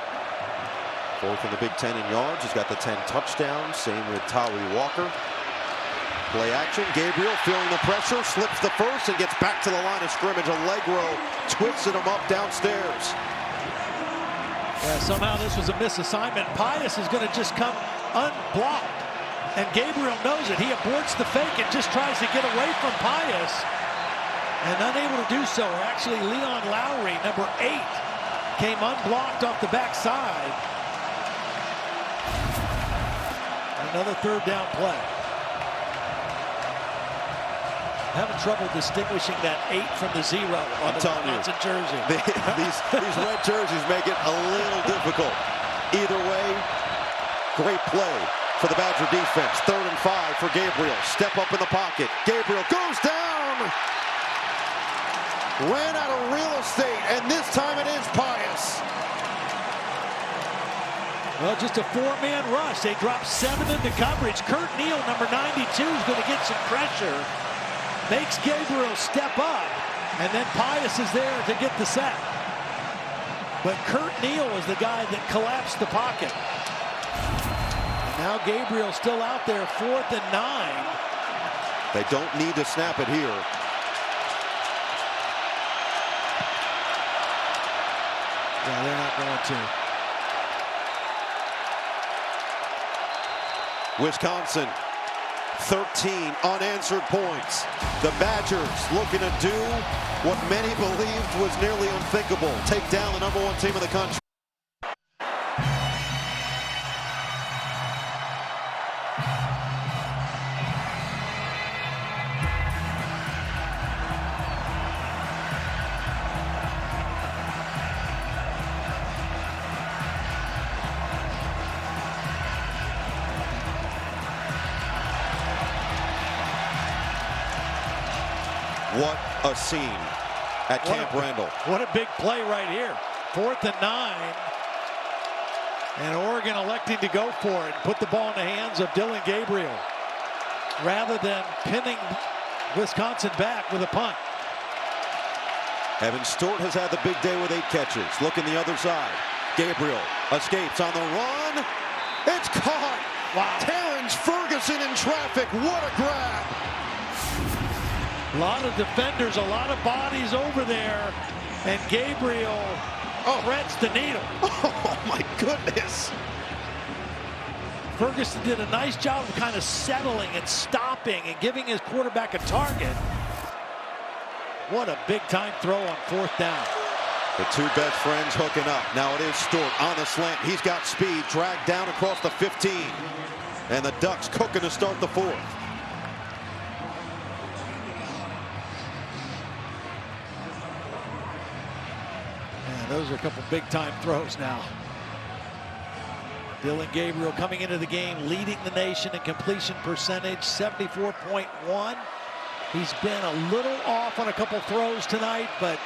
4th in the Big Ten in yards. He's got the 10 touchdowns. Same with Tawee Walker. Play action. Gabriel feeling the pressure, slips the first and gets back to the line of scrimmage. Allegro twisted him up downstairs. Yeah, somehow this was a misassignment. Pius is going to just come unblocked, and Gabriel knows it. He aborts the fake and just tries to get away from Pius, and unable to do so. Actually, Leon Lowry, number 8, came unblocked off the backside. Another 3rd down play. Having trouble distinguishing that 8 from the 0 on the Wisconsin jersey. These red jerseys make it a little difficult. Either way, great play for the Badger defense. 3rd and 5 for Gabriel. Step up in the pocket. Gabriel goes down. Ran out of real estate, and this time it is Pius. Well, just a 4-man rush. They drop 7 into coverage. Kurt Neal, number 92, is going to get some pressure. Makes Gabriel step up, and then Pius is there to get the sack. But Kurt Neal is the guy that collapsed the pocket. And now Gabriel still out there, 4th and 9. They don't need to snap it here. Yeah, they're not going to. Wisconsin, 13 unanswered points. The Badgers looking to do what many believed was nearly unthinkable. Take down the number 1 team in the country. What a scene at Camp Randall. What a big play right here. 4th and 9. And Oregon electing to go for it and put the ball in the hands of Dylan Gabriel rather than pinning Wisconsin back with a punt. Evan Stewart has had the big day with 8 catches. Look in the other side. Gabriel escapes on the run. It's caught. Wow. Terrence Ferguson in traffic. What a grab. A lot of defenders, a lot of bodies over there, and Gabriel threads the needle. Oh my goodness. Ferguson did a nice job of kind of settling and stopping and giving his quarterback a target. What a big time throw on 4th down. The 2 best friends hooking up. Now it is Stewart on the slant. He's got speed, dragged down across the 15. And the Ducks cooking to start the 4th. Those are a couple big-time throws now. Dylan Gabriel coming into the game, leading the nation in completion percentage, 74.1. He's been a little off on a couple throws tonight, but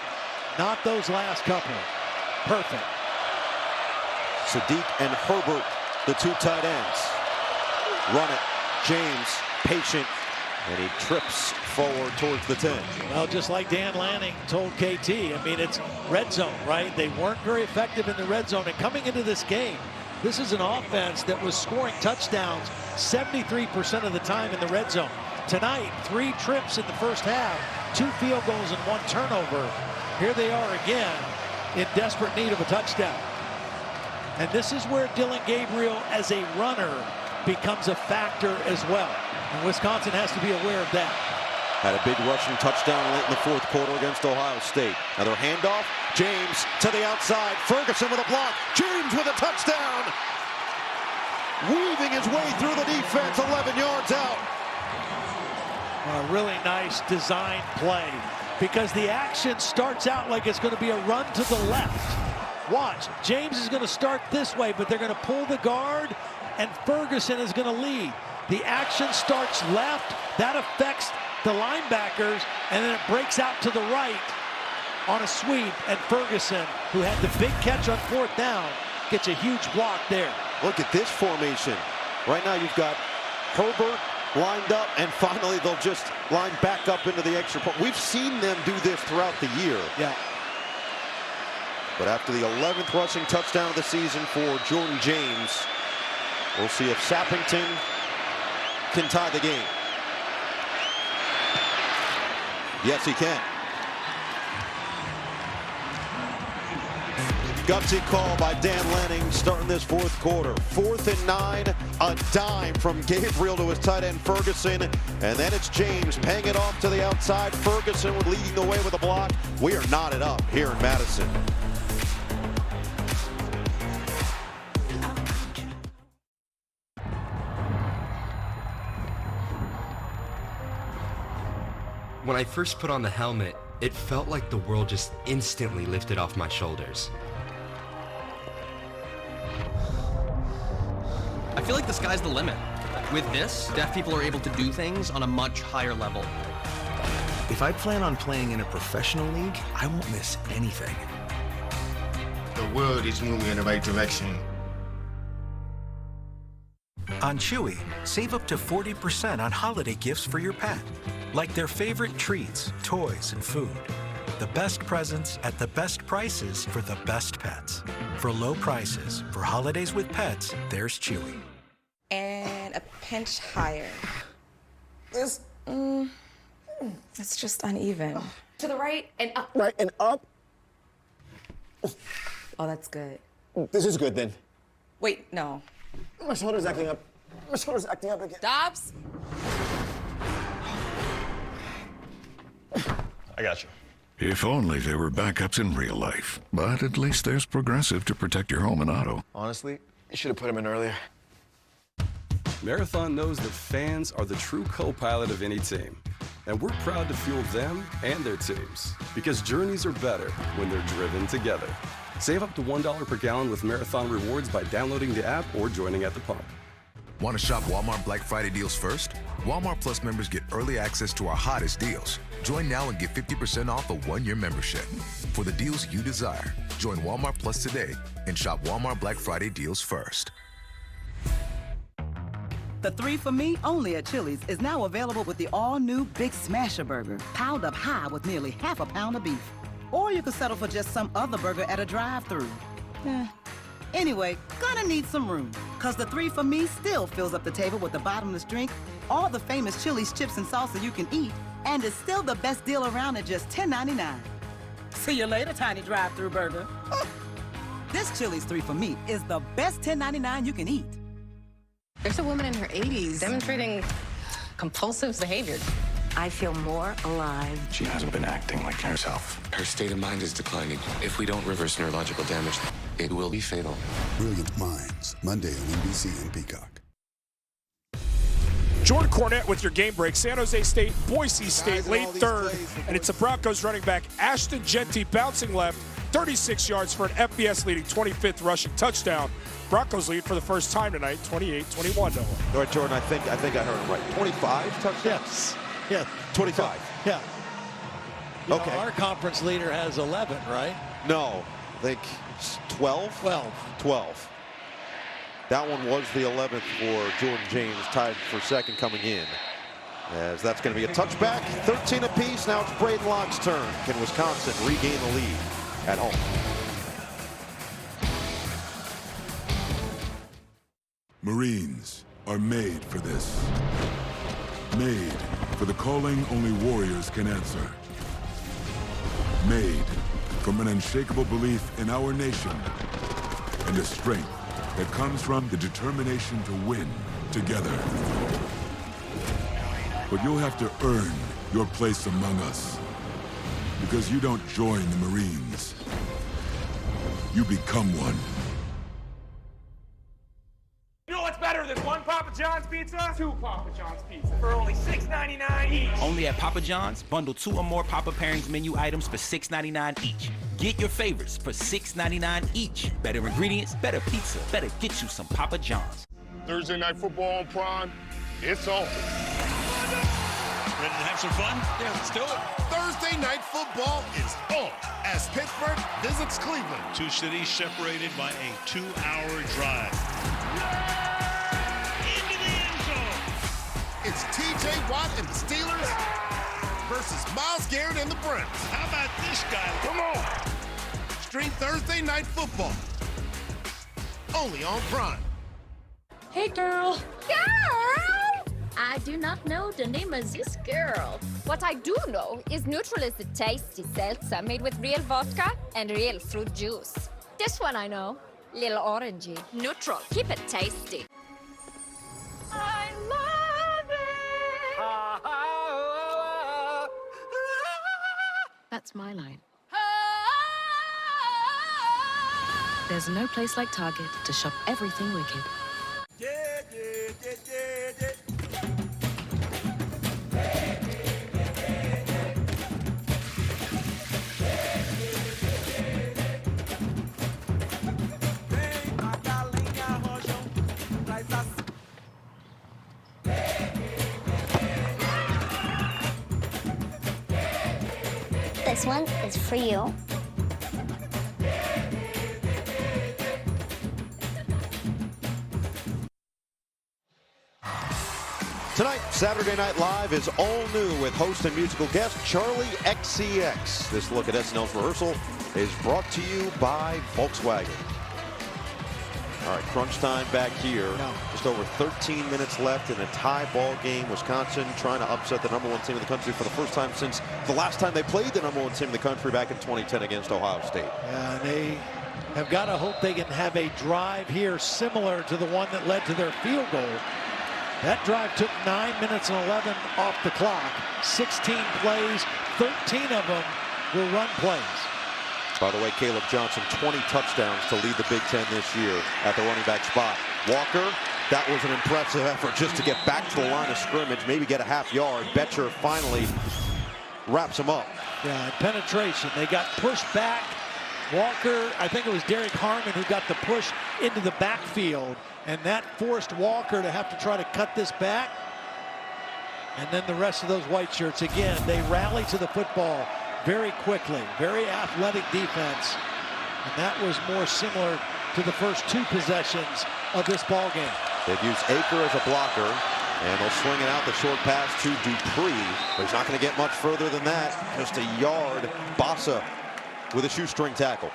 not those last couple. Perfect. Sadiq and Herbert, the 2 tight ends. Run it. James, patient, And he trips forward towards the 10. Well, just like Dan Lanning told KT, I mean, it's red zone, right? They weren't very effective in the red zone. And coming into this game, this is an offense that was scoring touchdowns 73% of the time in the red zone. Tonight, 3 trips in the first half, 2 field goals and 1 turnover. Here they are again in desperate need of a touchdown. And this is where Dillon Gabriel as a runner becomes a factor as well. And Wisconsin has to be aware of that. Had a big rushing touchdown late in the 4th quarter against Ohio State. Another handoff. James to the outside. Ferguson with a block. James with a touchdown. Weaving his way through the defense, 11 yards out. A really nice design play because the action starts out like it's going to be a run to the left. Watch, James is going to start this way, but they're going to pull the guard, and Ferguson is going to lead. The action starts left. That affects the linebackers, and then it breaks out to the right on a sweep, and Ferguson, who had the big catch on 4th down, gets a huge block there. Look at this formation. Right now you've got Herbert lined up, and finally they'll just line back up into the extra point. We've seen them do this throughout the year. Yeah. But after the 11th rushing touchdown of the season for Jordan James, we'll see if Sappington can tie the game. Yes, he can. Gutsy call by Dan Lanning starting this 4th quarter. 4th and 9, a dime from Gabriel to his tight end Ferguson, and then it's James paying it off to the outside. Ferguson leading the way with a block. We are knotted up here in Madison. When I first put on the helmet, it felt like the world just instantly lifted off my shoulders. I feel like the sky's the limit. With this, deaf people are able to do things on a much higher level. If I plan on playing in a professional league, I won't miss anything. The world is moving in the right direction. On Chewy, save up to 40% on holiday gifts for your pet, like their favorite treats, toys, and food. The best presents at the best prices for the best pets. For low prices, for holidays with pets, there's Chewy. And a pinch higher. This, it's just uneven. To the right and up. Right and up? Oh, that's good. This is good then. Wait, no. My shoulder's acting up. My shoulder's acting up again. Dobbs? I got you. If only there were backups in real life. But at least there's Progressive to protect your home and auto. Honestly, you should have put him in earlier. Marathon knows that fans are the true co-pilot of any team. And we're proud to fuel them and their teams. Because journeys are better when they're driven together. Save up to $1 per gallon with Marathon Rewards by downloading the app or joining at the pump. Want to shop Walmart Black Friday deals first? Walmart Plus members get early access to our hottest deals. Join now and get 50% off a 1-year membership. For the deals you desire, join Walmart Plus today and shop Walmart Black Friday deals first. The 3 for Me, only at Chili's, is now available with the all-new Big Smasher Burger, piled up high with nearly half a pound of beef. Or you could settle for just some other burger at a drive-thru. Anyway, gonna need some room, cause the 3 for Me still fills up the table with the bottomless drink, all the famous Chili's chips and salsa you can eat, and is still the best deal around at just $10.99. See you later, tiny drive-thru burger. This Chili's 3 for Me is the best $10.99 you can eat. There's a woman in her 80s demonstrating compulsive behavior. I feel more alive. She hasn't been acting like herself. Her state of mind is declining. If we don't reverse neurological damage, it will be fatal. Brilliant Minds, Monday on NBC and Peacock. Jordan Cornette with your game break. San Jose State, Boise State, late 3rd. And it's the Broncos running back Ashton Jeanty bouncing left, 36 yards for an FBS leading 25th rushing touchdown. Broncos lead for the first time tonight, 28-21. All right, Jordan, I think I heard it right. 25 touchdowns? Yes. Yeah. 25. Yeah. You okay. know, our conference leader has 11, right? No, I think 12. 12. That one was the 11th for Jordan James, tied for second coming in. As that's going to be a touchback. 13 apiece. Now it's Braden Locke's turn. Can Wisconsin regain the lead at home? Marines are made for this. Made for the calling only warriors can answer. Made from an unshakable belief in our nation and a strength that comes from the determination to win together. But you'll have to earn your place among us, because you don't join the Marines. You become one. You know what's better than one Papa John's pizza? Two Papa John's pizza for only $6.99 each. Only at Papa John's. Bundle 2 or more Papa Pairings menu items for $6.99 each. Get your favorites for $6.99 each. Better ingredients, better pizza, better get you some Papa John's. Thursday Night Football on Prime. It's on. Ready to have some fun? Yeah, let's do it. Thursday Night Football is on as Pittsburgh visits Cleveland. Two cities separated by a 2-hour drive. Into the end zone. It's T.J. Watt and the Steelers versus Myles Garrett and the Browns. How about this guy? Come on. Stream Thursday Night Football. Only on Prime. Hey, girl. Girl! I do not know the name of this girl. What I do know is Neutral is a tasty seltzer made with real vodka and real fruit juice. This one I know. Little orangey. Neutral. Keep it tasty. I love it. That's my line. There's no place like Target to shop everything wicked. This one is for you. Tonight, Saturday Night Live is all new with host and musical guest Charlie XCX. This look at SNL's rehearsal is brought to you by Volkswagen. All right, crunch time back here. Just over 13 minutes left in a tie ball game. Wisconsin trying to upset the #1 team in the country for the first time since the last time they played the #1 team in the country back in 2010 against Ohio State. Yeah, and they have got to hope they can have a drive here similar to the one that led to their field goal. That drive took 9 minutes and 11 off the clock. 16 plays, 13 of them were run plays. By the way, Caleb Johnson, 20 touchdowns to lead the Big Ten this year at the running back spot. Walker, that was an impressive effort just to get back to the line of scrimmage, maybe get a half yard. Betcher finally wraps him up. Yeah, and penetration. They got pushed back. Walker, I think it was Derek Harmon who got the push into the backfield, and that forced Walker to have to try to cut this back. And then the rest of those white shirts, again, they rally to the football very quickly. Very athletic defense. And that was more similar to the first two possessions of this ball game. They've used Aker as a blocker, and they'll swing it out the short pass to Dupree. But he's not going to get much further than that. Just a yard. Bossa with a shoestring tackle.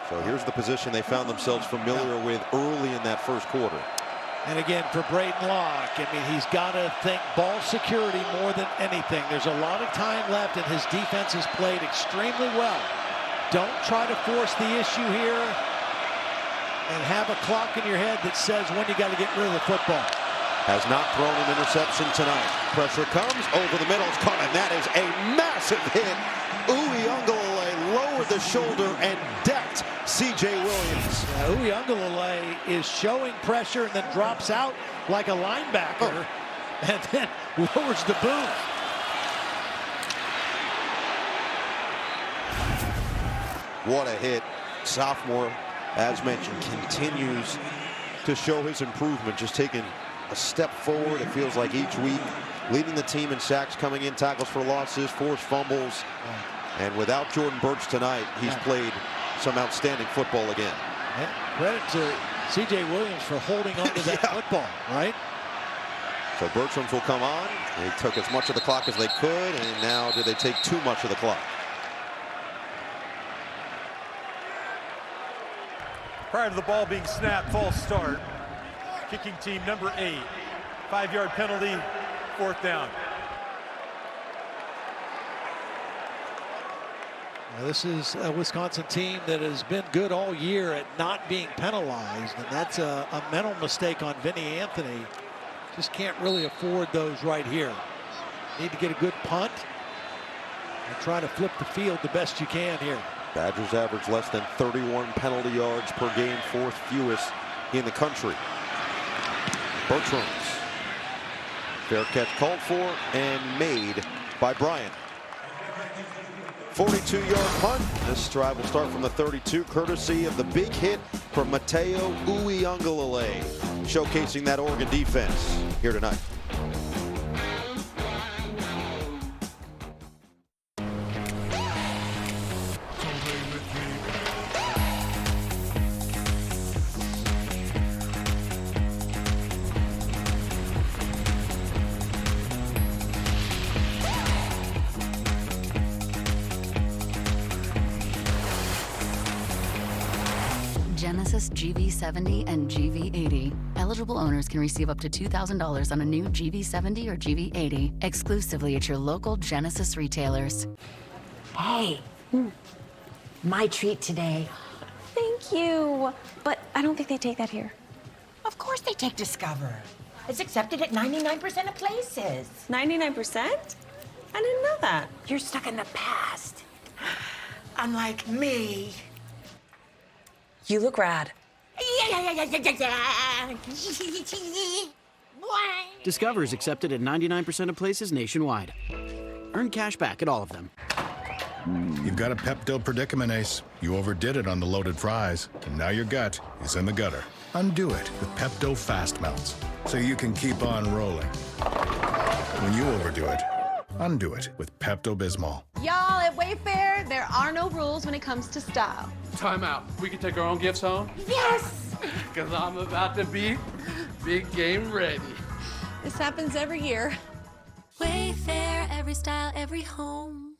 So here's the position they found themselves familiar with early in that first quarter. And again, for Braden Locke, I mean, he's got to think ball security more than anything. There's a lot of time left, and his defense has played extremely well. Don't try to force the issue here and have a clock in your head that says when you got to get rid of the football. Has not thrown an interception tonight. Pressure comes over the middle. It's caught, and that is a massive hit. Uyunglele lowered the shoulder and decked C.J. Williams. Uyunglele is showing pressure and then drops out like a linebacker and then lowers the boom. What a hit. Sophomore, as mentioned, continues to show his improvement, just taking a step forward, it feels like, each week. Leading the team in sacks, coming in, tackles for losses, forced fumbles. And without Jordan Burch tonight, he's played some outstanding football again. Credit to C.J. Williams for holding on to that football, right? So Bertrams will come on. They took as much of the clock as they could, and now did they take too much of the clock? Prior to the ball being snapped, false start. Kicking team number 8. 5-yard penalty, 4th down. Now, this is a Wisconsin team that has been good all year at not being penalized, and that's a mental mistake on Vinny Anthony. Just can't really afford those right here. Need to get a good punt and try to flip the field the best you can here. Badgers average less than 31 penalty yards per game, 4th fewest in the country. Bertrams. Fair catch called for and made by Bryant. 42-yard punt. This drive will start from the 32, courtesy of the big hit from Mateo Uiagalelei, showcasing that Oregon defense here tonight. Genesis GV70 and GV80. Eligible owners can receive up to $2,000 on a new GV70 or GV80 exclusively at your local Genesis retailers. Hey, my treat today. Thank you. But I don't think they take that here. Of course they take Discover. It's accepted at 99% of places. 99%? I didn't know that. You're stuck in the past. Unlike me. You look rad. Discover is accepted at 99% of places nationwide. Earn cash back at all of them. You've got a Pepto predicament, Ace. You overdid it on the loaded fries, and now your gut is in the gutter. Undo it with Pepto Fast Melts, so you can keep on rolling. When you overdo it, undo it with Pepto-Bismol. Y'all, at Wayfair, there are no rules when it comes to style. Time out. We can take our own gifts home? Yes! Because I'm about to be big game ready. This happens every year. Wayfair, every style, every home.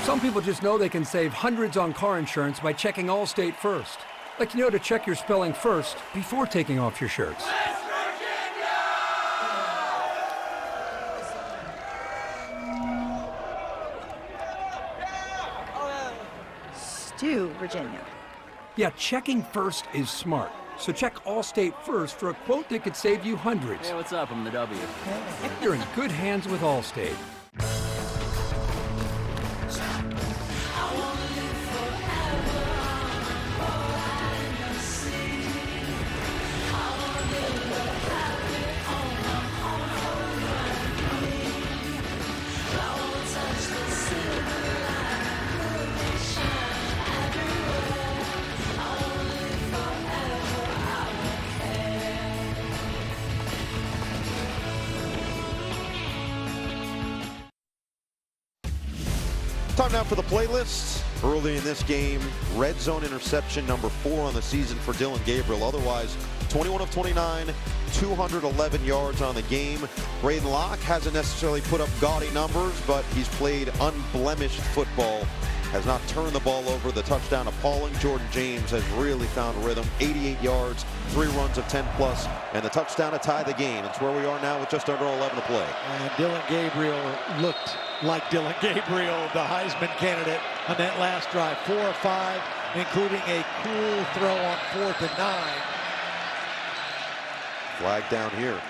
Some people just know they can save hundreds on car insurance by checking Allstate first. Like you know to check your spelling first before taking off your shirts. Stu, Virginia. Yeah, checking first is smart. So check Allstate first for a quote that could save you hundreds. Hey, what's up? I'm the W. You're in good hands with Allstate. Time now for the playlist. Early in this game, red zone interception number 4 on the season for Dillon Gabriel. Otherwise, 21 of 29, 211 yards on the game. Braden Locke hasn't necessarily put up gaudy numbers, but he's played unblemished football. Has not turned the ball over. The touchdown appalling. Jordan James has really found rhythm. 88 yards, 3 runs of 10+, and the touchdown to tie the game. It's where we are now with just under 11 to play. And Dillon Gabriel looked like Dillon Gabriel, the Heisman candidate, on that last drive. 4 of 5, including a cool throw on 4th and 9. Flag down here.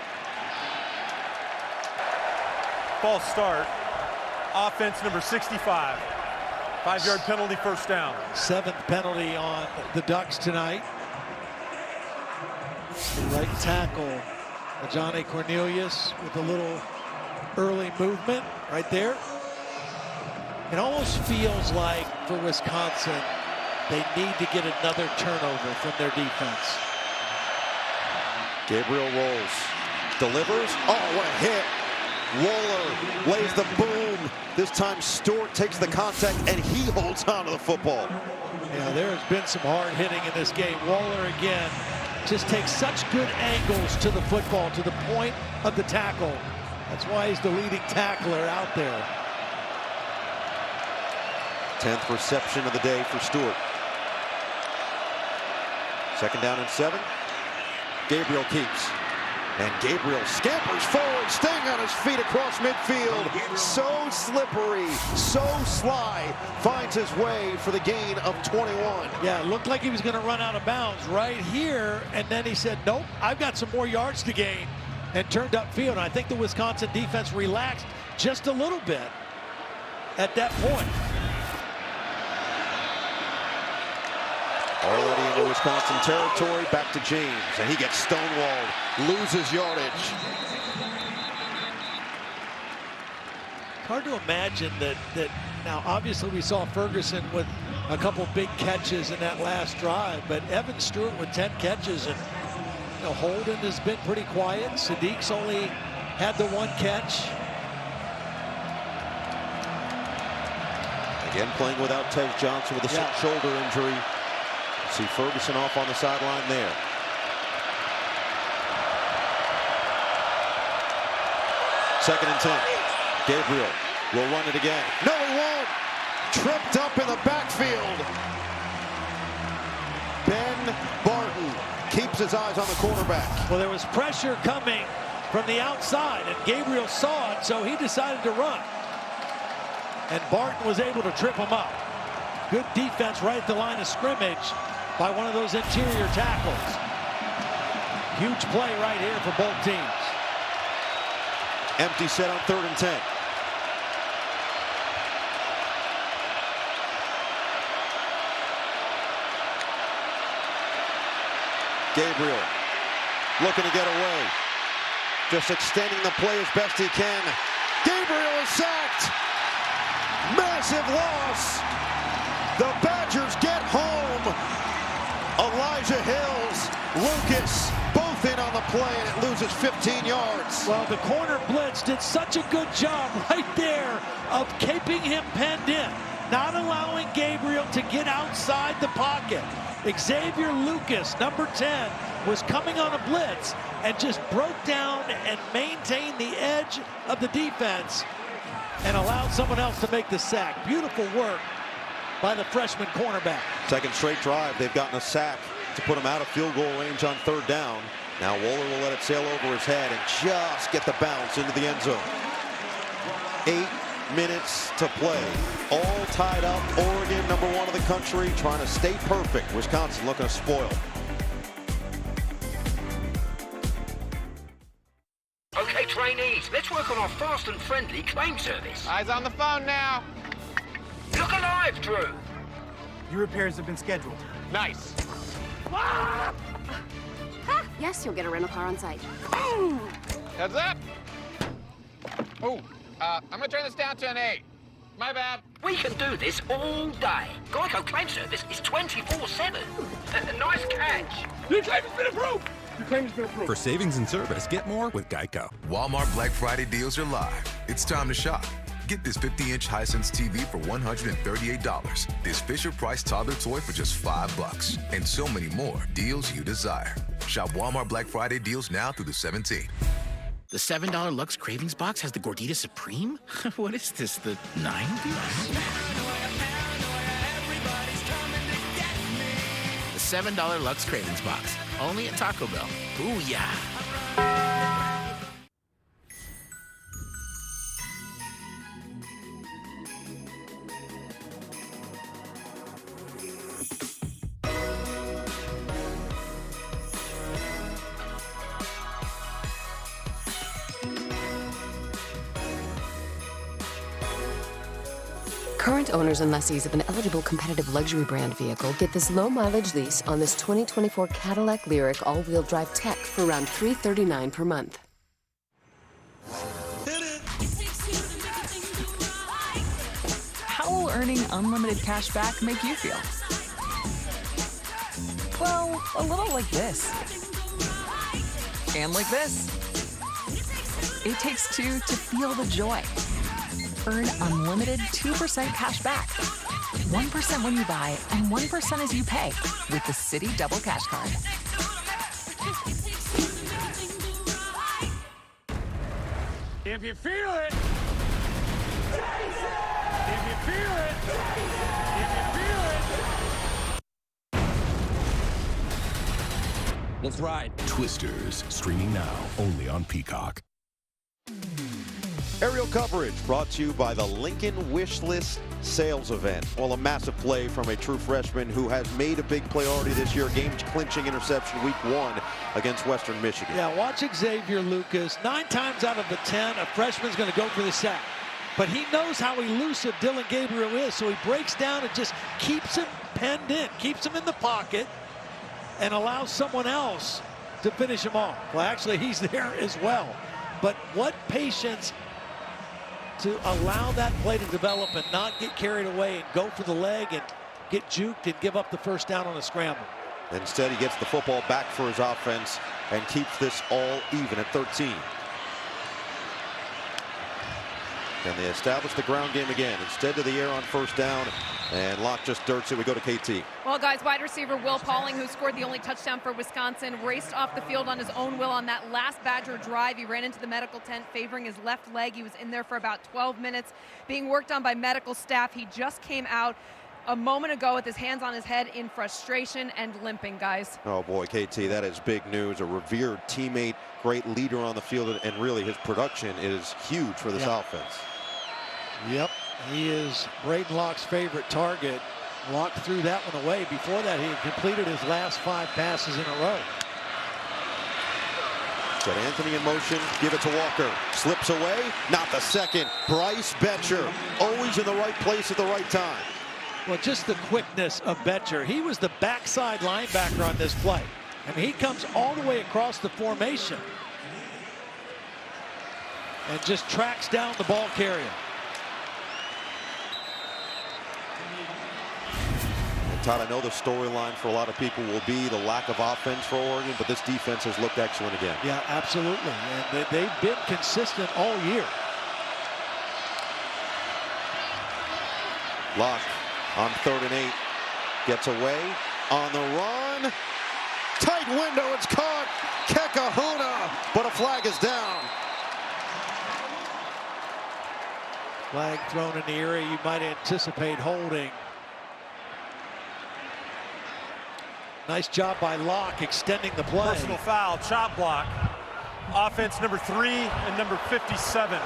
False start. Offense number 65. 5-yard penalty, 1st down. 7th penalty on the Ducks tonight. The right tackle, Johnny Cornelius, with a little early movement right there. It almost feels like for Wisconsin, they need to get another turnover from their defense. Gabriel rolls, delivers. Oh, what a hit. Waller lays the boom. This time Stewart takes the contact and he holds on to the football. Yeah, there has been some hard hitting in this game. Waller again just takes such good angles to the football, to the point of the tackle. That's why he's the leading tackler out there. 10th reception of the day for Stewart. 2nd down and 7. Gabriel keeps. And Gabriel scampers forward, staying on his feet across midfield. So slippery, so sly, finds his way for the gain of 21. Yeah, it looked like he was going to run out of bounds right here, and then he said, nope, I've got some more yards to gain, and turned upfield. And I think the Wisconsin defense relaxed just a little bit at that point. Already into Wisconsin territory, back to James, and he gets stonewalled, loses yardage. Hard to imagine that now obviously we saw Ferguson with a couple big catches in that last drive, but Evan Stewart with 10 catches, and Holden has been pretty quiet. Sadiq's only had the 1 catch. Again playing without Tez Johnson with a shoulder injury. See Ferguson off on the sideline there. Second and 10. Gabriel will run it again. No, he won't. Tripped up in the backfield. Ben Barton keeps his eyes on the quarterback. Well, there was pressure coming from the outside, and Gabriel saw it, so he decided to run. And Barton was able to trip him up. Good defense right at the line of scrimmage by one of those interior tackles. Huge play right here for both teams. Empty set on 3rd and 10. Gabriel looking to get away. Just extending the play as best he can. Gabriel is sacked. Massive loss. The Badgers get home. Elijah Hills, Lucas, both in on the play, and it loses 15 yards. Well, the corner blitz did such a good job right there of keeping him penned in, not allowing Gabriel to get outside the pocket. Xavier Lucas, number 10, was coming on a blitz and just broke down and maintained the edge of the defense and allowed someone else to make the sack. Beautiful work by the freshman cornerback. Second straight drive, they've gotten a sack to put him out of field goal range on 3rd down. Now Waller will let it sail over his head and just get the bounce into the end zone. 8 minutes to play. All tied up. Oregon, #1 of the country, trying to stay perfect. Wisconsin looking to spoil. Okay, trainees, let's work on our fast and friendly claim service. Eyes on the phone now. Look alive, Drew. Your repairs have been scheduled. Nice. Yes, you'll get a rental car on site. Heads up. Oh, I'm gonna turn this down to an 8. My bad. We can do this all day. Geico claim service is 24/7. Nice catch. Your claim has been approved. Your claim has been approved. For savings and service, get more with Geico. Walmart Black Friday deals are live. It's time to shop. Get this 50-inch Hisense TV for $138. This Fisher-Price toddler toy for just $5. And so many more deals you desire. Shop Walmart Black Friday deals now through the 17th. The $7 Lux Cravings Box has the Gordita Supreme? What is this, the 90s? The $7 Lux Cravings Box. Only at Taco Bell. Ooh, yeah. Current owners and lessees of an eligible competitive luxury brand vehicle get this low-mileage lease on this 2024 Cadillac Lyriq all-wheel drive tech for around $339 per month. How will earning unlimited cash back make you feel? Well, a little like this. And like this. It takes two to feel the joy. Earn unlimited 2% cash back. 1% when you buy and 1% as you pay with the Citi Double Cash Card. If you feel it, if you feel it, if you feel it. Let's ride. Twisters, streaming now only on Peacock. Aerial coverage brought to you by the Lincoln Wish List sales event. Well, a massive play from a true freshman who has made a big play already this year. Game-clinching interception week 1 against Western Michigan. Yeah, watch Xavier Lucas. 9 times out of the 10, a freshman's going to go for the sack. But he knows how elusive Dillon Gabriel is, so he breaks down and just keeps him penned in, keeps him in the pocket, and allows someone else to finish him off. Well, actually, he's there as well. But what patience to allow that play to develop and not get carried away and go for the leg and get juked and give up the first down on a scramble. Instead, he gets the football back for his offense and keeps this all even at 13. And they establish the ground game again. Instead to the air on first down, and Locke just dirts it. We go to KT. Well, guys, wide receiver Will Pauling, who scored the only touchdown for Wisconsin, raced off the field on his own will on that last Badger drive. He ran into the medical tent favoring his left leg. He was in there for about 12 minutes being worked on by medical staff. He just came out a moment ago with his hands on his head in frustration and limping, guys. Oh boy, KT, that is big news. A revered teammate, great leader on the field, and really his production is huge for this offense. Yep, he is Braden Locke's favorite target. Locke threw that one away. Before that, he had completed his last 5 passes in a row. Got Anthony in motion, give it to Walker. Slips away, not the second. Bryce Betcher, always in the right place at the right time. Well, just the quickness of Betcher. He was the backside linebacker on this play. I mean, he comes all the way across the formation and just tracks down the ball carrier. Todd, I know the storyline for a lot of people will be the lack of offense for Oregon, but this defense has looked excellent again. Yeah, absolutely. And they've been consistent all year. Locke on 3rd and 8. Gets away on the run. Tight window, it's caught. Kekahuna, but a flag is down. Flag thrown in the area you might anticipate holding. Nice job by Locke extending the play. Personal foul, chop block. Offense number 3 and number 57.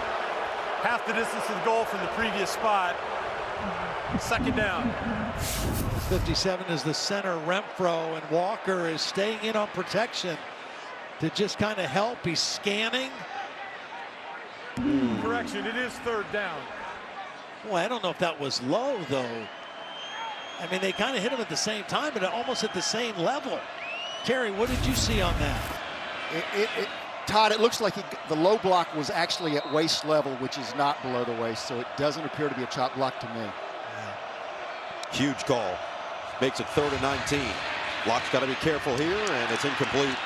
Half the distance to the goal from the previous spot. 2nd down. 57 is the center, Renfro, and Walker is staying in on protection to just kind of help. He's scanning. Correction, it is 3rd down. Boy, I don't know if that was low, though. I mean, they kind of hit him at the same time, but almost at the same level. Terry, what did you see on that? Todd, it looks like the low block was actually at waist level, which is not below the waist, so it doesn't appear to be a chop block to me. Yeah. Huge call. Makes it 3rd and 19. Locke's got to be careful here, and it's incomplete.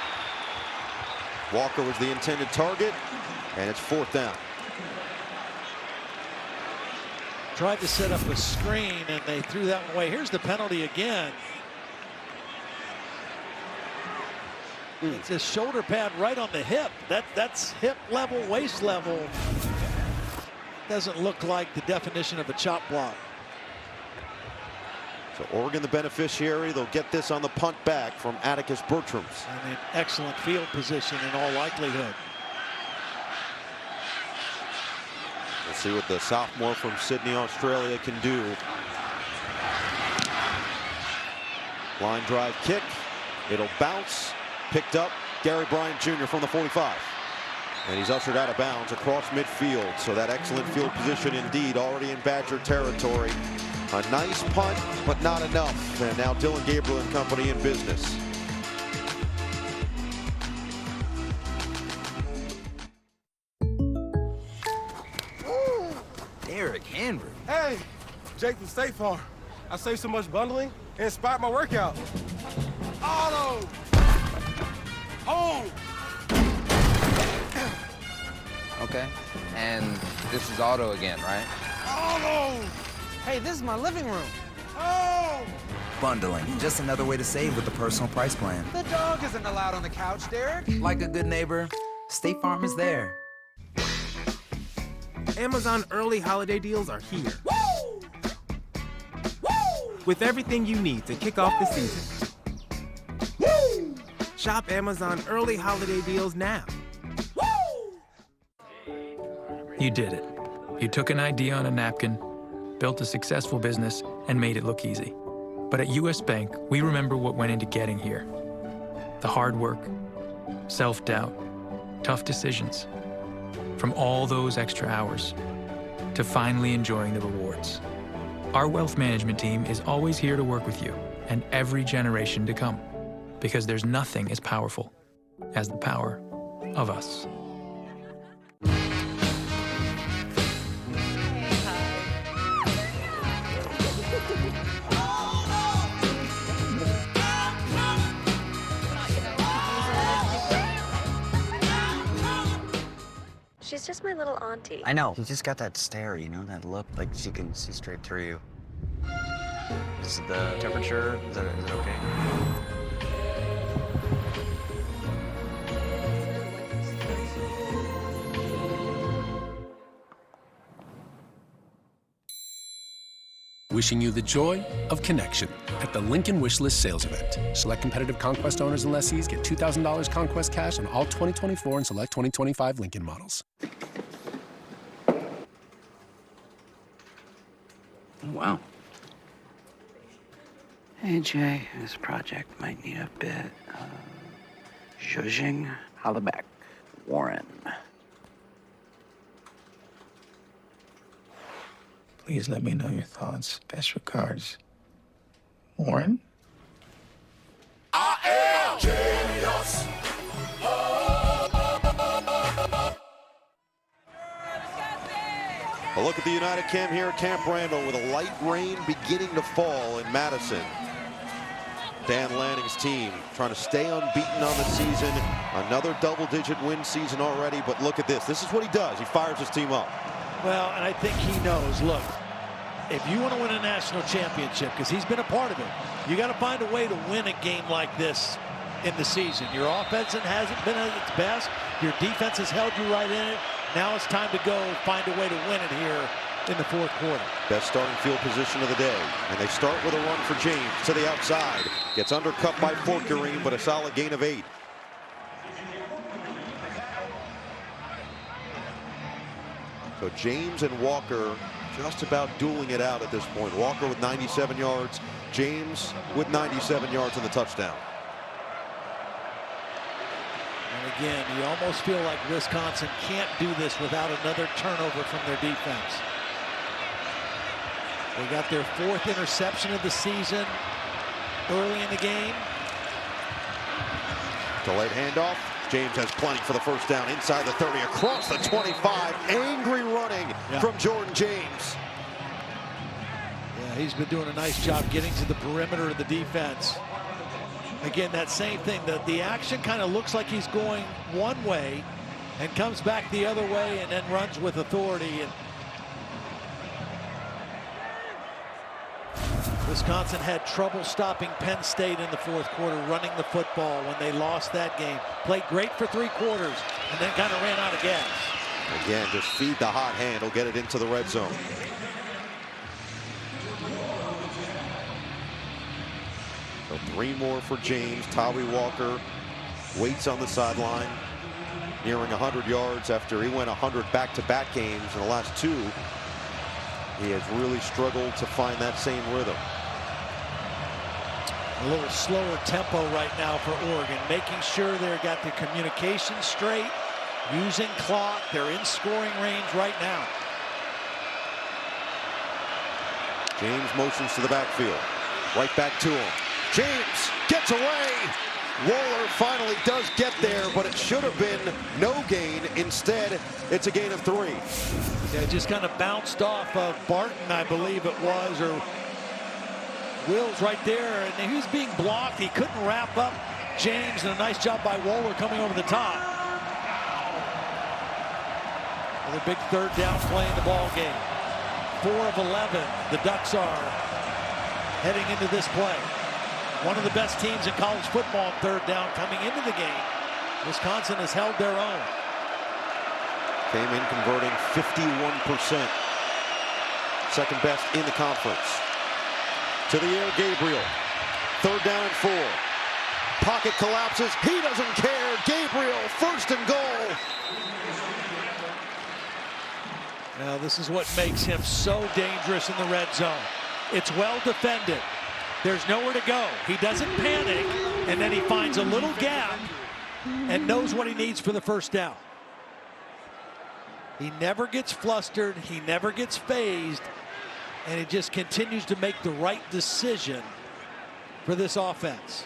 Walker was the intended target, and it's 4th down. Tried to set up a screen, and they threw that one away. Here's the penalty again. It's a shoulder pad right on the hip. That's hip level, waist level. Doesn't look like the definition of a chop block. So Oregon the beneficiary. They'll get this on the punt back from Atticus Bertrams. I mean, excellent field position in all likelihood. We'll see what the sophomore from Sydney, Australia can do. Line drive kick. It'll bounce. Picked up. Gary Bryant Jr. from the 45. And he's ushered out of bounds across midfield. So that excellent field position indeed already in Badger territory. A nice punt, but not enough. And now Dillon Gabriel and company in business. Derrick Henry. Hey, Jake from State Farm. I saved so much bundling, it inspired my workout. Auto! Home! Okay. And this is Otto again, right? Otto! Hey, this is my living room. Oh! Bundling, just another way to save with the personal price plan. The dog isn't allowed on the couch, Derek. Like a good neighbor, State Farm is there. Amazon early holiday deals are here. Woo! Woo! With everything you need to kick off the season. Woo! Shop Amazon early holiday deals now. You did it. You took an idea on a napkin, built a successful business, and made it look easy. But at US Bank, we remember what went into getting here. The hard work, self-doubt, tough decisions. From all those extra hours to finally enjoying the rewards. Our wealth management team is always here to work with you and every generation to come, because there's nothing as powerful as the power of us. She's just my little auntie. I know. You just got that stare, you know, that look like she can see straight through you. Is the temperature, is it okay? Wishing you the joy of connection at the Lincoln Wishlist sales event. Select competitive Conquest owners and lessees get $2,000 Conquest cash on all 2024 and select 2025 Lincoln models. Wow. Hey, Jay, this project might need a bit of zhuzhing. Hollaback, Warren. Please let me know your thoughts. Best regards, Warren. I am genius. A look at the United Cam here at Camp Randall with a light rain beginning to fall in Madison. Dan Lanning's team trying to stay unbeaten on the season. Another double-digit win season already, but look at this. This is what he does. He fires his team up. Well, and I think he knows, look, if you want to win a national championship, because he's been a part of it, you got to find a way to win a game like this in the season. Your offense hasn't been at its best. Your defense has held you right in it. Now it's time to go find a way to win it here in the fourth quarter. Best starting field position of the day. And they start with a run for James to the outside. Gets undercut by Forkerine, but a solid gain of 8. So James and Walker just about dueling it out at this point. Walker with 97 yards, James with 97 yards on the touchdown. And again, you almost feel like Wisconsin can't do this without another turnover from their defense. They got their 4th interception of the season early in the game. Delayed handoff. James has plenty for the first down inside the 30, across the 25. Angry running from Jordan James. Yeah, he's been doing a nice job getting to the perimeter of the defense. Again, that same thing. The action kind of looks like he's going one way and comes back the other way and then runs with authority. And Wisconsin had trouble stopping Penn State in the fourth quarter running the football when they lost that game. Played great for 3 quarters and then kind of ran out of gas. Again, just feed the hot hand. He'll get it into the red zone. So 3 more for James. Tawee Walker waits on the sideline, nearing 100 yards after he went 100 back-to-back games in the last 2. He has really struggled to find that same rhythm. A little slower tempo right now for Oregon, making sure they've got the communication straight, using clock. They're in scoring range right now. James motions to the backfield. Right back to him. James gets away. Waller finally does get there, but it should have been no gain. Instead, it's a gain of 3. Yeah, just kind of bounced off of Barton, I believe it was, or Wills right there, and he was being blocked. He couldn't wrap up James, and a nice job by Waller coming over the top. The big third down play in the ball game. 4 of 11, the Ducks are heading into this play. One of the best teams in college football on third down coming into the game. Wisconsin has held their own. Came in converting 51%. Second best in the conference. To the air, Gabriel. Third down and 4. Pocket collapses. He doesn't care. Gabriel, first and goal. Now, this is what makes him so dangerous in the red zone. It's well defended. There's nowhere to go. He doesn't panic, and then he finds a little gap and knows what he needs for the first down. He never gets flustered. He never gets phased. And he just continues to make the right decision for this offense.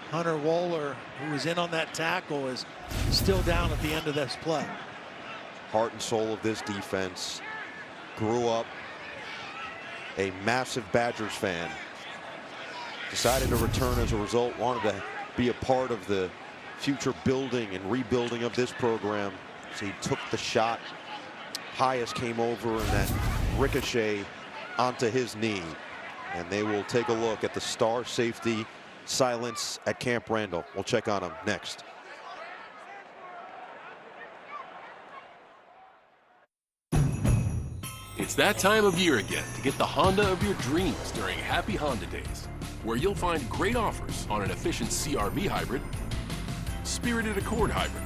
Hunter Wohler, who was in on that tackle, is still down at the end of this play. Heart and soul of this defense. Grew up a massive Badgers fan. Decided to return as a result. Wanted to be a part of the future building and rebuilding of this program. So he took the shot. Pius came over and that ricochet onto his knee. And they will take a look at the star safety silence at Camp Randall. We'll check on him next. It's that time of year again to get the Honda of your dreams during Happy Honda Days, where you'll find great offers on an efficient CR-V hybrid, spirited Accord hybrid,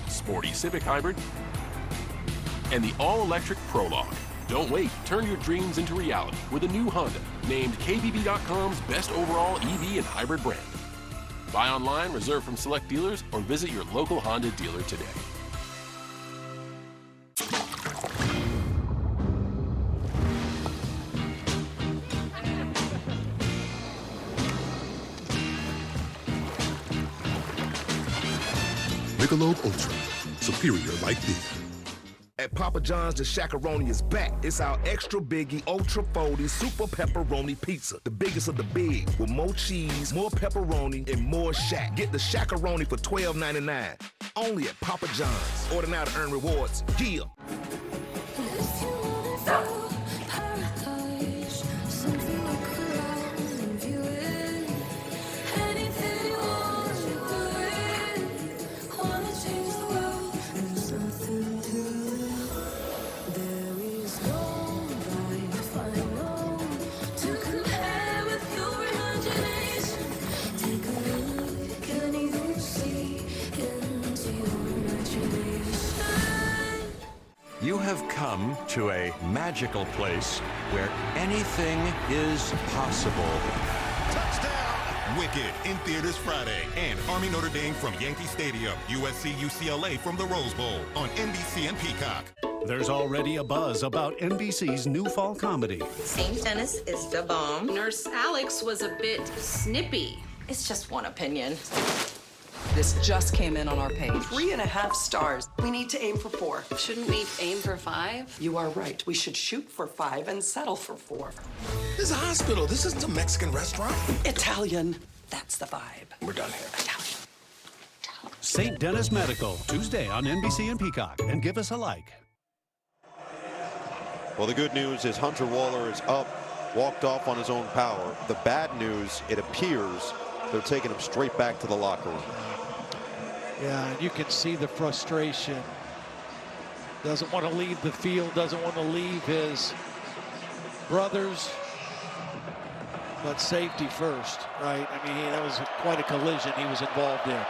sporty Civic hybrid, and the all-electric Prologue. Don't wait, turn your dreams into reality with a new Honda, named KBB.com's best overall EV and hybrid brand. Buy online, reserve from select dealers, or visit your local Honda dealer today. Michelob Ultra, superior like beer. At Papa John's, the Shaq-a-Roni is back. It's our extra biggie, ultra foldy, super pepperoni pizza. The biggest of the big, with more cheese, more pepperoni, and more Shaq. Get the Shaq-a-Roni for $12.99. Only at Papa John's. Order now to earn rewards. Yeah. You have come to a magical place where anything is possible. Touchdown! Wicked in theaters Friday. And Army Notre Dame from Yankee Stadium. USC UCLA from the Rose Bowl on NBC and Peacock. There's already a buzz about NBC's new fall comedy. St. Dennis is the bomb. Nurse Alex was a bit snippy. It's just one opinion. This just came in on our page. 3.5 stars. We need to aim for 4. Shouldn't we aim for 5? You are right. We should shoot for 5 and settle for 4. This is a hospital. This isn't a Mexican restaurant. Italian. That's the vibe. We're done here. Italian. St. Dennis Medical, Tuesday on NBC and Peacock. And give us a like. Well, the good news is Hunter Wohler is up, walked off on his own power. The bad news, it appears they're taking him straight back to the locker room. Yeah, and you can see the frustration. Doesn't want to leave the field, doesn't want to leave his brothers, but safety first, right? I mean, that was quite a collision he was involved in.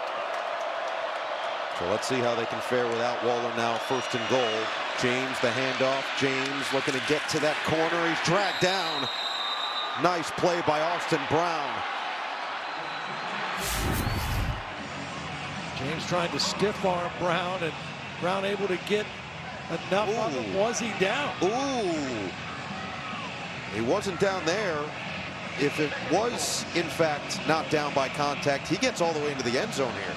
So let's see how they can fare without Wohler now. First and goal. James, the handoff. James looking to get to that corner. He's dragged down. Nice play by Austin Brown. James trying to stiff arm Brown, and Brown able to get enough of him. Was he down? Ooh. He wasn't down there. If it was, in fact, not down by contact, he gets all the way into the end zone here.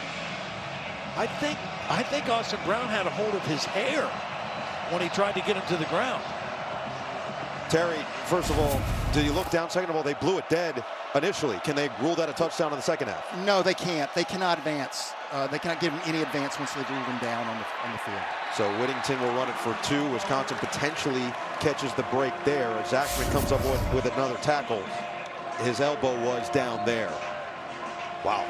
I think Austin Brown had a hold of his hair when he tried to get him to the ground. Terry, first of all, did he look down? Second of all, they blew it dead initially. Can they rule that a touchdown in the second half? No, they can't. They cannot advance. They can't give them any advance once they've ruled them down on the field. So Whittington will run it for 2. Wisconsin potentially catches the break there as Zachman comes up with another tackle. His elbow was down there. Wow.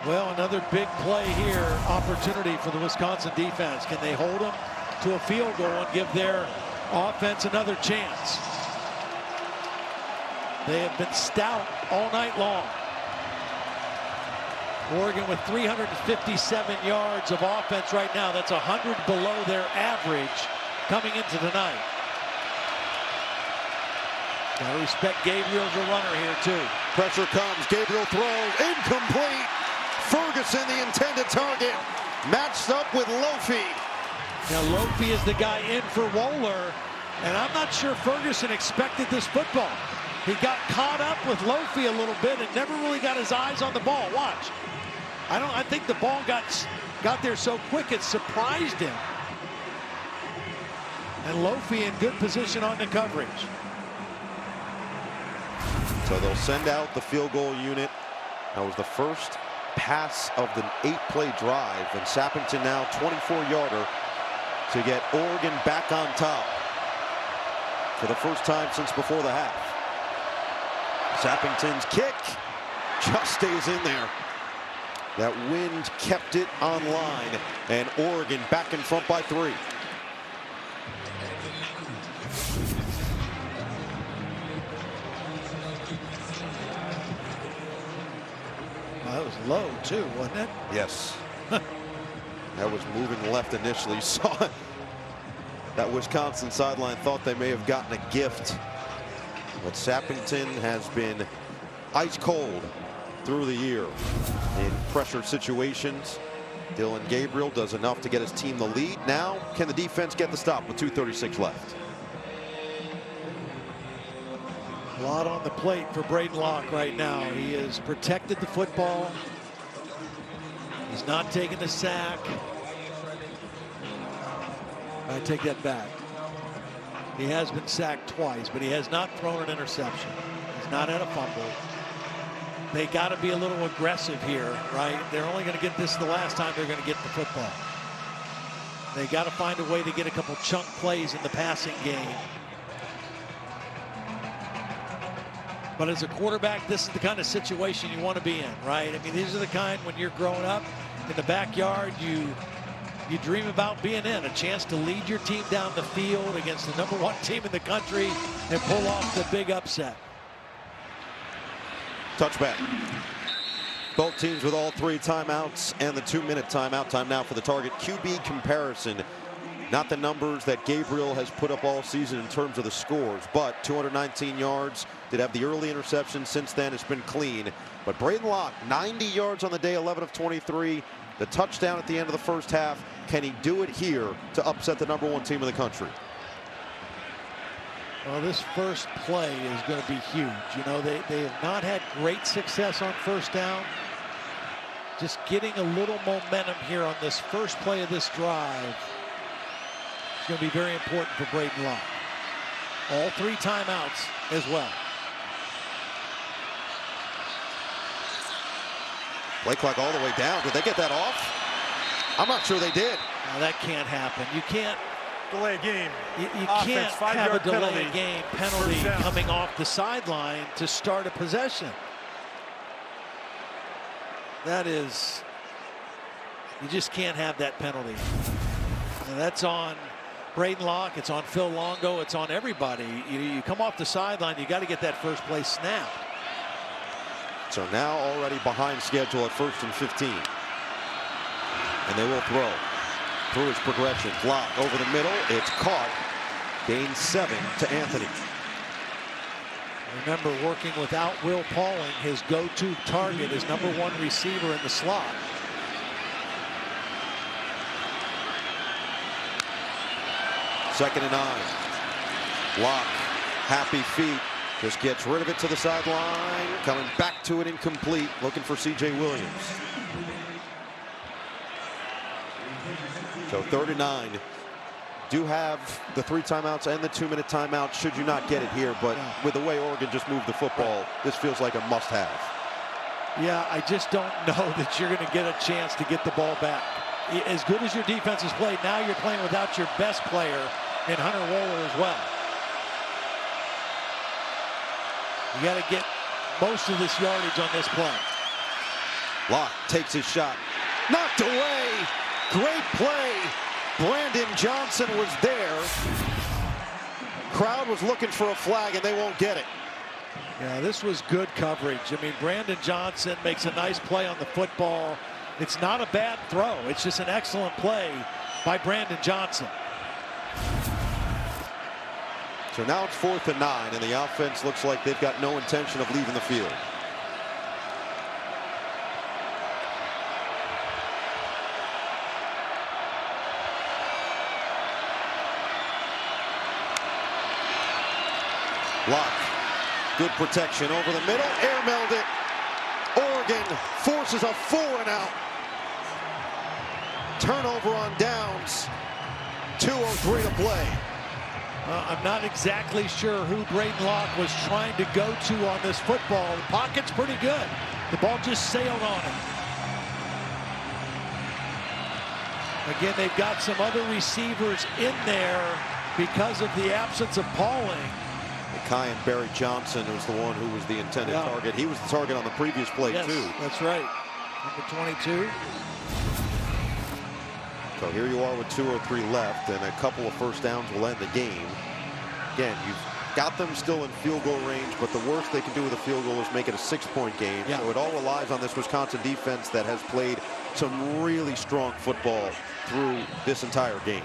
Well, another big play here, opportunity for the Wisconsin defense. Can they hold them to a field goal and give their offense another chance? They have been stout all night long. Oregon with 357 yards of offense right now. That's 100 below their average coming into tonight. Gotta respect Gabriel's a runner here too. Pressure comes, Gabriel throws, incomplete. Ferguson, the intended target, matched up with Lofi. Now Lofi is the guy in for Wohler, and I'm not sure Ferguson expected this football. He got caught up with Lofi a little bit and never really got his eyes on the ball. Watch. I think the ball got there so quick it surprised him. And Lofi in good position on the coverage. So they'll send out the field goal unit. That was the first pass of the 8-play drive, and Sappington now 24-yarder to get Oregon back on top for the first time since before the half. Sappington's kick just stays in there. That wind kept it on line, and Oregon back in front by 3. That was low too, wasn't it? Yes. That was moving left initially. Saw it. That Wisconsin sideline thought they may have gotten a gift. But Sappington has been ice cold through the year in pressure situations. Dylan Gabriel does enough to get his team the lead. Now, can the defense get the stop with 2:36 left? A lot on the plate for Braden Locke right now. He has protected the football. He's not taking the sack. I take that back. He has been sacked twice, but he has not thrown an interception. He's not had a fumble. They got to be a little aggressive here, right? They're only going to get this the last time they're going to get the football. They got to find a way to get a couple chunk plays in the passing game. But as a quarterback, this is the kind of situation you want to be in, right? I mean, these are the kind when you're growing up in the backyard, you dream about being in, a chance to lead your team down the field against the #1 team in the country and pull off the big upset. Touchback. Both teams with all 3 timeouts and the 2-minute timeout. Time now for the target QB comparison. Not the numbers that Gabriel has put up all season in terms of the scores, but 219 yards. Did have the early interception. Since then, it's been clean. But Braden Locke, 90 yards on the day, 11 of 23. The touchdown at the end of the first half. Can he do it here to upset the #1 team in the country? Well, this first play is going to be huge. You know, they have not had great success on first down. Just getting a little momentum here on this first play of this drive is going to be very important for Braden Locke. All 3 timeouts as well. Play clock all the way down. Did they get that off? I'm not sure they did. Now, that can't happen. You can't delay game. You can't have a delay game penalty coming off the sideline to start a possession. That is, you just can't have that penalty. And that's on Braden Locke. It's on Phil Longo. It's on everybody. You come off the sideline, you got to get that first play snap. So now already behind schedule at 1st and 15. And they will throw through his progression. Locke over the middle. It's caught. Gain 7 to Anthony. Remember, working without Will Pauling, his go-to target is #1 receiver in the slot. Second and 9. Locke, happy feet. Just gets rid of it to the sideline. Coming back to it incomplete. Looking for C.J. Williams. So 3rd and 9. Do have the 3 timeouts and the 2-minute timeout should you not get it here. But with the way Oregon just moved the football, this feels like a must-have. Yeah, I just don't know that you're going to get a chance to get the ball back. As good as your defense has played, now you're playing without your best player in Hunter Wohler as well. You got to get most of this yardage on this play. Locke takes his shot. Knocked away. Great play. Brandon Johnson was there. Crowd was looking for a flag, and they won't get it. Yeah, this was good coverage. I mean, Brandon Johnson makes a nice play on the football. It's not a bad throw. It's just an excellent play by Brandon Johnson. So now it's 4th and 9, and the offense looks like they've got no intention of leaving the field. Locke, good protection over the middle, airmailed it. Oregon forces a 4-and-out. Turnover on downs. 2:03 to play. I'm not exactly sure who Braden Locke was trying to go to on this football. The pocket's pretty good. The ball just sailed on him. Again, they've got some other receivers in there because of the absence of Pauling. Kai and Barry Johnson was the one who was the intended target. He was the target on the previous play, too. That's right. Number 22. So here you are with 2:03 left, and a couple of first downs will end the game. Again, you've got them still in field goal range, but the worst they can do with a field goal is make it a 6-point game. Yeah. So it all relies on this Wisconsin defense that has played some really strong football through this entire game.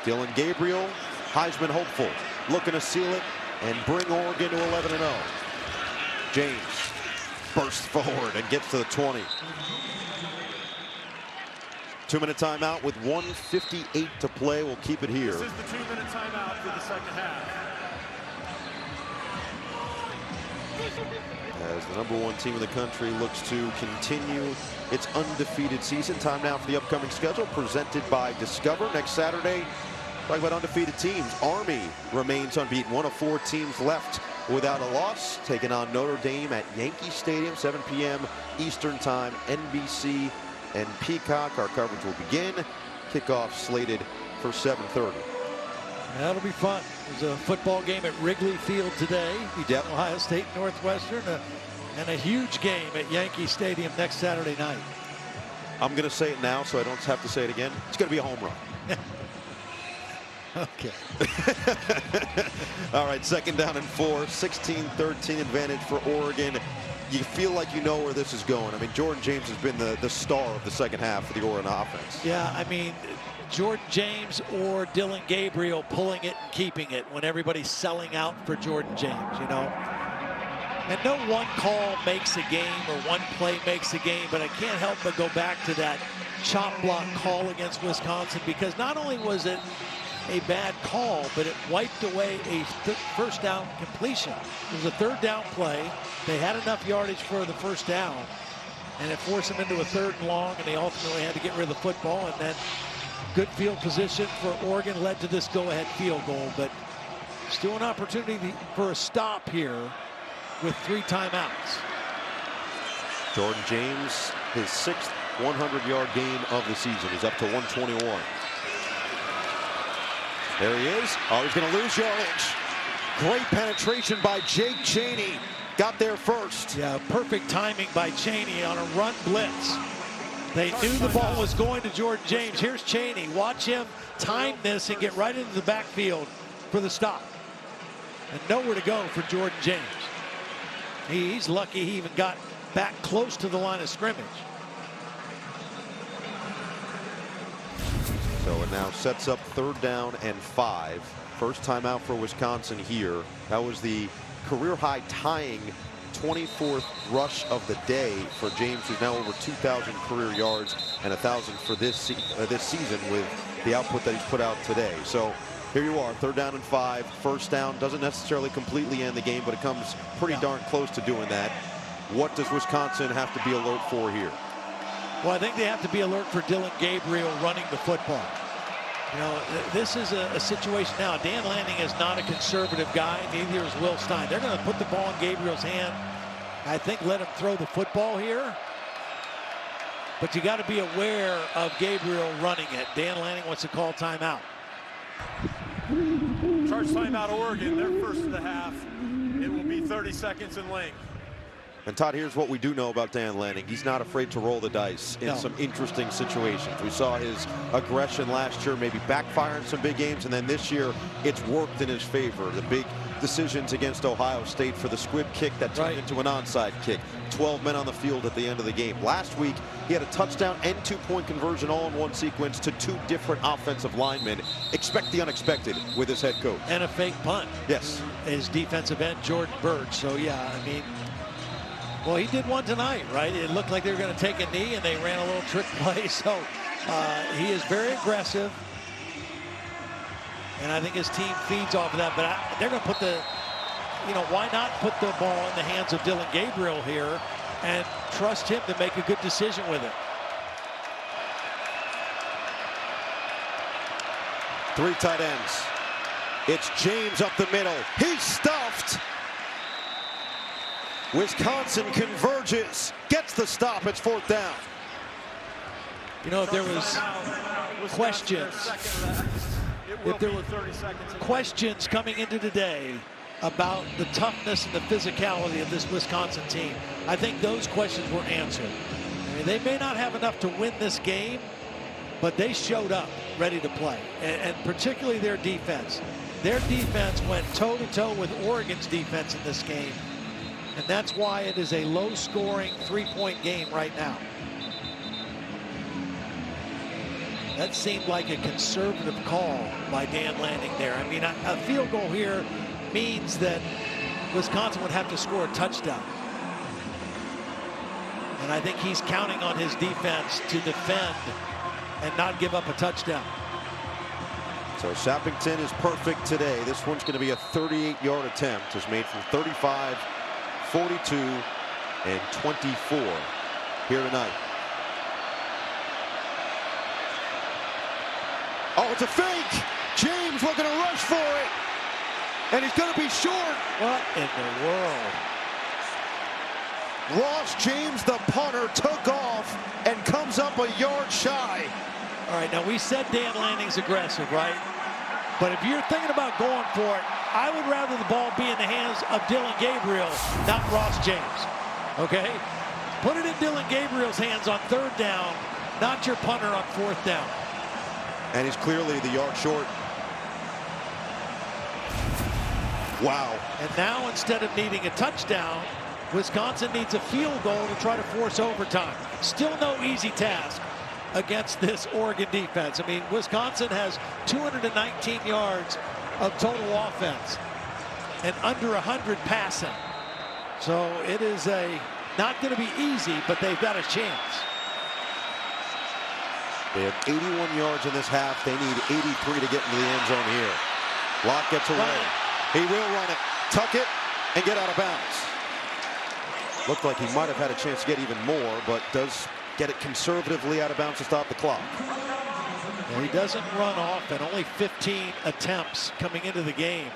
Dylan Gabriel, Heisman hopeful, looking to seal it and bring Oregon to 11-0. James bursts forward and gets to the 20. 2-minute timeout with 1:58 to play. We'll keep it here. This is the 2-minute timeout for the second half. As the #1 team in the country looks to continue its undefeated season. Time now for the upcoming schedule presented by Discover. Next Saturday, talk about undefeated teams. Army remains unbeaten. One of 4 teams left without a loss, taking on Notre Dame at Yankee Stadium, 7 p.m. Eastern Time, NBC and Peacock. Our coverage will begin. Kickoff slated for 7:30. That'll be fun. There's a football game at Wrigley Field today between Ohio State and Northwestern, and a huge game at Yankee Stadium next Saturday night. I'm going to say it now so I don't have to say it again. It's going to be a home run. Okay. All right, 2nd down and 4, 16-13 advantage for Oregon. You feel like you know where this is going. I mean, Jordan James has been the star of the second half for the Oregon offense. Yeah, I mean, Jordan James or Dylan Gabriel pulling it and keeping it when everybody's selling out for Jordan James, you know. And no one call makes a game or one play makes a game, but I can't help but go back to that chop block call against Wisconsin, because not only was it a bad call, but it wiped away a first down completion. It was a 3rd down play. They had enough yardage for the first down, and it forced them into a 3rd and long, and they ultimately had to get rid of the football. And then good field position for Oregon led to this go-ahead field goal, but still an opportunity for a stop here with 3 timeouts. Jordan James, his 6th 100-yard game of the season. He's up to 121. There he is. Oh, he's going to lose yardage. Great penetration by Jake Chaney. Got there first. Yeah, perfect timing by Chaney on a run blitz. They knew the ball was going to Jordan James. Here's Chaney. Watch him time this and get right into the backfield for the stop. And nowhere to go for Jordan James. He's lucky he even got back close to the line of scrimmage. So it now sets up 3rd down and 5. First timeout for Wisconsin here. That was the career-high tying 24th rush of the day for James, who's now over 2,000 career yards and 1,000 for this season with the output that he's put out today. So here you are, 3rd down and 5. First down doesn't necessarily completely end the game, but it comes pretty darn close to doing that. What does Wisconsin have to be alert for here? Well, I think they have to be alert for Dylan Gabriel running the football. You know, this is a situation now. Dan Lanning is not a conservative guy. Neither is Will Stein. They're going to put the ball in Gabriel's hand. I think let him throw the football here. But you got to be aware of Gabriel running it. Dan Lanning wants to call timeout. Charge timeout Oregon. They're first of the half. It will be 30 seconds in length. And Todd, here's what we do know about Dan Lanning. He's not afraid to roll the dice in some interesting situations. We saw his aggression last year maybe backfire in some big games, and then this year it's worked in his favor. The big decisions against Ohio State for the squib kick that turned into an onside kick. 12 men on the field at the end of the game. Last week, he had a touchdown and 2-point conversion all in one sequence to 2 different offensive linemen. Expect the unexpected with his head coach. And a fake punt. Yes. His defensive end, Jordan Birch. So, yeah, I mean, well, he did one tonight, right? It looked like they were going to take a knee, and they ran a little trick play. So he is very aggressive. And I think his team feeds off of that. But they're going to put the, you know, why not put the ball in the hands of Dillon Gabriel here and trust him to make a good decision with it. 3 tight ends. It's James up the middle. He's stuffed. Wisconsin converges, gets the stop. It's 4th down. You know, if there was questions, coming into today about the toughness and the physicality of this Wisconsin team, I think those questions were answered. I mean, they may not have enough to win this game, but they showed up ready to play, and particularly their defense. Their defense went toe-to-toe with Oregon's defense in this game. And that's why it is a low-scoring 3-point game right now. That seemed like a conservative call by Dan Lanning there. I mean, a field goal here means that Wisconsin would have to score a touchdown. And I think he's counting on his defense to defend and not give up a touchdown. So Sappington is perfect today. This one's going to be a 38-yard attempt. It's made from 35, 42, and 24 here tonight. Oh, it's a fake. James looking to rush for it. And he's going to be short. What in the world? Ross James, the punter, took off and comes up a yard shy. All right, now we said Dan Lanning's aggressive, right? But if you're thinking about going for it, I would rather the ball be in the hands of Dillon Gabriel, not Ross James. Okay? Put it in Dillon Gabriel's hands on 3rd down, not your punter on 4th down. And he's clearly the yard short. Wow. And now instead of needing a touchdown, Wisconsin needs a field goal to try to force overtime. Still no easy task against this Oregon defense. I mean, Wisconsin has 219 yards of total offense and under 100 passing. So it is not going to be easy, but they've got a chance. They have 81 yards in this half. They need 83 to get into the end zone here. Locke gets away. He will run it, tuck it, and get out of bounds. Looked like he might have had a chance to get even more, but does get it conservatively out of bounds to stop the clock. Well, he doesn't run off, and only 15 attempts coming into the game.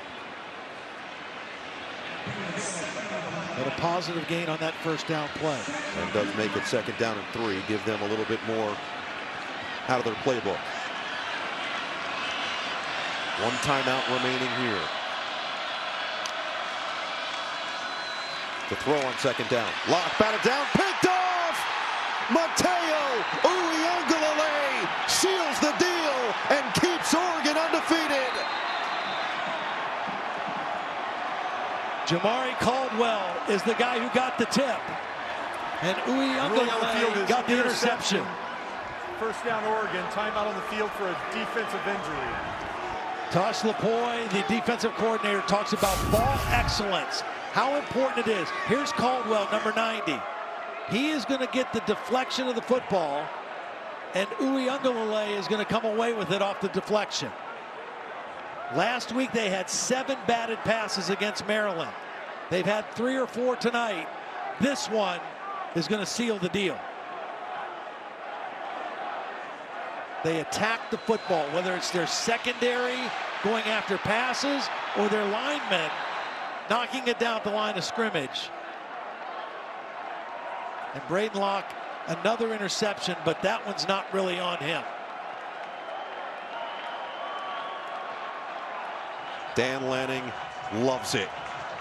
But a positive gain on that 1st down play. And does make it 2nd down and 3. Give them a little bit more out of their playbook. 1 timeout remaining here. To throw on 2nd down. Locke batted down, picked off! Mateo Uiagalelei seals the deal and keeps Oregon undefeated. Jamari Caldwell is the guy who got the tip. And Uiagalelei got the interception. 1st down Oregon, timeout on the field for a defensive injury. Tosh Lupoi, the defensive coordinator, talks about ball excellence, how important it is. Here's Caldwell, number 90. He is going to get the deflection of the football, and Uiagalelei is going to come away with it off the deflection. Last week they had 7 batted passes against Maryland. They've had 3 or 4 tonight. This one is going to seal the deal. They attack the football, whether it's their secondary going after passes or their linemen knocking it down at the line of scrimmage. And Braden Locke, another interception, but that one's not really on him. Dan Lanning loves it.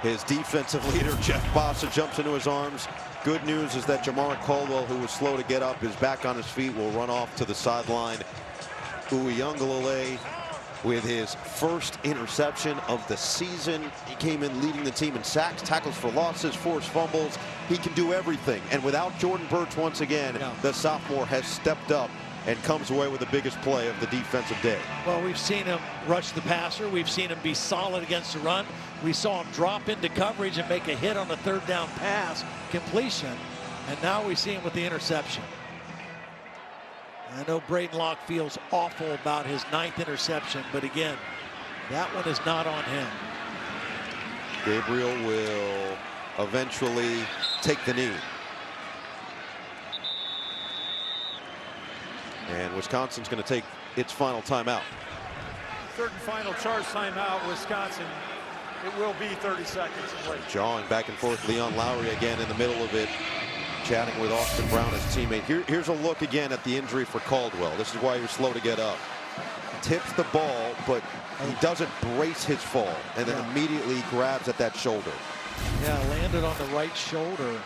His defensive leader, Jeff Bossa, jumps into his arms. Good news is that Jamar Caldwell, who was slow to get up, is back on his feet, will run off to the sideline. Uiagalelei with his first interception of the season. He came in leading the team in sacks, tackles for losses, forced fumbles. He can do everything. And without Jordan Burch once again, the sophomore has stepped up and comes away with the biggest play of the defensive day. Well, we've seen him rush the passer. We've seen him be solid against the run. We saw him drop into coverage and make a hit on a third down pass completion. And now we see him with the interception. I know Braden Locke feels awful about his 9th interception, but again, that one is not on him. Gabriel will eventually take the knee. And Wisconsin's going to take its final timeout. Third and final charge timeout, Wisconsin. It will be 30 seconds and late. Jawing back and forth, Leon Lowry again in the middle of it, chatting with Austin Brown, his teammate. Here's a look again at the injury for Caldwell. This is why he was slow to get up. Tips the ball, but he doesn't brace his fall, and then immediately grabs at that shoulder. Yeah, landed on the right shoulder.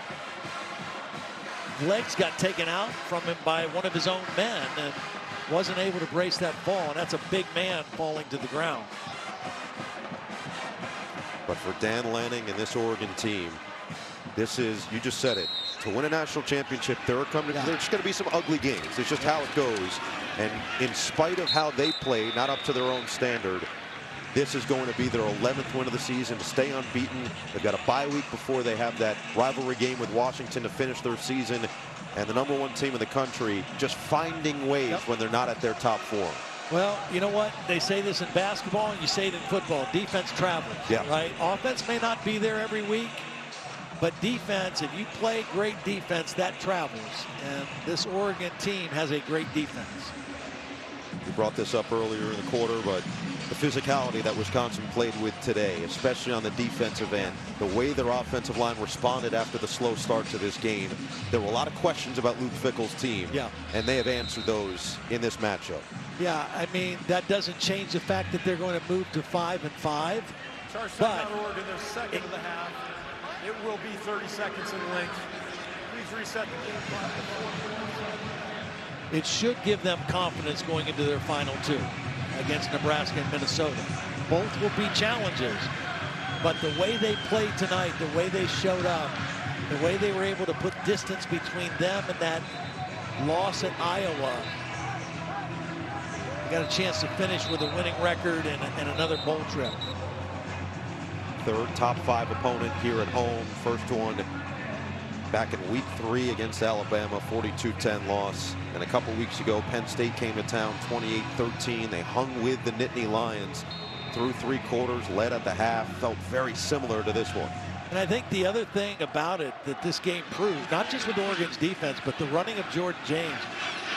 Legs got taken out from him by one of his own men and wasn't able to brace that fall, and that's a big man falling to the ground. But for Dan Lanning and this Oregon team, this is, you just said it, to win a national championship, there's going to be some ugly games. It's just how it goes. And in spite of how they play, not up to their own standard, this is going to be their 11th win of the season to stay unbeaten. They've got a bye week before they have that rivalry game with Washington to finish their season. And the #1 team in the country just finding ways when they're not at their top form. Well, you know what? They say this in basketball and you say it in football. Defense travels, right? Offense may not be there every week, but defense, if you play great defense, that travels. And this Oregon team has a great defense. We brought this up earlier in the quarter, but the physicality that Wisconsin played with today, especially on the defensive end, the way their offensive line responded after the slow start to this game, there were a lot of questions about Luke Fickell's team, and they have answered those in this matchup. Yeah, I mean, that doesn't change the fact that they're going to move to 5-5. Charge timeout, Oregon, their second of the half. It will be 30 seconds in length. Please reset the game clock. It should give them confidence going into their final 2 against Nebraska and Minnesota. Both will be challenges, but the way they played tonight, the way they showed up, the way they were able to put distance between them and that loss at Iowa, got a chance to finish with a winning record and another bowl trip. Third top 5 opponent here at home. First one back in week 3 against Alabama, 42-10 loss. And a couple weeks ago, Penn State came to town 28-13. They hung with the Nittany Lions through 3 quarters, led at the half. Felt very similar to this one. And I think the other thing about it that this game proved, not just with Oregon's defense, but the running of Jordan James,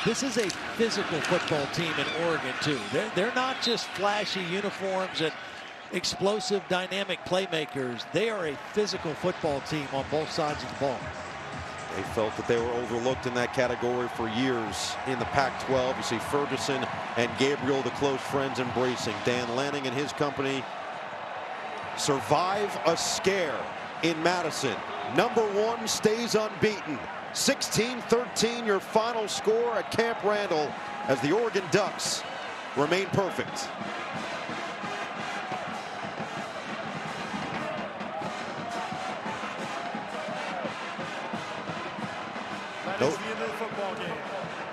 this is a physical football team in Oregon, too. They're not just flashy uniforms and explosive, dynamic playmakers. They are a physical football team on both sides of the ball. They felt that they were overlooked in that category for years in the Pac-12. You see Ferguson and Gabriel, the close friends, embracing. Dan Lanning and his company survive a scare in Madison. #1 stays unbeaten. 16-13 your final score at Camp Randall as the Oregon Ducks remain perfect. That is the end of the football game.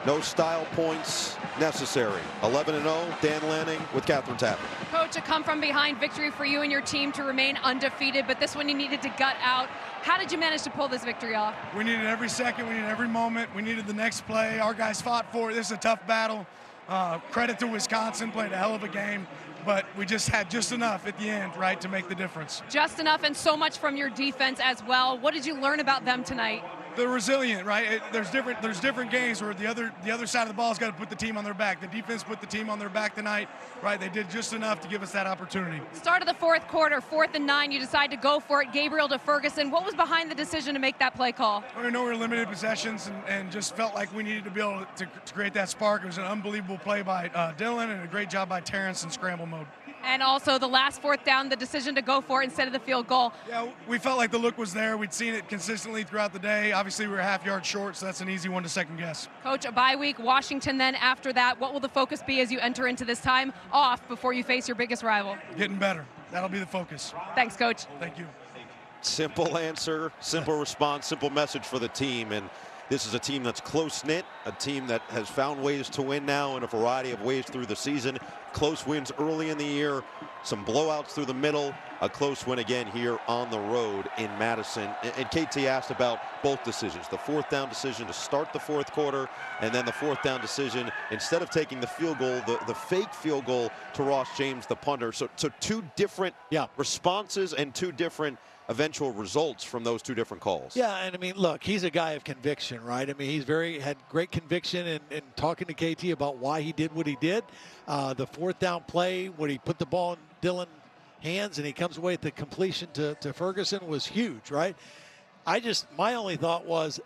No style points necessary. 11-0, Dan Lanning with Catherine Tappan. Coach, a come-from-behind victory for you and your team to remain undefeated, but this one you needed to gut out. How did you manage to pull this victory off? We needed every second. We needed every moment. We needed the next play. Our guys fought for it. This is a tough battle. Credit to Wisconsin, played a hell of a game, but we just had just enough at the end, right, to make the difference. Just enough, and so much from your defense as well. What did you learn about them tonight? they're resilient, right? There's different games where the other side of the ball's got to put the team on their back. The defense put the team on their back tonight, right? They did just enough to give us that opportunity. Start of the fourth quarter, 4th and 9, you decide to go for it. Gabriel to Ferguson. What was behind the decision to make that play call? We know we were limited possessions and just felt like we needed to be able to create that spark. It was an unbelievable play by Dylan and a great job by Terrence in scramble mode. And also the last 4th down, the decision to go for it instead of the field goal. Yeah, we felt like the look was there. We'd seen it consistently throughout the day. Obviously, we were a half yard short, so that's an easy one to second guess. Coach, a bye week, Washington then after that. What will the focus be as you enter into this time off before you face your biggest rival? Getting better. That'll be the focus. Thanks, Coach. Thank you. Simple answer, simple response, simple message for the team. And this is a team that's close-knit, a team that has found ways to win now in a variety of ways through the season. Close wins early in the year, some blowouts through the middle, a close win again here on the road in Madison. And KT asked about both decisions, the 4th down decision to start the 4th quarter, and then the 4th down decision, instead of taking the field goal, the fake field goal to Ross James, the punter. So two different responses and two different eventual results from those two different calls. Yeah, and I mean, look, he's a guy of conviction, right? I mean, he's had great conviction in talking to KT about why he did what he did. The 4th down play when he put the ball in Dylan's hands and he comes away with the completion to Ferguson was huge, right? My only thought was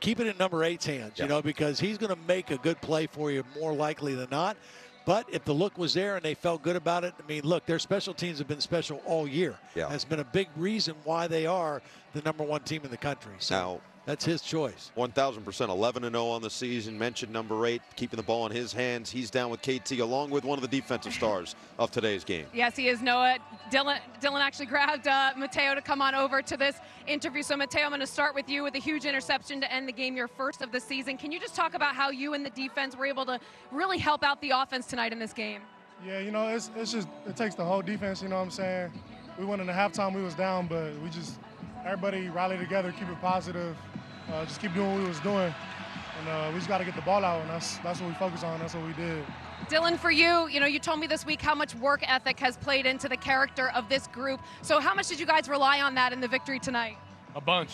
keep it in number 8's hands, you know, because he's going to make a good play for you more likely than not. But if the look was there and they felt good about it, I mean, look, their special teams have been special all year. Yeah. That's been a big reason why they are the #1 team in the country. So now, that's his choice. 1,000%, 11-0 on the season. Mentioned number 8, keeping the ball in his hands. He's down with KT along with one of the defensive stars of today's game. Yes, he is, Noah. Dylan actually grabbed Mateo to come on over to this interview. So, Mateo, I'm going to start with you with a huge interception to end the game, your first of the season. Can you just talk about how you and the defense were able to really help out the offense tonight in this game? Yeah, you know, it's just, it takes the whole defense, you know what I'm saying? We went in the halftime, we was down, but everybody rallied together, keep it positive, just keep doing what we was doing. And we just got to get the ball out, and that's what we focus on. That's what we did. Dylan, for you, you told me this week how much work ethic has played into the character of this group. So how much did you guys rely on that in the victory tonight? A bunch.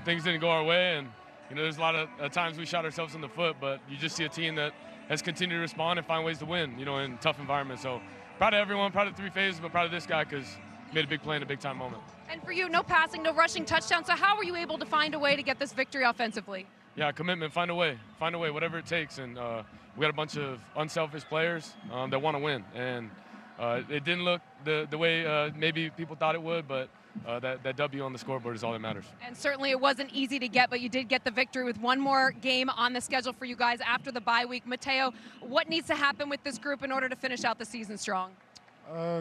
Things didn't go our way, and there's a lot of times we shot ourselves in the foot, but you just see a team that has continued to respond and find ways to win, in tough environments. So proud of everyone, proud of the 3 phases, but proud of this guy because he made a big play in a big-time moment. And for you, no passing, no rushing touchdown. So how were you able to find a way to get this victory offensively? Yeah, commitment, find a way, whatever it takes. And we got a bunch of unselfish players that want to win. And it didn't look the way maybe people thought it would, but that W on the scoreboard is all that matters. And certainly it wasn't easy to get, but you did get the victory with one more game on the schedule for you guys after the bye week. Mateo, what needs to happen with this group in order to finish out the season strong?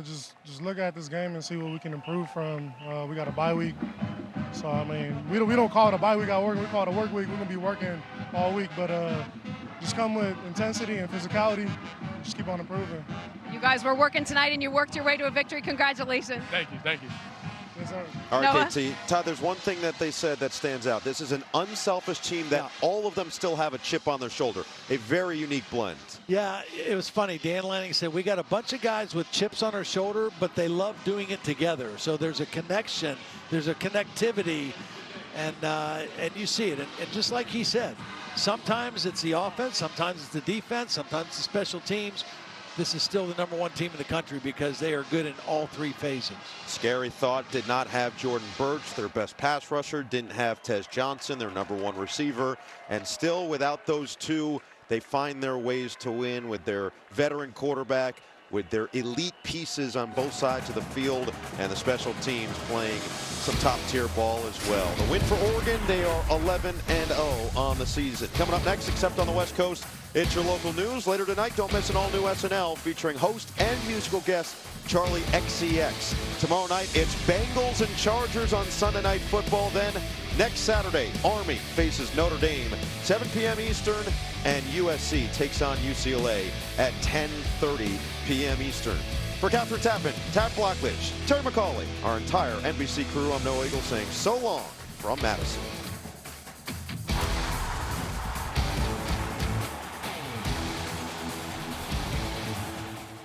Just look at this game and see what we can improve from. We got a bye week, so I mean we don't call it a bye week at work. We call it a work week. We're gonna be working all week, but just come with intensity and physicality. Just keep on improving. You guys were working tonight, and you worked your way to a victory. Congratulations. Thank you. Yes, sir. All right, Noah? KT. Todd, there's one thing that they said that stands out. This is an unselfish team that all of them still have a chip on their shoulder. A very unique blend. Yeah, it was funny. Dan Lanning said, we got a bunch of guys with chips on their shoulder, but they love doing it together. So there's a connection, there's a connectivity, and you see it. And just like he said, sometimes it's the offense, sometimes it's the defense, sometimes it's the special teams. This is still the #1 team in the country because they are good in all 3 phases. Scary thought, did not have Jordan Birch, their best pass rusher, didn't have Tez Johnson, their #1 receiver, and still without those two, they find their ways to win with their veteran quarterback, with their elite pieces on both sides of the field, and the special teams playing some top-tier ball as well. The win for Oregon, they are 11-0 on the season. Coming up next, except on the West Coast, it's your local news. Later tonight, don't miss an all-new SNL featuring host and musical guest Charlie XCX. Tomorrow night, it's Bengals and Chargers on Sunday Night Football. Then, next Saturday, Army faces Notre Dame, 7 p.m. Eastern, and USC takes on UCLA at 10:30 p.m. Eastern. For Catherine Tappan, Tab Blackledge, Terry McCauley, our entire NBC crew, I'm Noah Eagle saying so long from Madison.